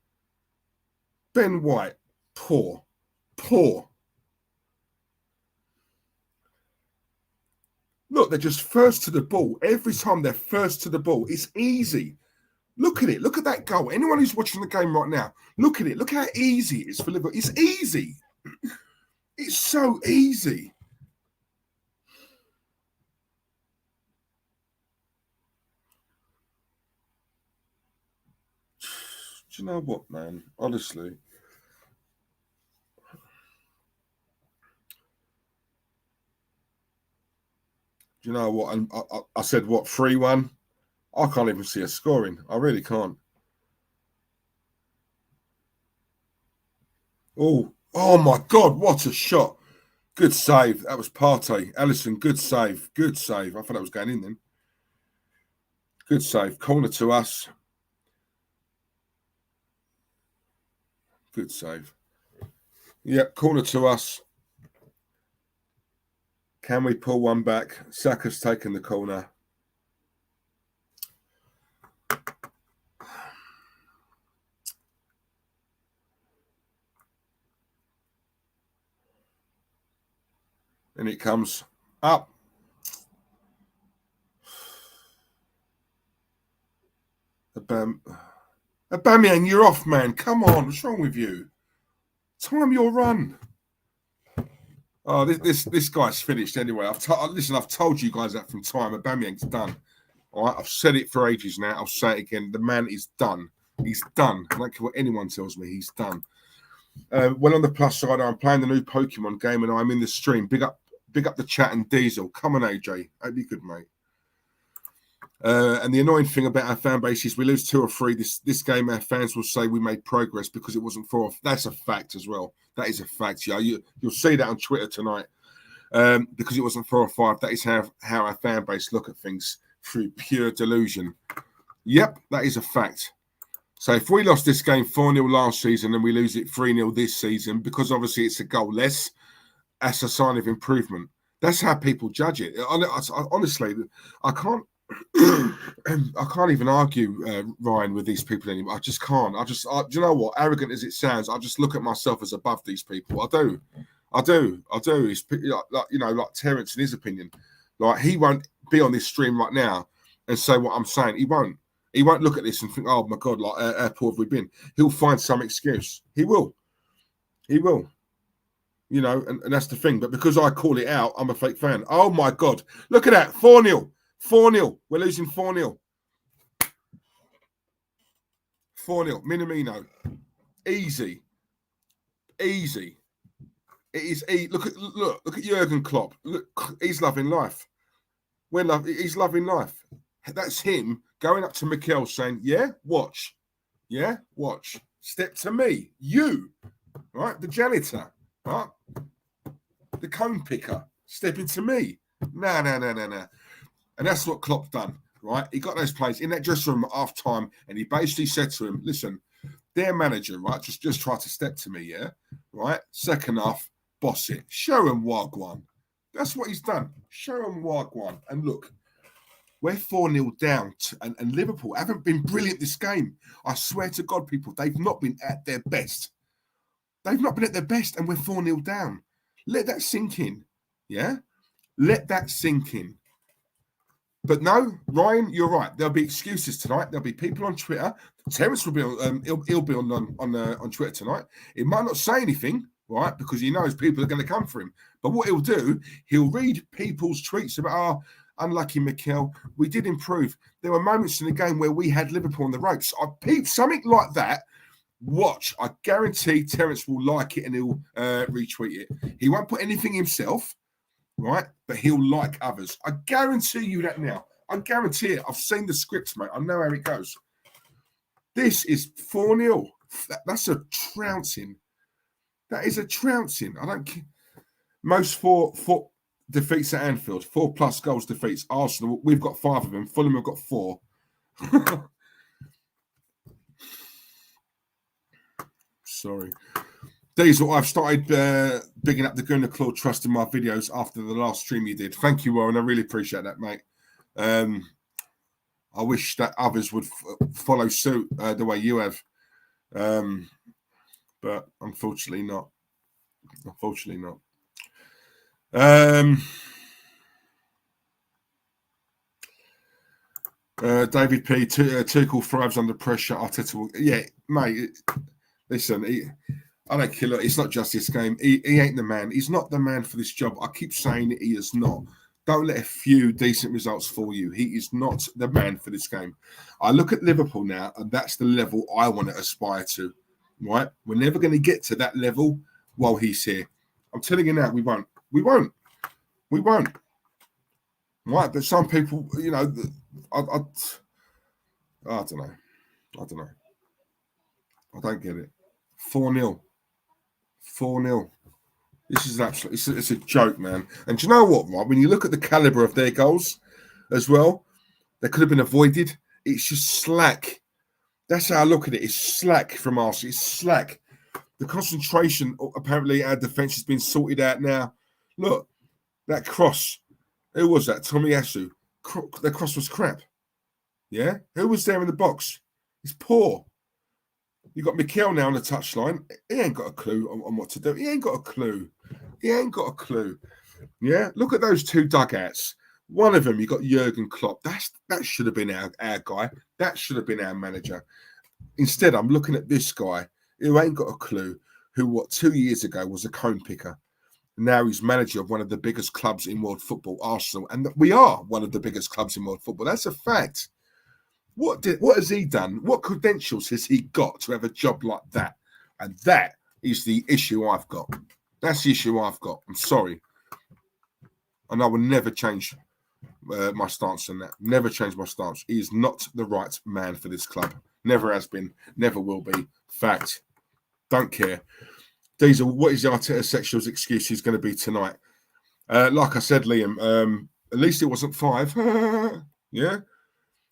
Ben White, poor. Look, they're just first to the ball. Every time they're first to the ball, it's easy. Look at it. Look at that goal. Anyone who's watching the game right now, look at it. Look how easy it is for Liverpool. It's easy. It's so easy. Do you know what, man? Honestly. Do you know what? And I said, what, 3-1? I can't even see a scoring. I really can't. Oh my God, what a shot. Good save. That was Partey. Alisson, good save. I thought that was going in then. Good save. Corner to us. Good save. Yep, corner to us. Can we pull one back? Saka's taken the corner. And it comes up. Aubameyang, you're off, man. Come on. What's wrong with you? Time your run. Oh, this guy's finished anyway. Listen, I've told you guys that from time. Aubameyang's done. All right, I've said it for ages now. I'll say it again. The man is done. He's done. I don't care what anyone tells me. He's done. Well, on the plus side, I'm playing the new Pokemon game and I'm in the stream. Big up the chat and Diesel. Come on, AJ. Hope you're good, mate. And the annoying thing about our fan base is we lose 2 or 3 this game. Our fans will say we made progress because it wasn't 4. That's a fact as well. That is a fact. Yeah, you'll see that on Twitter tonight. Because it wasn't 4 or 5. That is how our fan base look at things, through pure delusion. Yep, that is a fact. So if we lost this game 4-0 last season and we lose it 3-0 this season, because obviously it's a goal less, that's a sign of improvement. That's how people judge it. Honestly, I can't. I can't even argue, Ryan, with these people anymore. I just can't. Do you know what? Arrogant as it sounds, I just look at myself as above these people. I do. It's like Terence in his opinion. Like, he won't be on this stream right now and say what I'm saying. He won't. He won't look at this and think, "Oh my God, like how poor have we been?" He'll find some excuse. He will. You know, and that's the thing. But because I call it out, I'm a fake fan. Oh my God, look at that, 4-0. 4-0. We're losing 4-0. 4-0. Minamino. Easy. It is. Look at Jurgen Klopp. Look, he's loving life. He's loving life. That's him going up to Mikel saying, "Yeah, watch. Yeah, watch. Step to me. You, right? The janitor, right? The cone picker. Stepping to me. No. And that's what Klopp done, right? He got those players in that dressing room at half time, and he basically said to him, "Listen, their manager, right? Just try to step to me, yeah, right? Second half, boss it. Show him Wagwan." That's what he's done. Show him Wagwan. And look, we're 4-0 down, and Liverpool haven't been brilliant this game. I swear to God, people, they've not been at their best. They've not been at their best, and we're 4-0 down. Let that sink in, yeah? Let that sink in. But no, Ryan, you're right. There'll be excuses tonight. There'll be people on Twitter. Terence will be on. He'll be on Twitter tonight. He might not say anything, right, because he knows people are going to come for him. But what he'll do, he'll read people's tweets about, unlucky Mikel, we did improve. There were moments in the game where we had Liverpool on the ropes. I peeped something like that. Watch. I guarantee Terence will like it and he'll retweet it. He won't put anything himself, right? But he'll like others. I guarantee you that now. I guarantee it. I've seen the scripts, mate. I know how it goes. This is 4-0. That's a trouncing. That is a trouncing. I don't care. Most four defeats at Anfield. 4+ goals defeats. Arsenal, we've got 5 of them. Fulham have got 4. Sorry. Diesel, I've started bigging up the Gunner Claw Trust in my videos after the last stream you did. Thank you, Warren. I really appreciate that, mate. I wish that others would follow suit the way you have. But unfortunately not. David P. Tuchel thrives under pressure. Arteta will, yeah, mate. Listen, I don't kill it. It's not just this game. He ain't the man. He's not the man for this job. I keep saying it. He is not. Don't let a few decent results fool you. He is not the man for this game. I look at Liverpool now, and that's the level I want to aspire to. Right? We're never going to get to that level while he's here. I'm telling you now, we won't. Right? But some people, you know, I don't know. I don't get it. 4-0. This is absolutely, it's a joke, man. And do you know what, right? When you look at the caliber of their goals as well, they could have been avoided. It's just slack. That's how I look at it. It's slack from Arsenal. It's slack. The concentration, apparently our defence has been sorted out now. Look, that cross. Who was that? Tomiyasu. The cross was crap. Yeah? Who was there in the box? It's poor. You got Mikel now on the touchline. He ain't got a clue on what to do. He ain't got a clue. Yeah? Look at those 2 dugouts. One of them, you got Jurgen Klopp. That should have been our guy. That should have been our manager. Instead, I'm looking at this guy who ain't got a clue, who, 2 years ago was a cone picker. Now he's manager of one of the biggest clubs in world football, Arsenal. And we are one of the biggest clubs in world football. That's a fact. What has he done? What credentials has he got to have a job like that? And that is the issue I've got. That's the issue I've got. I'm sorry. And I will never change my stance on that. Never change my stance. He is not the right man for this club. Never has been. Never will be. Fact. Don't care. Diesel, what is the Arteta sexual's excuse he's going to be tonight? Like I said, Liam, at least it wasn't 5. Yeah?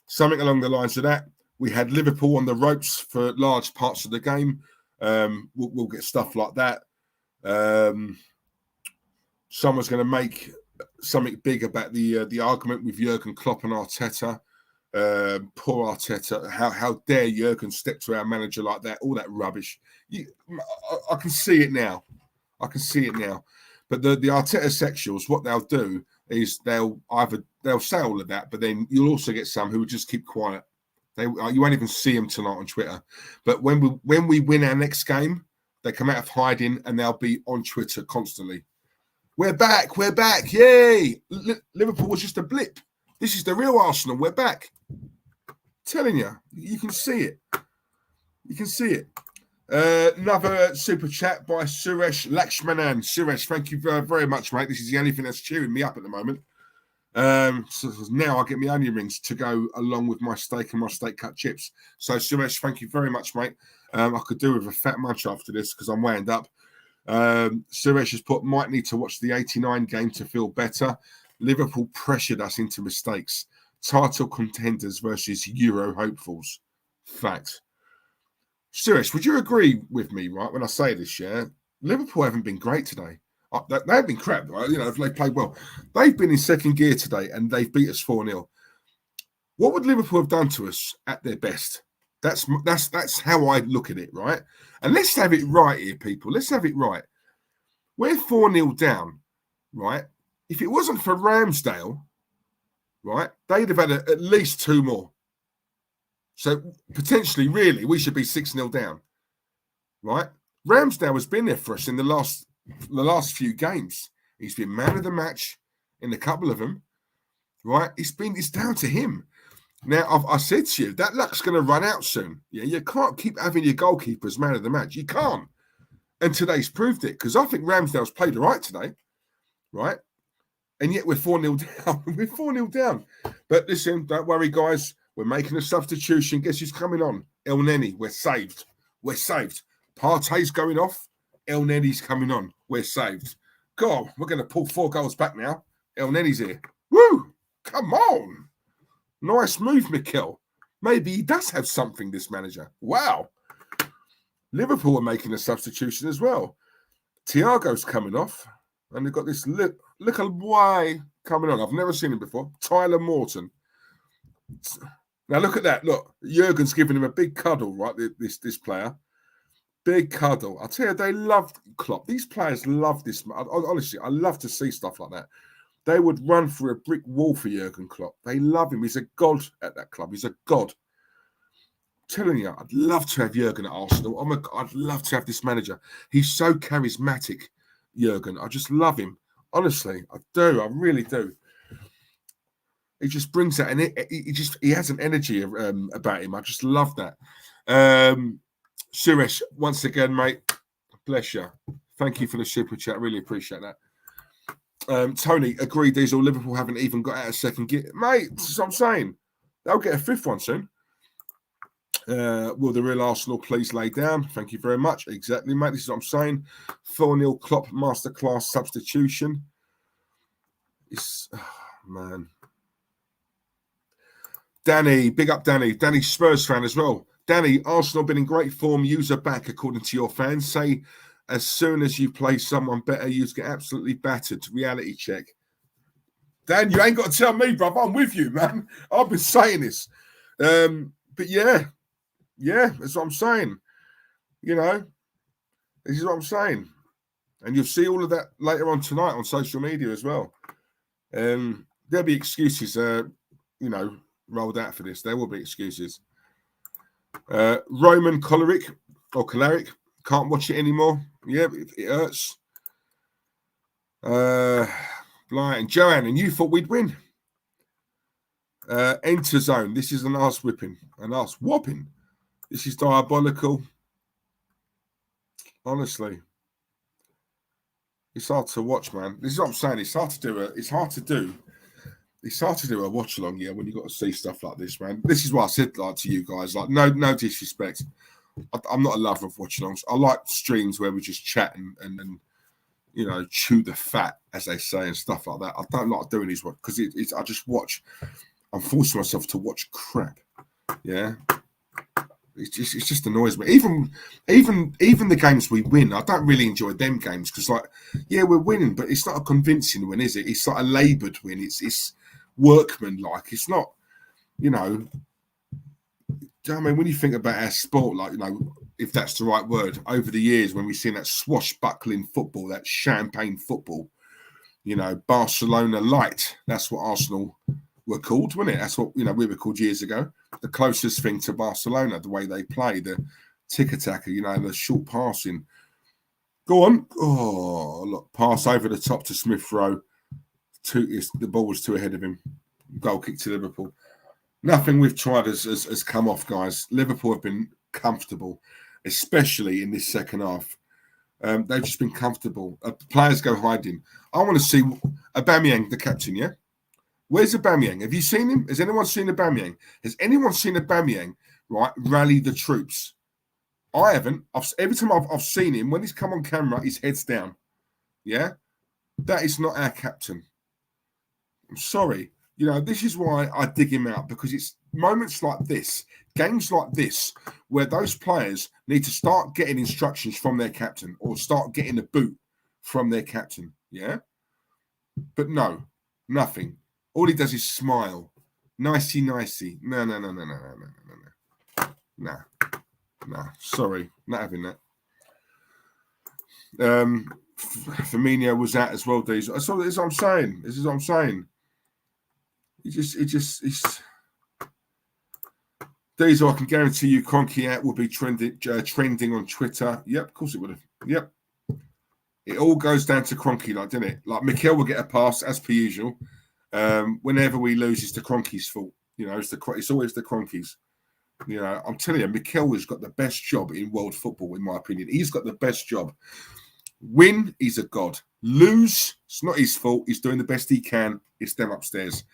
Something along the lines of that. We had Liverpool on the ropes for large parts of the game. We'll get stuff like that. Someone's going to make something big about the argument with Jurgen Klopp and Arteta. Poor Arteta. How dare Jurgen step to our manager like that? All that rubbish. I can see it now. But the Arteta sexuals, what they'll do is they'll say all of that, but then you'll also get some who will just keep quiet. You won't even see them tonight on Twitter. But when we win our next game, they come out of hiding and they'll be on Twitter constantly. We're back, yay! Liverpool was just a blip. This is the real Arsenal. We're back. I'm telling you, you can see it. Another super chat by Suresh Lakshmanan. Suresh, thank you very, very much, mate. This is the only thing that's cheering me up at the moment. So now I get my onion rings to go along with my steak and my steak cut chips. So Suresh, thank you very much, mate. I could do with a fat munch after this because I'm wound up. Suresh has put, might need to watch the 89 game to feel better. Liverpool pressured us into mistakes. Title contenders versus Euro hopefuls. Fact. Suresh, would you agree with me, right, when I say this, yeah? Liverpool haven't been great today. They have been crap, right? You know, they played well. They've been in second gear today and they've beat us 4-0. What would Liverpool have done to us at their best? That's how I look at it, right? And let's have it right here, people. Let's have it right. We're 4-0 down, right? If it wasn't for Ramsdale, right, they'd have had at least 2 more. So potentially, really, we should be 6-0 down, right? Ramsdale has been there for us in the last few games. He's been man of the match in a couple of them, right? It's down to him. Now, I said to you, that luck's going to run out soon. Yeah, you can't keep having your goalkeepers man of the match. You can't. And today's proved it, because I think Ramsdale's played all right today, right? And yet we're 4-0 down. We're 4-0 down. But listen, don't worry, guys. We're making a substitution. Guess who's coming on? El Neni. We're saved. Partey's going off. El Neni's coming on. We're saved. God, we're going to pull 4 goals back now. El Neni's here. Woo! Come on. Nice move, Mikel. Maybe he does have something, this manager. Wow. Liverpool are making a substitution as well. Thiago's coming off. And they've got this little boy coming on. I've never seen him before. Tyler Morton. Now look at that. Look, Jurgen's giving him a big cuddle, right? This player. Big cuddle. I tell you, they love Klopp. These players love this. Honestly, I love to see stuff like that. They would run through a brick wall for Jurgen Klopp. They love him. He's a god at that club. He's a god. I'm telling you, I'd love to have Jurgen at Arsenal. Oh my God, I'd love to have this manager. He's so charismatic, Jurgen. I just love him. Honestly, I do. I really do. He just brings that, and he has an energy about him. I just love that. Suresh, once again, mate, bless you. Thank you for the super chat. Really appreciate that. Tony, agree, Diesel. Liverpool haven't even got out of second gear. Mate, that's what I'm saying. They'll get a 5th one soon. Will the real Arsenal please lay down? Thank you very much. Exactly, mate. This is what I'm saying. 4-0 Klopp masterclass substitution. Man. Danny, big up Danny. Danny Spurs fan as well. Danny, Arsenal been in great form. User back, according to your fans. Say, as soon as you play someone better, you get absolutely battered. Reality check. Dan, you ain't got to tell me, brother. I'm with you, man. I've been saying this. But yeah, that's what I'm saying. You know, this is what I'm saying. And you'll see all of that later on tonight on social media as well. There'll be excuses, rolled out for this. There will be excuses. Roman Choleric, Can't watch it anymore. Yeah, it hurts. Blind. Joanne, and you thought we'd win. Enter zone. This is an arse whipping. An arse whopping. This is diabolical. Honestly. It's hard to watch, man. This is what I'm saying. It's hard to do a watch along, yeah, when you got to see stuff like this, man. This is what I said like to you guys. Like, no disrespect. I'm not a lover of watch alongs. I like streams where we just chat and you know, chew the fat, as they say, and stuff like that. I don't like doing these ones because I just watch. I'm forcing myself to watch crap. Yeah. It just annoys me. Even the games we win, I don't really enjoy them games because, like, yeah, we're winning, but it's not a convincing win, is it? It's like a laboured win. It's workman-like. It's not, you know. Do you know what I mean? When you think about our sport, like, you know, if that's the right word, over the years when we've seen that swashbuckling football, that champagne football, you know, Barcelona light. That's what Arsenal were called, wasn't it? That's what, you know, we were called years ago. The closest thing to Barcelona, the way they play, the tick-a-tacker, you know, the short passing. Go on. Oh, look, pass over the top to Smith Rowe. The ball was too ahead of him. Goal kick to Liverpool. Nothing we've tried has come off, guys. Liverpool have been comfortable, especially in this second half. They've just been comfortable. Players go hiding. I want to see Aubameyang, the captain, yeah? Where's Aubameyang? Have you seen him? Has anyone seen Aubameyang? Has anyone seen Aubameyang, right, rally the troops? I haven't. Every time I've seen him, when he's come on camera, his head's down. Yeah? That is not our captain. I'm sorry. You know, this is why I dig him out, because it's moments like this, games like this, where those players need to start getting instructions from their captain or start getting a boot from their captain. Yeah? But no, nothing. All he does is smile. Nicey. No. Nah. Sorry. Not having that. Firmino was out as well, Deez. That's what I'm saying. This is what I'm saying. It's Deez, I can guarantee you Kroenke out will be trending on Twitter. Yep, of course it would have. Yep. It all goes down to Kroenke, like, doesn't it? Like, Mikel will get a pass, as per usual. Whenever we lose, it's the Kroenke's fault. You know, it's always the Kroenke's. You know, I'm telling you, Mikel has got the best job in world football, in my opinion. He's got the best job. Win, he's a god. Lose, it's not his fault. He's doing the best he can. It's them upstairs.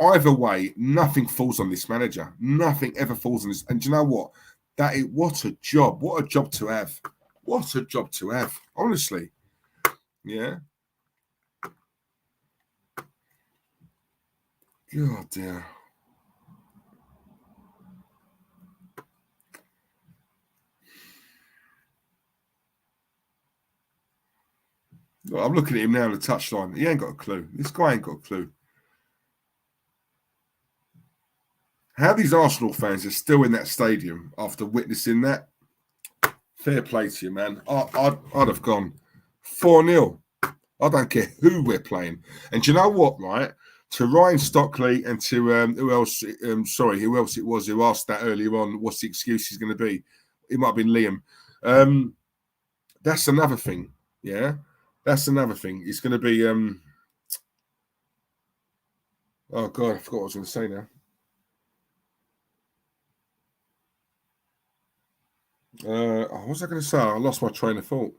Either way, nothing falls on this manager. Nothing ever falls on this. And do you know what? What a job. What a job to have. What a job to have. Honestly. Yeah. God damn. Look, I'm looking at him now on the touchline. He ain't got a clue. This guy ain't got a clue. How these Arsenal fans are still in that stadium after witnessing that, fair play to you, man. I'd have gone 4-0. I don't care who we're playing. And do you know what, right? To Ryan Stockley and to who else it was who asked that earlier on, what's the excuse he's going to be? It might have been Liam. That's another thing, yeah? That's another thing. It's going to be... oh, God, I forgot what I was going to say now. What was I going to say? I lost my train of thought.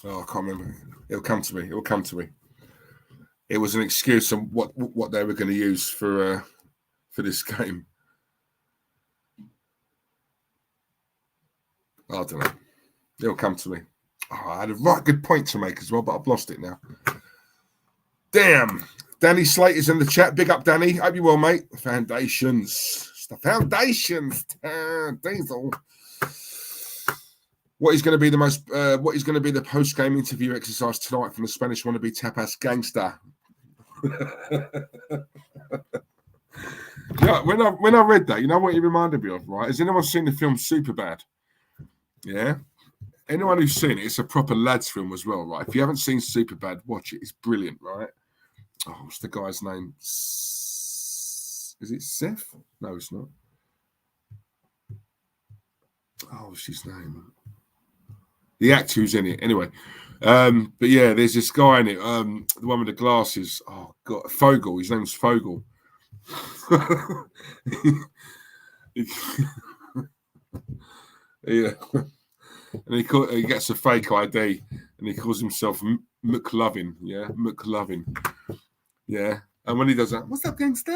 Oh, I can't remember. It'll come to me. It was an excuse on what they were going to use for this game. I don't know. It'll come to me. Oh, I had a right good point to make as well, but I've lost it now. Damn. Danny Slater's in the chat. Big up, Danny. Hope you're well, mate. Foundations. It's the foundations. Diesel. What is going to be the post-game interview exercise tonight from the Spanish wannabe tapas gangster? Yeah, when I read that, you know what it reminded me of, right? Has anyone seen the film Superbad? Yeah. Anyone who's seen it, it's a proper lads film as well, right? If you haven't seen Superbad, watch it. It's brilliant, right? Oh, what's the guy's name? Is it Seth? No, it's not. Oh, what's his name? The actor who's in it. Anyway. But yeah, there's this guy in it. The one with the glasses. Oh, God. Fogel. His name's Fogel. Yeah. And he gets a fake ID and he calls himself McLovin. Yeah, McLovin. Yeah. And when he does that, what's up, gangsters?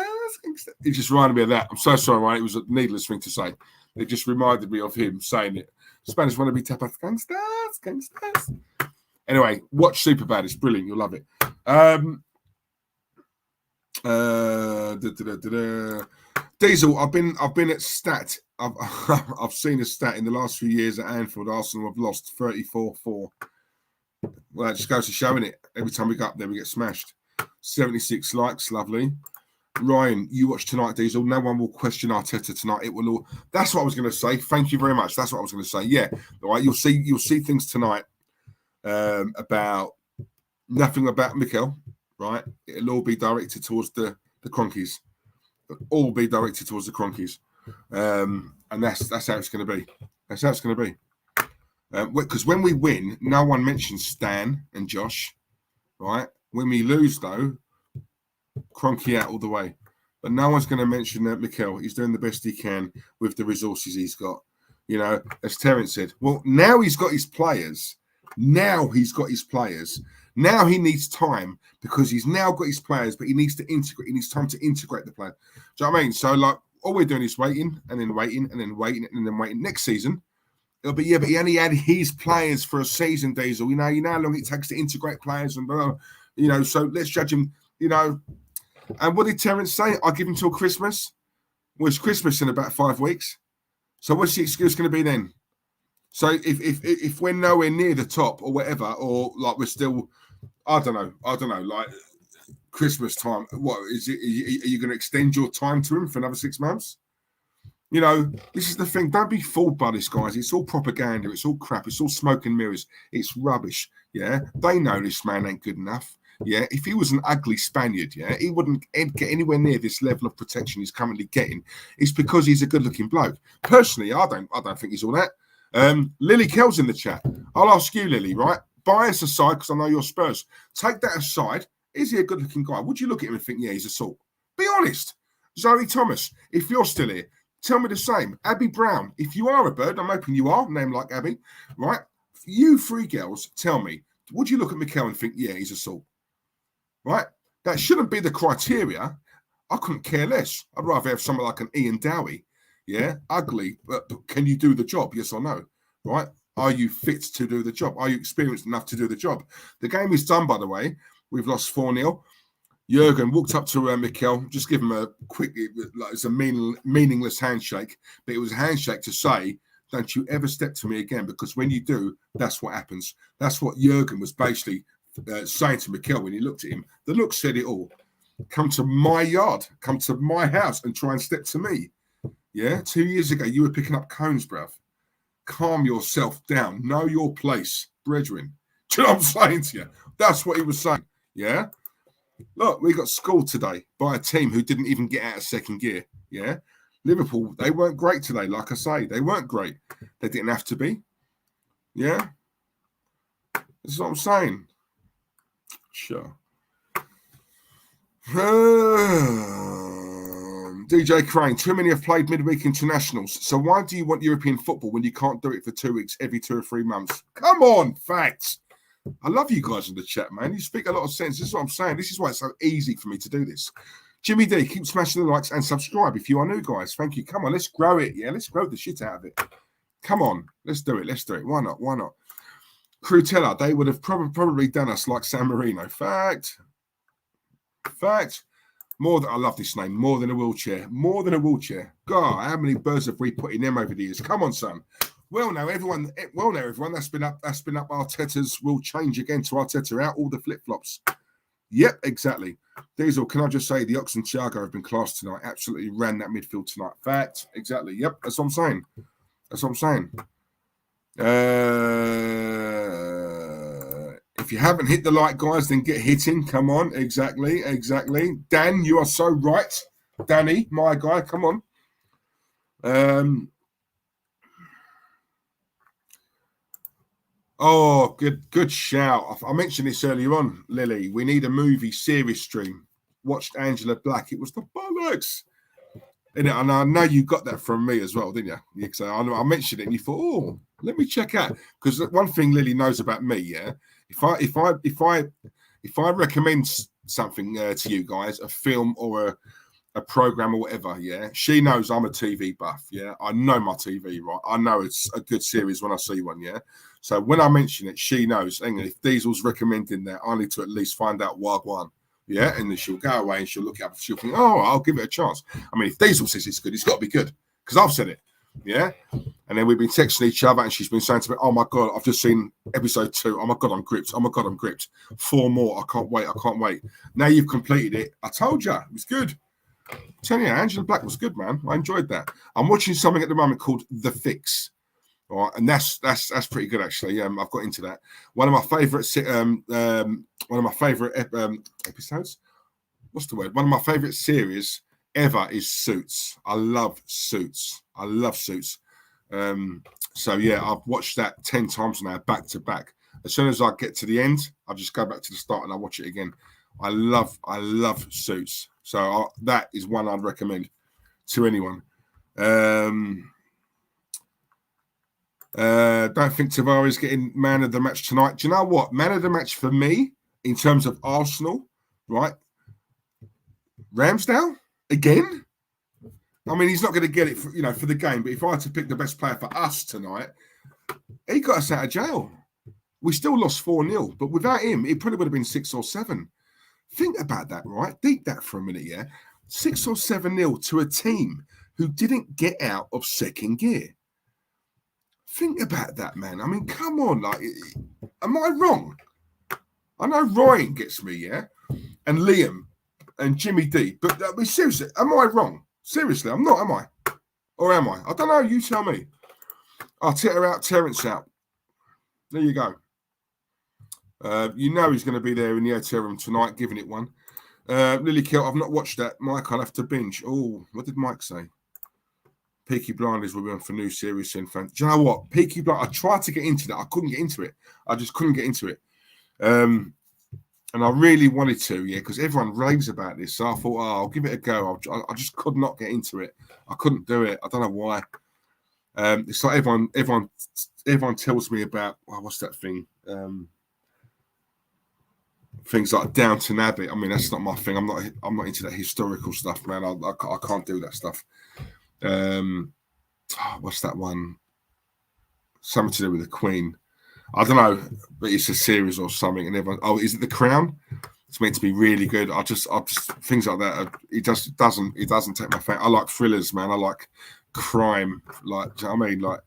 It just reminded me of that. I'm so sorry, Ryan. It was a needless thing to say. It just reminded me of him saying it. Spanish want to be tapas, gangsters. Anyway, watch Superbad. It's brilliant. You'll love it. Diesel, I've been at stat. I've seen a stat in the last few years at Anfield. Arsenal have lost 34-4. Well, it just goes to show, innit? Every time we go up there, we get smashed. 76 likes, lovely. Ryan, you watch tonight, Diesel. No one will question Arteta tonight. It will all. That's what I was going to say. Thank you very much. That's what I was going to say. Yeah, all right. You'll see things tonight about nothing about Mikel. Right? It'll all be directed towards the Cronkies. It'll all be directed towards the Cronkies. And that's how it's going to be. That's how it's going to be. Because when we win, no one mentions Stan and Josh. Right? When we lose, though, Cronky out all the way. But no one's going to mention that Mikel. He's doing the best he can with the resources he's got. You know, as Terence said, well, now he's got his players. Now he needs time because he's now got his players, but he needs to integrate. He needs time to integrate the player. Do you know what I mean? So, like, all we're doing is waiting and then waiting and then waiting and then waiting. Next season, it'll be, yeah, but he only had his players for a season, Diesel. You know how long it takes to integrate players and blah, blah, blah. You know, so let's judge him, you know. And what did Terence say? I'll give him till Christmas. Well, it's Christmas in about 5 weeks. So what's the excuse going to be then? So if we're nowhere near the top or whatever, or like we're still, I don't know, like Christmas time, what is it? Are you going to extend your time to him for another 6 months? You know, this is the thing. Don't be fooled by this, guys. It's all propaganda. It's all crap. It's all smoke and mirrors. It's rubbish. Yeah, they know this man ain't good enough. Yeah, if he was an ugly Spaniard, yeah, he wouldn't get anywhere near this level of protection he's currently getting. It's because he's a good-looking bloke. Personally, I don't think he's all that. Lily Kell's in the chat. I'll ask you, Lily, right? Bias aside, because I know you're Spurs. Take that aside. Is he a good-looking guy? Would you look at him and think, yeah, he's a salt? Be honest. Zoe Thomas, if you're still here, tell me the same. Abby Brown, if you are a bird, I'm hoping you are, name like Abby, right? You three girls, tell me, would you look at Mikel and think, yeah, he's a salt? Right? That shouldn't be the criteria. I couldn't care less. I'd rather have someone like an Ian Dowie. Yeah, ugly, but can you do the job? Yes or no? Right? Are you fit to do the job? Are you experienced enough to do the job? The game is done, by the way. We've lost 4-0. Jurgen walked up to Mikel, just give him a quick, like it's a meaningless handshake, but it was a handshake to say, don't you ever step to me again, because when you do, that's what happens. That's what Jurgen was basically saying to Mikel when he looked at him. The look said it all. Come to my yard, come to my house and try and step to me. Yeah, 2 years ago, you were picking up cones, bruv. Calm yourself down. Know your place, brethren. Do you know what I'm saying to you? That's what he was saying. Yeah? Look, we got schooled today by a team who didn't even get out of second gear. Yeah? Liverpool, they weren't great today, like I say. They weren't great. They didn't have to be. Yeah? This is what I'm saying. Sure. DJ Crane, too many have played midweek internationals. So why do you want European football when you can't do it for 2 weeks every 2 or 3 months? Come on, facts. I love you guys in the chat, man. You speak a lot of sense. This is what I'm saying. This is why it's so easy for me to do this. Jimmy D, keep smashing the likes and subscribe if you are new, guys. Thank you. Come on, let's grow it. Yeah, let's grow the shit out of it. Come on, let's do it. Let's do it. Why not? Why not? Crutella, they would have probably done us like San Marino. Fact. More than, I love this name. More than a wheelchair. More than a wheelchair. God, how many birds have we put in them over the years? Come on, son. Well, now everyone. That's been up. Arteta's will change again to Arteta out all the flip flops. Yep, exactly. Diesel, can I just say the Ox and Thiago have been class tonight. Absolutely ran that midfield tonight. Fact. Exactly. Yep, that's what I'm saying. That's what I'm saying. If you haven't hit the like, guys, then get hitting. Come on. Exactly. Dan, you are so right. Danny, my guy, come on. Oh, good shout. I mentioned this earlier on, Lily. We need a movie series stream. Watched Angela Black. It was the bollocks. And I know you got that from me as well, didn't you? Yeah, so I mentioned it and you thought, oh, let me check out. Because one thing Lily knows about me, yeah, if I recommend something to you guys, a film or a program or whatever, yeah, she knows I'm a TV buff, yeah. I know my TV, right? I know it's a good series when I see one, yeah. So when I mention it, she knows. And if Diesel's recommending that, I need to at least find out Wagwan. Yeah, and then she'll go away and she'll look it up. She'll think, oh, I'll give it a chance. I mean, if Diesel says it's good, it's got to be good because I've said it. Yeah. And then we've been texting each other and she's been saying to me, oh my God, I've just seen episode 2. Oh my God, I'm gripped. Oh my God, I'm gripped. 4 more. I can't wait. I can't wait. Now you've completed it. I told you it was good. I'm telling you, Angela Black was good, man. I enjoyed that. I'm watching something at the moment called The Fix. All right, and that's pretty good actually. I've got into that. One of my favorite episodes. What's the word? One of my favorite series ever is Suits. I love Suits. So yeah, I've watched that 10 times now, back to back. As soon as I get to the end, I just go back to the start and I watch it again. I love Suits. So that is one I'd recommend to anyone. Don't think Tavares getting man of the match tonight. Do you know what? Man of the match for me in terms of Arsenal, right? Ramsdale again. I mean, he's not going to get it for the game. But if I had to pick the best player for us tonight, he got us out of jail. We still lost 4-0, but without him, it probably would have been 6 or 7. Think about that, right? Deep that for a minute, yeah. 6 or 7-0 to a team who didn't get out of second gear. Think about that, man. I mean, come on. Like, am I wrong? I know Ryan gets me, yeah? And Liam and Jimmy D. But I mean, seriously, am I wrong? Seriously, I'm not, am I? Or am I? I don't know. You tell me. Arteta out, Terence out. There you go. You know he's going to be there in the hotel room tonight, giving it one. Lily Kill, I've not watched that. Mike, I'll have to binge. Oh, what did Mike say? Peaky Blinders will be on for new series soon. Do you know what? Peaky Blinders, I tried to get into that. I couldn't get into it. I just couldn't get into it. And I really wanted to, yeah, because everyone raves about this. So I thought, I'll give it a go. I just could not get into it. I couldn't do it. I don't know why. It's like everyone tells me about, what's that thing? Things like Downton Abbey. I mean, that's not my thing. I'm not into that historical stuff, man. I can't do that stuff. What's that one? Something to do with the Queen. I don't know, but it's a series or something. And everyone, is it The Crown? It's meant to be really good. I just things like that. It doesn't take my fancy. I like thrillers, man. I like crime. Like, do you know what I mean? Like,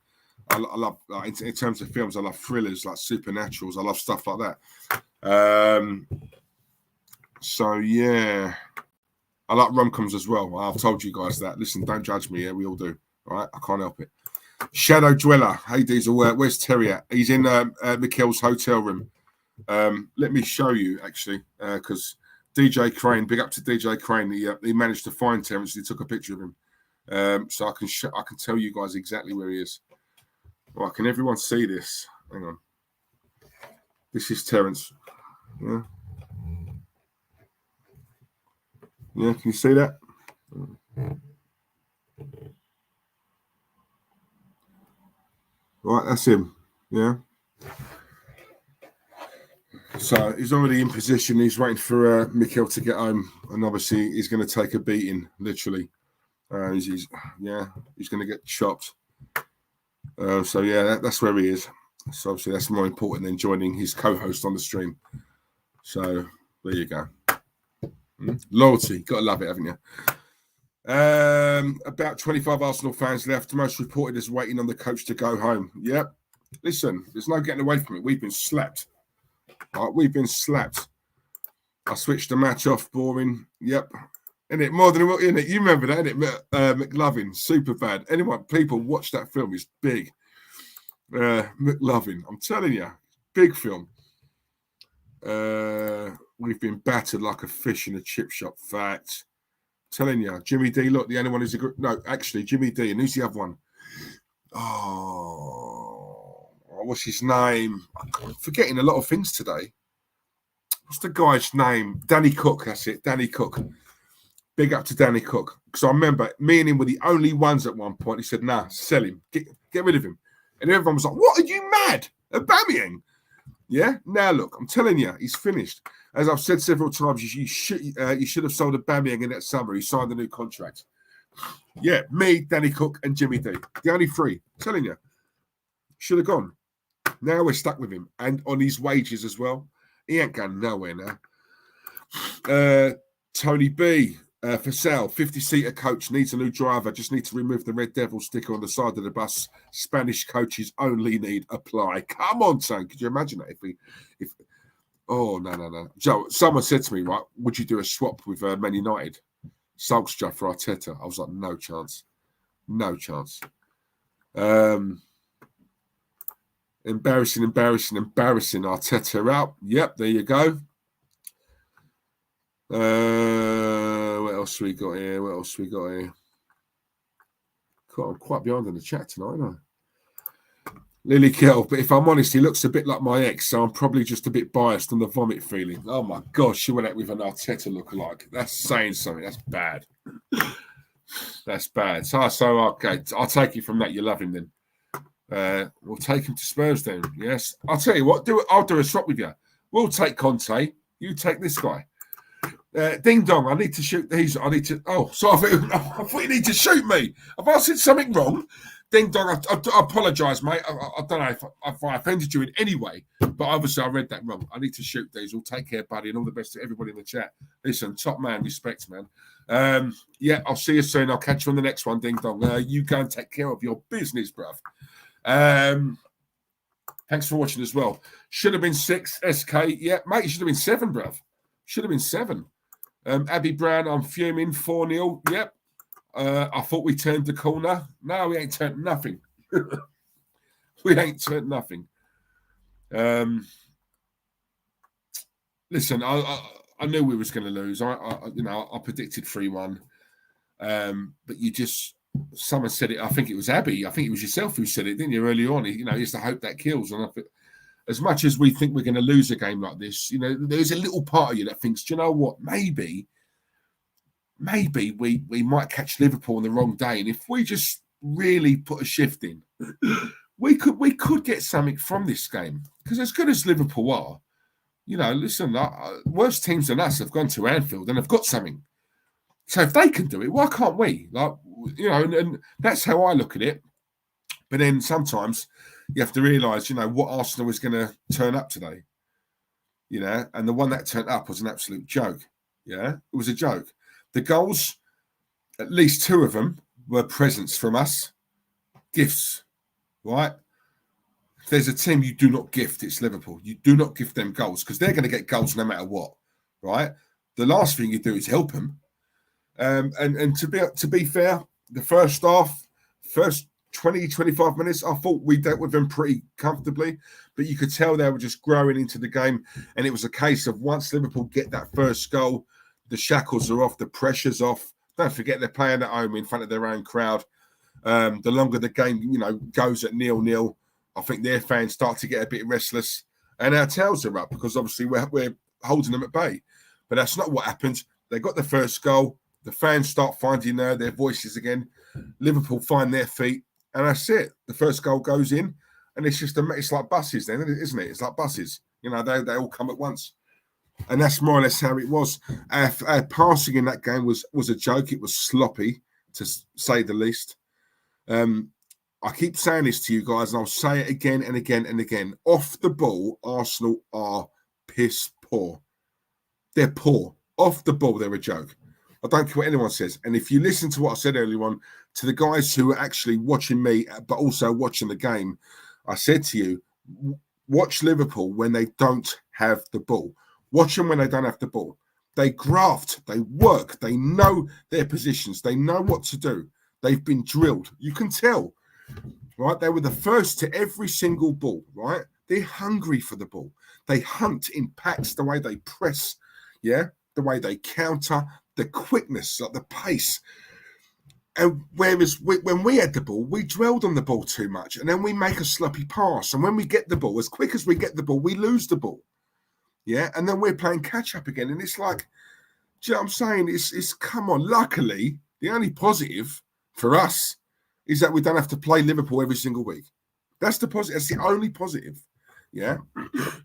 I love in terms of films. I love thrillers, like supernaturals. I love stuff like that. So yeah. I like rom-coms as well. I've told you guys that. Listen, don't judge me. Yeah, we all do. All right, I can't help it. Shadow Dweller. Hey, Diesel, where's Terry at? He's in Mikkel's hotel room. Let me show you, actually, because DJ Crane, big up to DJ Crane. He managed to find Terence. He took a picture of him. So I can tell you guys exactly where he is. Right, can everyone see this? Hang on. This is Terence. Yeah. Yeah, can you see that? Right, that's him. Yeah. So he's already in position. He's waiting for Mikkel to get home, and obviously he's going to take a beating, literally. He's going to get chopped. So yeah, that's where he is. So obviously that's more important than joining his co-host on the stream. So there you go. Loyalty, gotta love it, haven't you? About 25 Arsenal fans left. Most reported as waiting on the coach to go home. Yep. Listen, there's no getting away from it. We've been slapped. Right, we've been slapped. I switched the match off. Boring. Yep. Isn't it more than what? Isn't it? You remember that? Isn't it? McLovin, super bad. Anyone, people watch that film. It's big. McLovin, I'm telling you, big film. We've been battered like a fish in a chip shop. Fact. Telling you, Jimmy D. Look, the only one who's no, actually, Jimmy D. And who's the other one? Oh, what's his name? I'm forgetting a lot of things today. What's the guy's name? Danny Cook. That's it, Danny Cook. Big up to Danny Cook. Because I remember me and him were the only ones at one point. He said, "Nah, sell him. Get rid of him." And everyone was like, "What? Are you mad? Aubameyang?" Yeah. Now look, I'm telling you, he's finished. As I've said several times, you should have sold Aubameyang in that summer. He signed a new contract. Yeah, me, Danny Cook, and Jimmy D. The only three. I'm telling you, should have gone. Now we're stuck with him, and on his wages as well. He ain't going nowhere now. Tony B. For sale, 50-seater coach needs a new driver. Just need to remove the Red Devil sticker on the side of the bus. Spanish coaches only need apply. Come on, son. Could you imagine that if oh, no. Joe, someone said to me, right, would you do a swap with Man United? Solskjaer for Arteta. I was like, no chance. No chance. Embarrassing. Arteta out. Yep, there you go. What else we got here? God, I'm quite behind in the chat tonight, aren't I? Lily Kell, but if I'm honest, he looks a bit like my ex, so I'm probably just a bit biased on the vomit feeling. Oh my gosh, she went out with an Arteta lookalike. That's saying something. That's bad. That's bad. So okay, I'll take you from that. You love him then. We'll take him to Spurs then. Yes, I'll tell you what. I'll do a swap with you. We'll take Conte. You take this guy. Ding dong. I need to shoot these. I thought you need to shoot me. Have I said something wrong? Ding dong. I apologise, mate. I don't know if I offended you in any way, but obviously I read that wrong. I need to shoot these. Well, take care, buddy, and all the best to everybody in the chat. Listen, top man, respect, man. Yeah, I'll see you soon. I'll catch you on the next one, ding dong. You go and take care of your business, bruv. Thanks for watching as well. Should have been 6, SK. Yeah, mate, you should have been 7, bruv. Should have been 7. Abby Brown, I'm fuming. 4-0. Yep. I thought we turned the corner. No, we ain't turned nothing. We ain't turned nothing. Listen, I knew we was going to lose. I predicted 3-1. But someone said it. I think it was Abby. I think it was yourself who said it, didn't you, early on? It's the hope that kills. And I think, as much as we think we're going to lose a game like this, there's a little part of you that thinks, do you know what? Maybe we might catch Liverpool on the wrong day, and if we just really put a shift in, we could get something from this game. Because as good as Liverpool are, listen, worse teams than us have gone to Anfield and have got something. So if they can do it, why can't we? And that's how I look at it. But then sometimes you have to realise, what Arsenal is going to turn up today. And the one that turned up was an absolute joke. Yeah, it was a joke. The goals, at least 2 of them, were presents from us. Gifts, right? If there's a team you do not gift, it's Liverpool. You do not gift them goals because they're going to get goals no matter what, right? The last thing you do is help them. And to be fair, the first half, first 20, 25 minutes, I thought we dealt with them pretty comfortably, but you could tell they were just growing into the game. And it was a case of once Liverpool get that first goal, the shackles are off, the pressure's off. Don't forget they're playing at home in front of their own crowd. The longer the game, goes at 0-0, I think their fans start to get a bit restless. And our tails are up because obviously we're holding them at bay. But that's not what happened. They got the first goal. The fans start finding their voices again. Liverpool find their feet. And that's it. The first goal goes in. And it's like buses then, isn't it? It's like buses. They all come at once. And that's more or less how it was. Our passing in that game was a joke. It was sloppy, to say the least. I keep saying this to you guys, and I'll say it again and again and again. Off the ball, Arsenal are piss poor. They're poor. Off the ball, they're a joke. I don't care what anyone says. And if you listen to what I said earlier on, to the guys who are actually watching me, but also watching the game, I said to you, watch Liverpool when they don't have the ball. Watch them when they don't have the ball. They graft, they work, they know their positions, they know what to do. They've been drilled. You can tell, right? They were the first to every single ball, right? They're hungry for the ball. They hunt in packs, the way they press, yeah? The way they counter, the quickness, like the pace. And whereas when we had the ball, we dwelled on the ball too much, and then we make a sloppy pass. And when we get the ball, as quick as we get the ball, we lose the ball. Yeah, and then we're playing catch up again, and it's like, do you know what I'm saying? It's come on. Luckily, the only positive for us is that we don't have to play Liverpool every single week. That's the positive. That's the only positive. Yeah.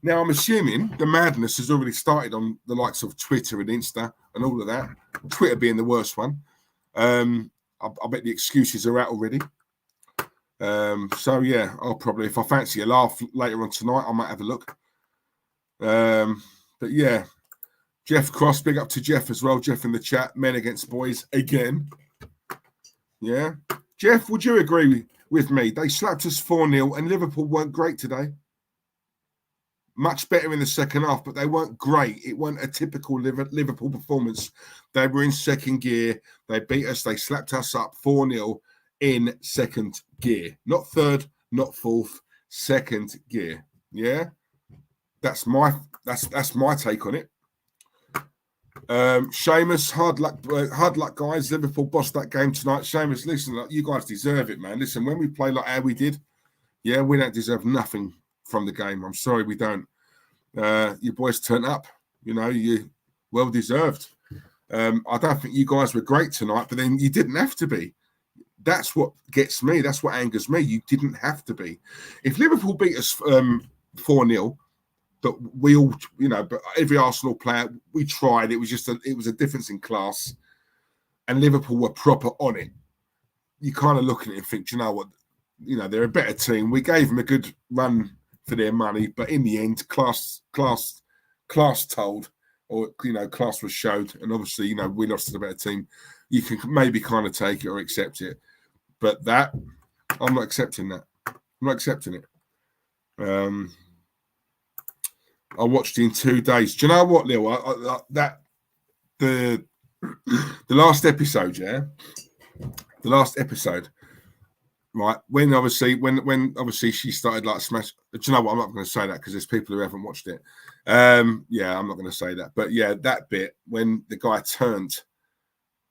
Now I'm assuming the madness has already started on the likes of Twitter and Insta and all of that. Twitter being the worst one. I bet the excuses are out already. So yeah, I'll probably, if I fancy a laugh later on tonight, I might have a look. But yeah, Jeff Cross, big up to Jeff as well. Jeff in the chat, men against boys again. Yeah, Jeff, would you agree with me? They slapped us 4-0 and Liverpool weren't great today. Much better in the second half, but they weren't great. It wasn't a typical Liverpool performance. They were in second gear. They beat us. They slapped us up 4-0 in second gear. Not third, not fourth, second gear. Yeah? That's my take on it. Seamus, hard luck, guys. Liverpool bossed that game tonight. Seamus, listen, you guys deserve it, man. Listen, when we play like how we did, yeah, we don't deserve nothing from the game. I'm sorry, we don't. You boys turned up. You know, you well deserved. I don't think you guys were great tonight, but then you didn't have to be. That's what gets me. That's what angers me. You didn't have to be. If Liverpool beat us 4-0, but we all, you know, but every Arsenal player, we tried. It was just it was a difference in class, and Liverpool were proper on it. You kind of look at it and think, you know what, you know, they're a better team. We gave them a good run for their money, but in the end, class told, or you know, class was showed, and obviously, you know, we lost to the better team. You can maybe kind of take it or accept it, but that I'm not accepting that. I'm not accepting it. I watched it in 2 days. Do you know what, Lil? The last episode, yeah, the last episode. Right, when obviously she started like smash. Do you know what? I'm not going to say that because there's people who haven't watched it. Yeah, I'm not going to say that. But yeah, that bit when the guy turned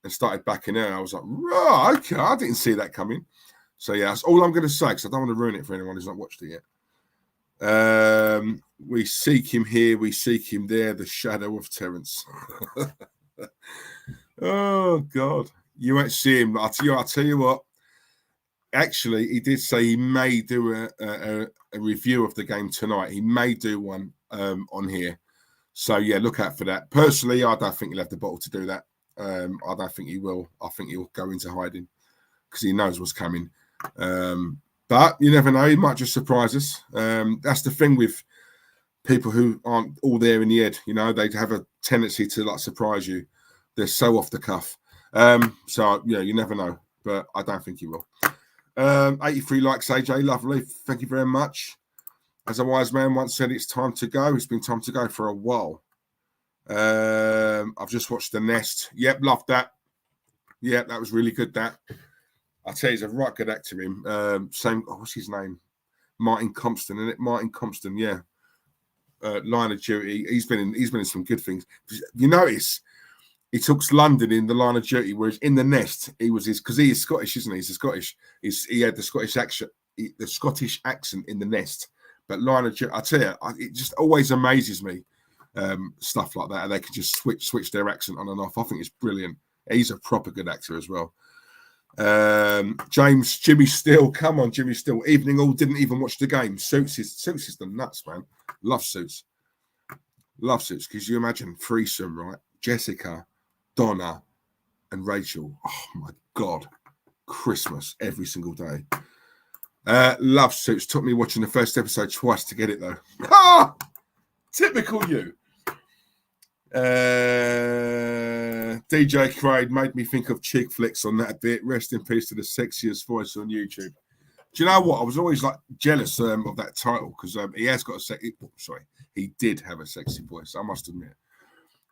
and started backing her, I was like, right, okay, I didn't see that coming. So yeah, that's all I'm going to say because I don't want to ruin it for anyone who's not watched it yet. We seek him here, we seek him there. The shadow of Terence. Oh God, you won't see him. I'll tell you what. Actually, he did say he may do a review of the game tonight. He may do one on here. So, yeah, look out for that. Personally, I don't think he'll have the bottle to do that. I don't think he will. I think he'll go into hiding because he knows what's coming. But you never know. He might just surprise us. That's the thing with people who aren't all there in the head. You know, they have a tendency to, like, surprise you. They're so off the cuff. So, yeah, you never know. But I don't think he will. 83 likes, AJ, lovely. Thank you very much. As a wise man once said, it's time to go. It's been time to go for a while. I've just watched The Nest. Yep, loved that. Yep, that was really good, that. I tell you, he's a right good actor, him. What's his name? Martin Compston, isn't it? Martin Compston, yeah. Line of Duty. He's been in some good things. You notice he took London in The Line of Duty, whereas in The Nest, because he is Scottish, isn't he? He's a Scottish. He had the Scottish accent in The Nest. But Line of Duty, I tell you, it just always amazes me, stuff like that. And they can just switch their accent on and off. I think it's brilliant. He's a proper good actor as well. Jimmy Steele, come on, Jimmy Steele. Evening all, didn't even watch the game. Suits is the nuts, man. Love Suits. Because you imagine threesome, right? Jessica, Donna, and Rachel. Oh my God. Christmas every single day. Love Suits. Took me watching the first episode twice to get it though. Ah! Typical you. DJ Craig made me think of chick flicks on that bit. Rest in peace to the sexiest voice on YouTube. Do you know what? I was always like jealous of that title because he has got he did have a sexy voice. I must admit.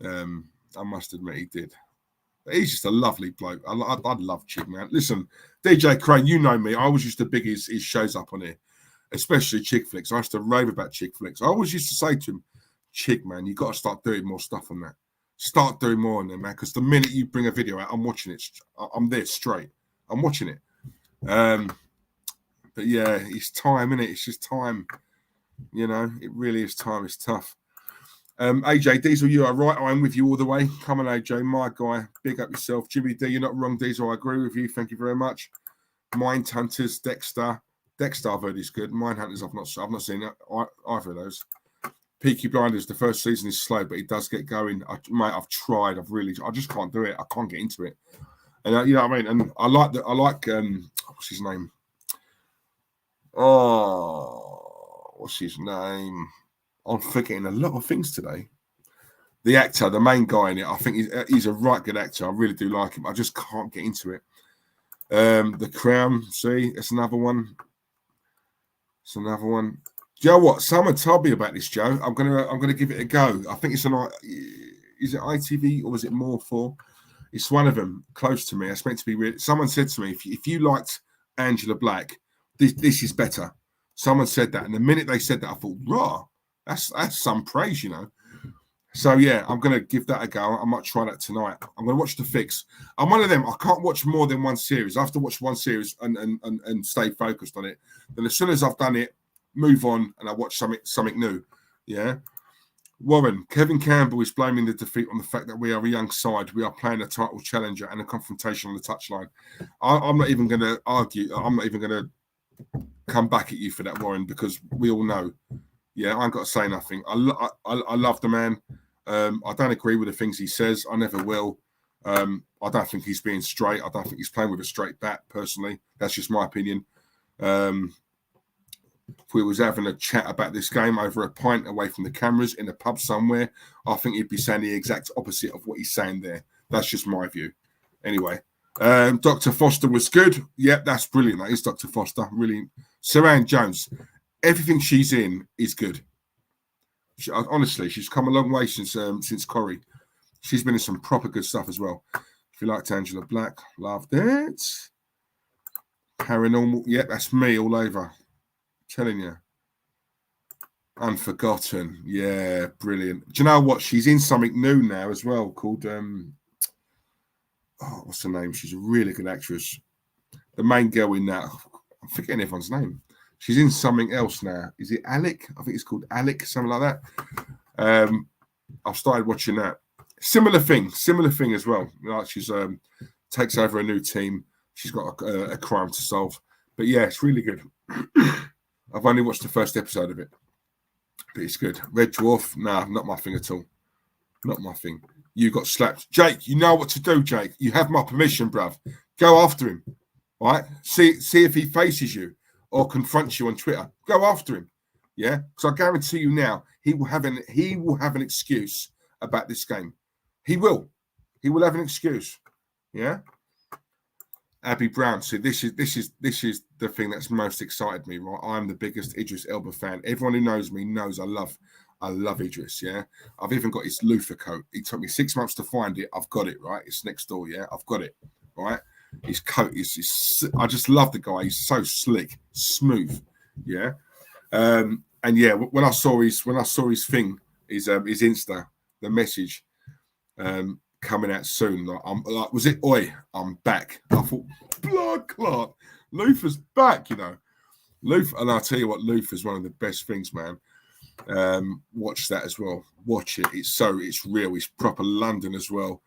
He did. He's just a lovely bloke. I'd love Chick, man. Listen, DJ Crane, you know me. I always used to big his shows up on here, especially chick flicks. I used to rave about chick flicks. I always used to say to him, Chick, man, you got to start doing more stuff on that. Start doing more on them, man. Because the minute you bring a video out, I'm watching it. I'm there straight. I'm watching it. But yeah, it's time, innit? It's just time. You know, it really is time. It's tough. AJ Diesel, you are right. I'm with you all the way. Come on, AJ, my guy. Big up yourself. Jimmy D, you're not wrong, Diesel. I agree with you. Thank you very much. Mind Hunters, Dexter. Dexter, I've heard is good. Mind Hunters, I've not seen it. Either of those. Peaky Blinders, the first season is slow, but it does get going. Mate, I've tried. I just can't do it. I can't get into it. And you know what I mean. And I like what's his name? Oh, what's his name? I'm forgetting a lot of things today. The actor, the main guy in it, I think he's a right good actor. I really do like him. I just can't get into it. The Crown, see, it's another one. It's another one. Do you know what? Someone told me about this, Joe. I'm gonna give it a go. I think it's is it ITV or was it More 4? It's one of them close to me. It's meant to be weird. Someone said to me, if you liked Angela Black, this is better. Someone said that, and the minute they said that, I thought, raw, that's some praise, you know. So yeah, I'm gonna give that a go. I might try that tonight. I'm gonna watch The Fix. I'm one of them. I can't watch more than one series. I have to watch one series and stay focused on it. Then as soon as I've done it, move on and I watch something new. Yeah. Warren, Kevin Campbell is blaming the defeat on the fact that we are a young side. We are playing a title challenger and a confrontation on the touchline. I'm not even going to argue. I'm not even going to come back at you for that, Warren, because we all know. Yeah, I ain't got to say nothing. I love the man. I don't agree with the things he says. I never will. I don't think he's being straight. I don't think he's playing with a straight bat, personally. That's just my opinion. If we was having a chat about this game over a pint away from the cameras in a pub somewhere, I think he'd be saying the exact opposite of what he's saying there. That's just my view. Anyway, Dr. Foster was good. Yep, that's brilliant. That is Dr. Foster. Really. Saran Jones, everything she's in is good. Honestly, she's come a long way since Corrie. She's been in some proper good stuff as well. If you liked Angela Black, loved it. Paranormal, yep, that's me all over. Telling you. Unforgotten. Yeah, brilliant. Do you know what? She's in something new now as well called what's her name? She's a really good actress. The main girl in that. I'm forgetting everyone's name. She's in something else now. Is it Alec? I think it's called Alec, something like that. I've started watching that. Similar thing as well. Like she's takes over a new team. She's got a crime to solve. But yeah, it's really good. I've only watched the first episode of it, but it's good. Red Dwarf, nah, not my thing at all. Not my thing. You got slapped. Jake, you know what to do, Jake. You have my permission, bruv. Go after him, all right? See if he faces you or confronts you on Twitter. Go after him, yeah? Because I guarantee you now, he will have an excuse about this game. He will. He will have an excuse, yeah? Abby Brown. So this is the thing that's most excited me, right? I'm the biggest Idris Elba fan. Everyone who knows me knows I love Idris, yeah? I've even got his loofah coat. It took me 6 months to find it. I've got it, right? It's next door, yeah? I've got it, right? His coat is I just love the guy. He's so slick, smooth, yeah? And yeah, when I saw his thing, his Insta, the message, coming out soon. Like, was it Oi? I'm back. I thought, blood clot. Luther's back, you know. Luther, and I'll tell you what, Luther's one of the best things, man. Watch that as well. Watch it. It's real. It's proper London as well.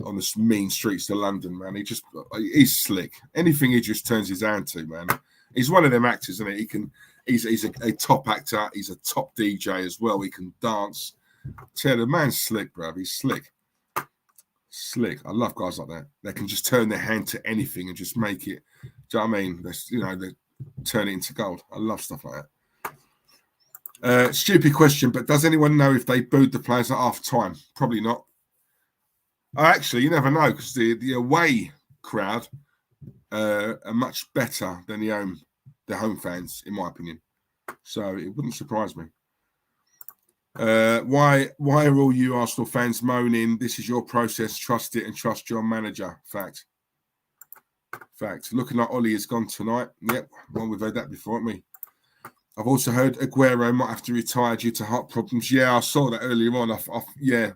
On the mean streets of London, man. He's slick. Anything he just turns his hand to, man. He's one of them actors, isn't he? He's a top actor. He's a top DJ as well. He can dance. Tell the man's slick, bro. He's slick. Slick. I love guys like that. They can just turn their hand to anything and just make it. Do you know what I mean? They turn it into gold. I love stuff like that. Stupid question, but does anyone know if they booed the players at half time? Probably not. Actually, you never know because the away crowd are much better than the home fans, in my opinion. So it wouldn't surprise me. Why are all you Arsenal fans moaning? This is your process. Trust it and trust your manager. Fact. Looking like Ollie has gone tonight. Yep, well, we've heard that before, haven't we? I've also heard Aguero might have to retire due to heart problems. Yeah, I saw that earlier on. Yeah,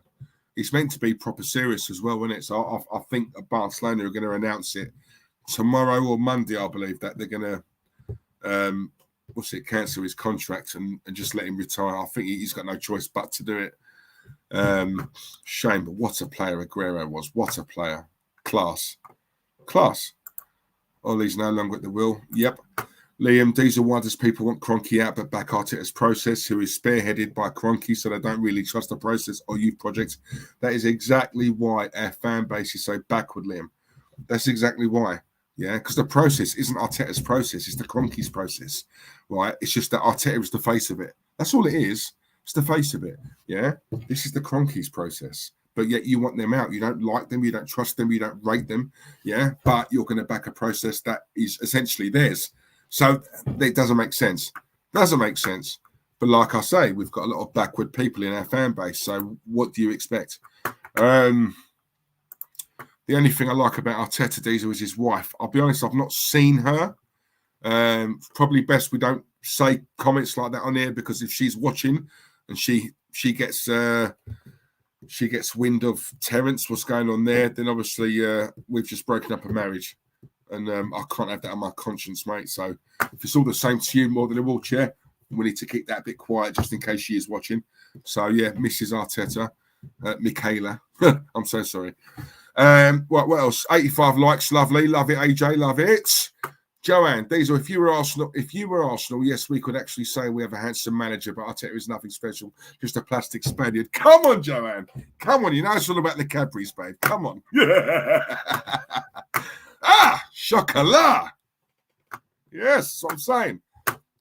it's meant to be proper serious as well, isn't it? So I think Barcelona are going to announce it tomorrow or Monday, I believe, that they're going to cancel his contract and just let him retire. I think he's got no choice but to do it. Shame, but what a player Aguero was. What a player. Class. Ollie's no longer at the wheel. Yep. Liam, Diesel, why does people want Kroenke out but back Arteta's process, who is spearheaded by Kroenke, so they don't really trust the process or youth project? That is exactly why our fan base is so backward, Liam. That's exactly why. Yeah, because the process isn't Arteta's process, it's the Kroenke's process, right? It's just that Arteta is the face of it. That's all it is. It's the face of it, yeah? This is the Kroenke's process. But yet you want them out. You don't like them, you don't trust them, you don't rate them, yeah? But you're going to back a process that is essentially theirs. So it doesn't make sense. Doesn't make sense. But like I say, we've got a lot of backward people in our fan base. So what do you expect? The only thing I like about Arteta, Diesel, is his wife. I'll be honest, I've not seen her. Probably best we don't say comments like that on here, because if she's watching and she gets wind of Terence, what's going on there, then obviously we've just broken up a marriage. And I can't have that on my conscience, mate. So if it's all the same to you more than a wheelchair, we need to keep that a bit quiet just in case she is watching. So, yeah, Mrs. Arteta, Michaela. I'm so sorry. What else? 85 likes, lovely. Love it, AJ, love it. Joanne, Diesel, if you were Arsenal, yes, we could actually say we have a handsome manager, but Arteta is nothing special, just a plastic Spaniard. Come on, Joanne. Come on. You know it's all about the Cadbury's, babe. Come on. Chocolat. Yes, that's what I'm saying.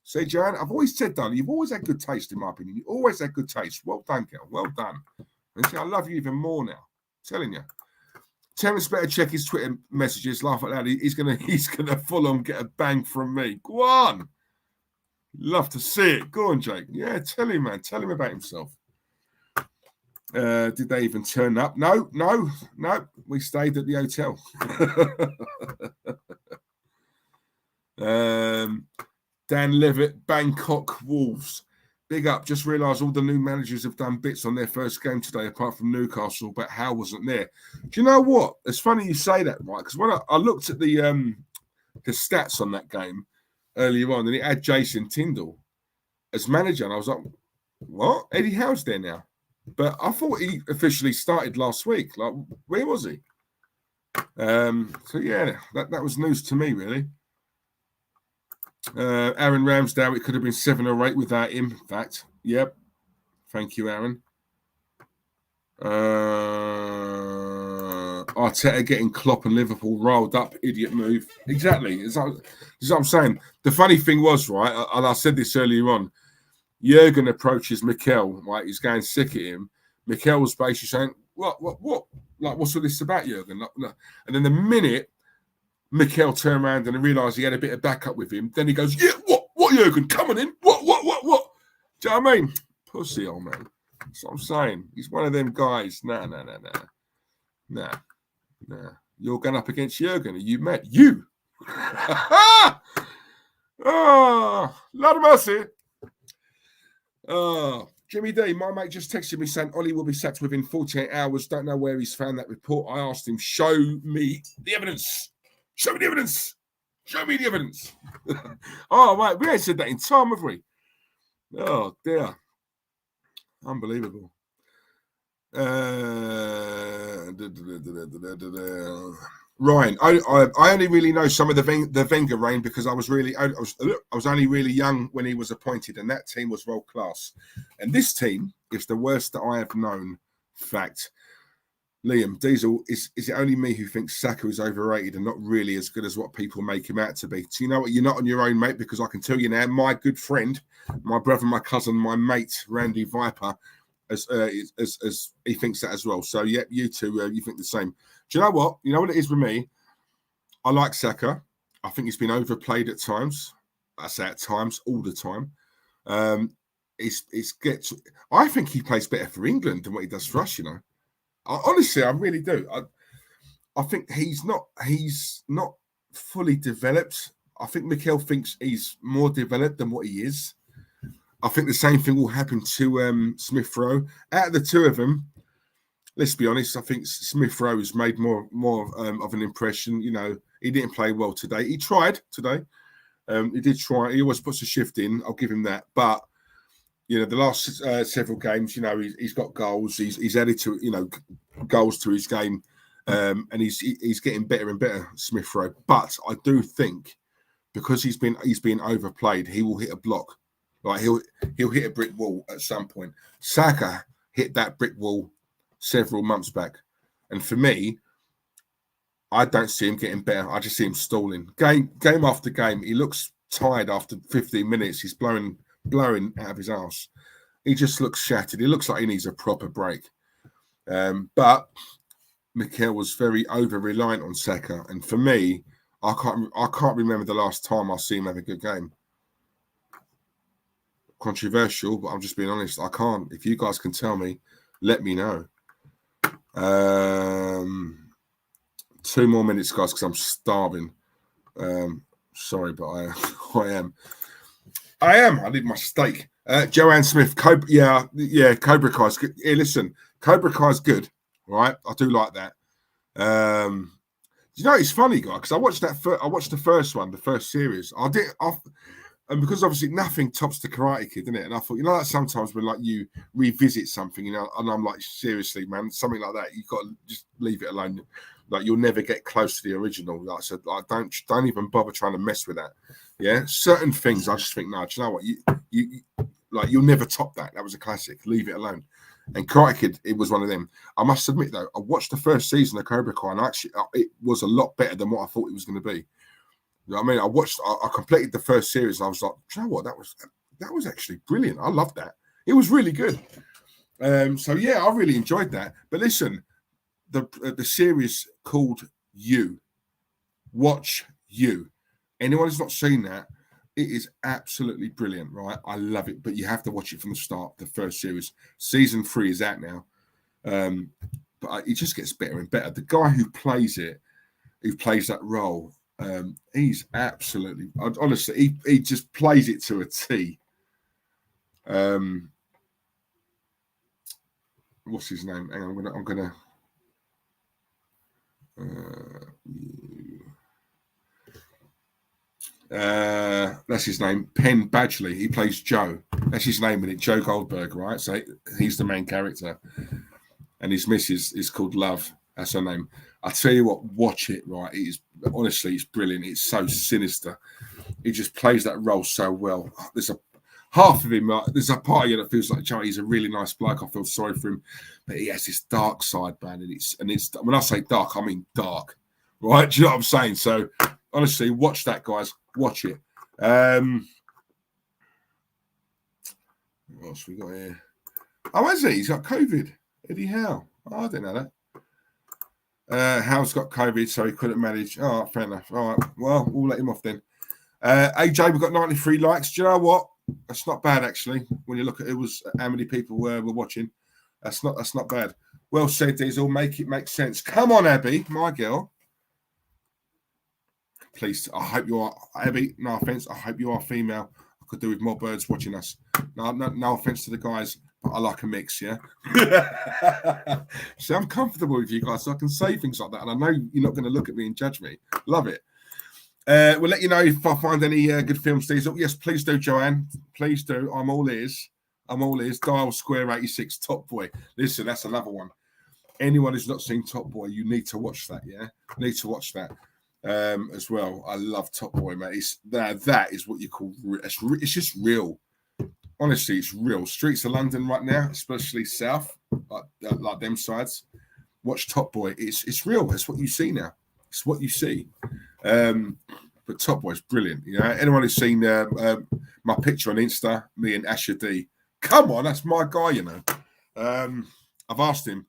See, Joanne, I've always said, darling, you've always had good taste, in my opinion. You always had good taste. Well done, girl. Well done. And see, I love you even more now. I'm telling you. Terence better check his Twitter messages. Laugh at that. He's gonna full on get a bang from me. Go on. Love to see it. Go on, Jake. Yeah, tell him, man. Tell him about himself. Did they even turn up? No. We stayed at the hotel. Dan Levitt, Bangkok Wolves. Big up. Just realised all the new managers have done bits on their first game today, apart from Newcastle, but Howe wasn't there. Do you know what? It's funny you say that, right? Because when I looked at the stats on that game earlier on, and it had Jason Tyndall as manager, and I was like, what? Eddie Howe's there now. But I thought he officially started last week. Like, where was he? So, yeah, that was news to me, really. Aaron Ramsdale, it could have been 7 or 8 without him. In fact, yep. Thank you, Aaron. Arteta getting Klopp and Liverpool rolled up. Idiot move. Exactly. That's what I'm saying. The funny thing was, right, and I said this earlier on, Jurgen approaches Mikel, right? He's going sick at him. Mikel was basically saying, what? Like, what's all this about, Jurgen? Like, and then the minute Mikel turned around and realised he had a bit of backup with him, then he goes, yeah, what, Jurgen? Come on in. What? Do you know what I mean? Pussy, old man. That's what I'm saying. He's one of them guys. Nah. You're going up against Jurgen. Are you mad? You. Oh, Lord of mercy. Jimmy D, my mate just texted me saying Ollie will be sacked within 48 hours. Don't know where he's found that report. I asked him, show me the evidence. Show me the evidence. Show me the evidence. Oh, right. We ain't said that in time, have we? Oh, dear. Unbelievable. Ryan, I only really know some of the Wenger reign because I was only really young when he was appointed, and that team was world class. And this team is the worst that I have known. Fact. Liam, Diesel, is it only me who thinks Saka is overrated and not really as good as what people make him out to be? So you know what? You're not on your own, mate, because I can tell you now, my good friend, my brother, my cousin, my mate, Randy Viper, as he thinks that as well. So, yeah, you two, you think the same. Do you know what? You know what it is with me? I like Saka. I think he's been overplayed at times. I say at times, all the time. I think he plays better for England than what he does for us, you know. Honestly, I really do. I think he's not fully developed. I think Mikel thinks he's more developed than what he is. I think the same thing will happen to Smith Rowe. Out of the two of them, let's be honest, I think Smith Rowe has made more of an impression. You know, he didn't play well today. He tried today. He did try. He always puts a shift in. I'll give him that. But you know, the last several games, you know, he's got goals. He's added to, you know, goals to his game, and he's getting better and better, Smith Rowe. But I do think because he's been overplayed, he will hit a block. Like he'll hit a brick wall at some point. Saka hit that brick wall several months back, and for me, I don't see him getting better. I just see him stalling. Game after game, he looks tired after 15 minutes. He's blowing out of his arse. He just looks shattered. He looks like he needs a proper break. But Mikel was very over-reliant on Saka, and for me, I can't remember the last time I seen him have a good game. Controversial, but I'm just being honest. I can't. If you guys can tell me, let me know. 2 more minutes, guys, because I'm starving. Sorry, but I am. I need my steak. Joanne Smith, Cobra Kai's good. Yeah, listen, Cobra Kai's good, right? I do like that. You know, it's funny, guy, because I watched the first one, the first series. And because obviously nothing tops the Karate Kid, isn't it? And I thought, you know, like sometimes when like you revisit something, you know, and I'm like, seriously, man, something like that, you've got to just leave it alone. Like you'll never get close to the original. Like I said, like don't even bother trying to mess with that. Yeah, certain things I just think, no, do you know what? You like you'll never top that. That was a classic. Leave it alone. And Karate Kid, it was one of them. I must admit though, I watched the first season of Cobra Kai, and actually, it was a lot better than what I thought it was going to be. You know what I mean? I completed the first series, and I was like, do you know what? That was actually brilliant. I loved that. It was really good. So yeah, I really enjoyed that. But listen, the series called You. Watch You. Anyone who's not seen that, it is absolutely brilliant, right? I love it, but you have to watch it from the start, the first series. Season 3 is out now. But it just gets better and better. The guy who plays that role, he's absolutely, honestly, he just plays it to a T. What's his name? Hang on, I'm gonna that's his name, Penn Badgley. He plays Joe. That's his name in it, Joe Goldberg, right? So he's the main character, and his missus is called Love. That's her name. I tell you what, watch it, right? It is honestly, it's brilliant. It's so sinister. He just plays that role so well. There's a half of him. There's a part of you that feels like, Joe, he's a really nice bloke. I feel sorry for him, but he has this dark side, man. And it's when I say dark, I mean dark, right? Do you know what I'm saying? So honestly, watch that, guys. Watch it. What else we got here? Oh, has he? He's got COVID. Eddie Howe. Oh, I didn't know that. Howe's got COVID, so he couldn't manage. Oh, fair enough. All right. Well, we'll let him off then. AJ, we've got 93 likes. Do you know what? That's not bad, actually. When you look at how many people were watching. That's not bad. Well said, Diesel. Make it make sense. Come on, Abby, my girl. Please, I hope you are, Abby, no offense, I hope you are female. I could do with more birds watching us. No offense to the guys, but I like a mix, yeah? See, I'm comfortable with you guys, so I can say things like that, and I know you're not going to look at me and judge me. Love it. We'll let you know if I find any good films, Diesel. Yes, please do, Joanne. Please do. I'm all ears. Dial Square 86, Top Boy. Listen, that's another one. Anyone who's not seen Top Boy, you need to watch that, yeah? Need to watch that. As well. I love Top Boy, mate. That is what you call it's just real. Honestly, it's real. Streets of London right now, especially south, like them sides. Watch Top Boy. It's real. It's what you see now. It's what you see. But Top Boy's brilliant. You know, anyone who's seen my picture on Insta, me and Asher D. Come on, that's my guy. You know. I've asked him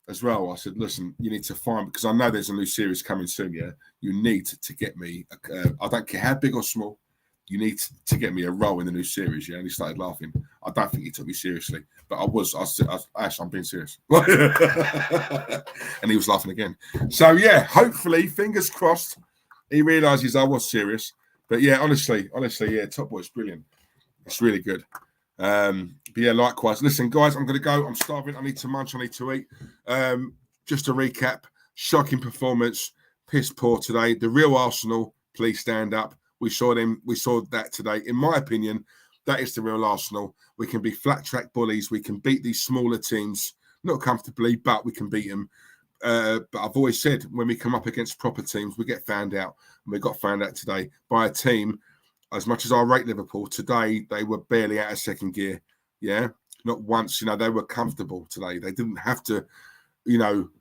as well. I said, listen, you need to find, because I know there's a new series coming soon, yeah? You need to get me, I don't care how big or small, you need to get me a role in the new series, yeah? And he started laughing. I don't think he took me seriously, but I said, Ash, I'm being serious. And he was laughing again. So, yeah, hopefully, fingers crossed, he realises I was serious. But, yeah, honestly, yeah, Top Boy's brilliant. It's really good. But yeah, likewise. Listen, guys, I'm going to go. I'm starving. I need to munch. I need to eat. Just to recap, shocking performance. Piss poor today. The real Arsenal, please stand up. We saw them. We saw that today. In my opinion, that is the real Arsenal. We can be flat track bullies. We can beat these smaller teams, not comfortably, but we can beat them. But I've always said when we come up against proper teams, we get found out. And we got found out today by a team. As much as I rate Liverpool, today they were barely out of second gear. Yeah, not once. They were comfortable today. They didn't have to,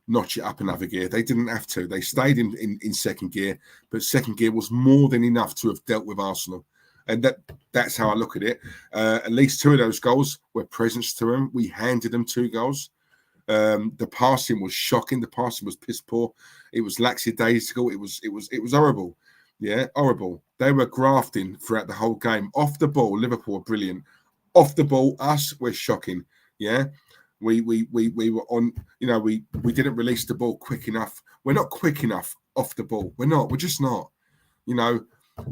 notch it up another gear. They didn't have to. They stayed in second gear, but second gear was more than enough to have dealt with Arsenal. And that's how I look at it. At least 2 of those goals were presents to them. We handed them 2 goals. The passing was shocking. The passing was piss poor. It was lackadaisical. It was horrible. Yeah, horrible. They were grafting throughout the whole game. Off the ball, Liverpool were brilliant. Off the ball, us, we're shocking. Yeah, we were on. We didn't release the ball quick enough. We're not quick enough off the ball. We're not. We're just not.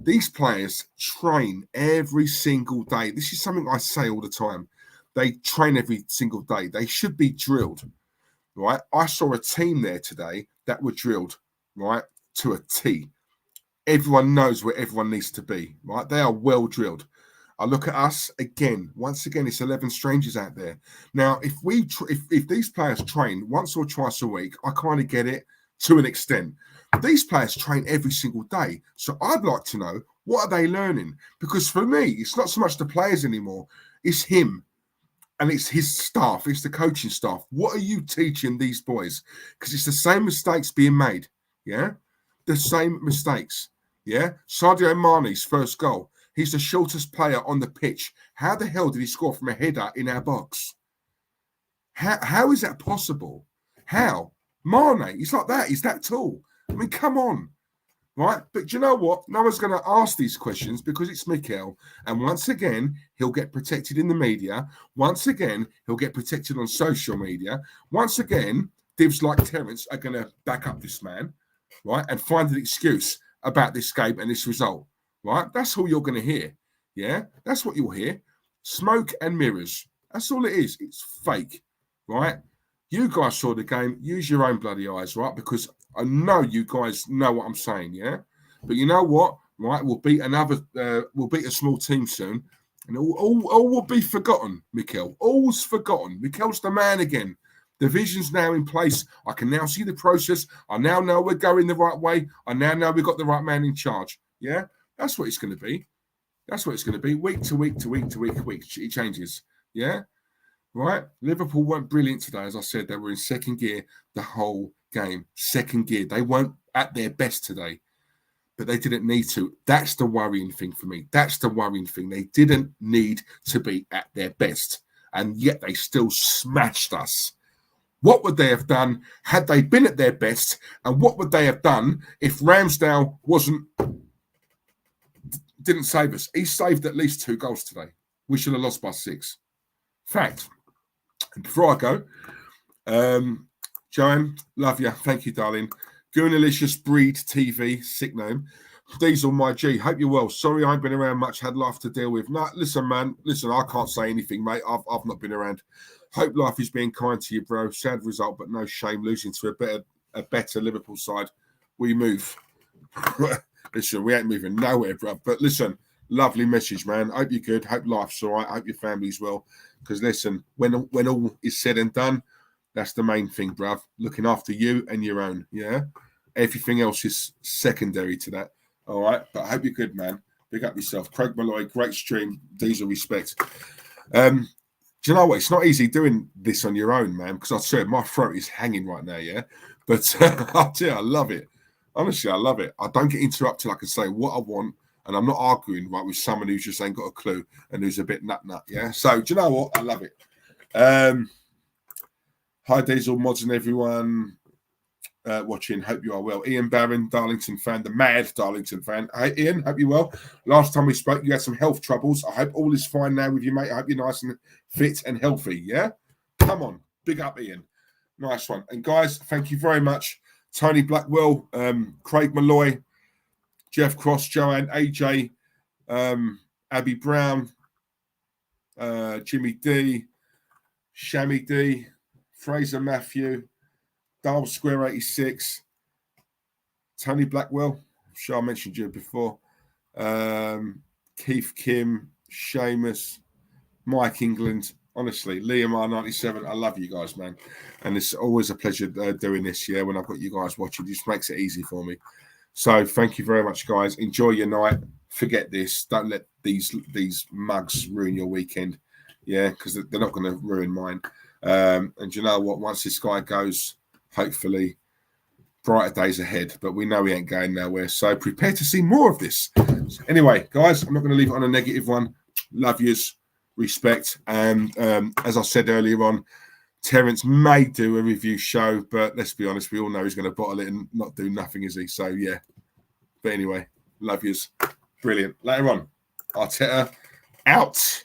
These players train every single day. This is something I say all the time. They train every single day. They should be drilled, right? I saw a team there today that were drilled, right, to a T. Everyone knows where everyone needs to be, right? They are well drilled. I look at us again. Once again, it's 11 strangers out there. Now, if these players train once or twice a week, I kind of get it to an extent. These players train every single day. So I'd like to know, what are they learning? Because for me, it's not so much the players anymore. It's him and it's his staff. It's the coaching staff. What are you teaching these boys? Because it's the same mistakes being made. Yeah? The same mistakes. Yeah? Sadio Mane's first goal. He's the shortest player on the pitch. How the hell did he score from a header in our box? How is that possible? How? Mane, he's like that. He's that tall. I mean, come on. Right? But do you know what? No one's going to ask these questions because it's Mikel. And once again, he'll get protected in the media. Once again, he'll get protected on social media. Once again, divs like Terence are going to back up this man, right? And find an excuse about this game and this result, right? That's all you're going to hear. Yeah? That's what you'll hear. Smoke and mirrors. That's all it is. It's fake, right? You guys saw the game. Use your own bloody eyes, right? Because I know you guys know what I'm saying, yeah? But you know what? Right? We'll beat a small team soon. And all will be forgotten, Mikel. All's forgotten. Mikel's the man again. The vision's now in place. I can now see the process. I now know we're going the right way. I now know we've got the right man in charge. Yeah? That's what it's going to be. That's what it's going to be. Week to week to week to week to week. It changes. Yeah? Right? Liverpool weren't brilliant today. As I said, they were in second gear the whole game. Second gear. They weren't at their best today. But they didn't need to. That's the worrying thing for me. That's the worrying thing. They didn't need to be at their best. And yet they still smashed us. What would they have done had they been at their best? And what would they have done if Ramsdale didn't save us? He saved at least 2 goals today. We should have lost by 6. Fact. And before I go, Joanne, love you. Thank you, darling. Goonalicious Breed TV, sick name. Diesel, my G, hope you're well. Sorry I ain't been around much, had life to deal with. No, listen, man. Listen, I can't say anything, mate. I've not been around. Hope life is being kind to you, bro. Sad result, but no shame. Losing to a better Liverpool side. We move. Listen, we ain't moving nowhere, bro. But listen, lovely message, man. Hope you're good. Hope life's all right. Hope your family's well. Because listen, when all is said and done, that's the main thing, bruv. Looking after you and your own, yeah? Everything else is secondary to that, all right? But I hope you're good, man. Big up yourself. Craig Malloy, great stream. Diesel respect. Do you know what? It's not easy doing this on your own, man, because I said my throat is hanging right now, yeah? But I tell you, I love it. Honestly, I love it. I don't get interrupted. I can say what I want, and I'm not arguing right with someone who's just ain't got a clue and who's a bit nut, yeah? So, do you know what? I love it. Hi, Diesel, mods and everyone watching. Hope you are well. Ian Barron, Darlington fan, the mad Darlington fan. Hey, Ian, hope you're well. Last time we spoke, you had some health troubles. I hope all is fine now with you, mate. I hope you're nice and fit and healthy, yeah? Come on. Big up, Ian. Nice one. And, guys, thank you very much. Tony Blackwell, Craig Malloy, Jeff Cross, Joanne, AJ, Abby Brown, Jimmy D, Shammy D, Fraser Matthew, Darl Square 86, Tony Blackwell, I'm sure I mentioned you before, Keith Kim, Seamus, Mike England. Honestly, Liam R97, I love you guys, man. And it's always a pleasure doing this, yeah, when I've got you guys watching. It just makes it easy for me. So thank you very much, guys. Enjoy your night. Forget this. Don't let these mugs ruin your weekend, yeah, because they're not going to ruin mine. And you know what? Once this guy goes, hopefully, brighter days ahead. But we know he ain't going nowhere. So prepare to see more of this. Anyway, guys, I'm not going to leave it on a negative one. Love yous. Respect. And as I said earlier on, Terence may do a review show, but let's be honest, we all know he's going to bottle it and not do nothing, is he? So, yeah. But anyway, love yous. Brilliant. Later on, Arteta out.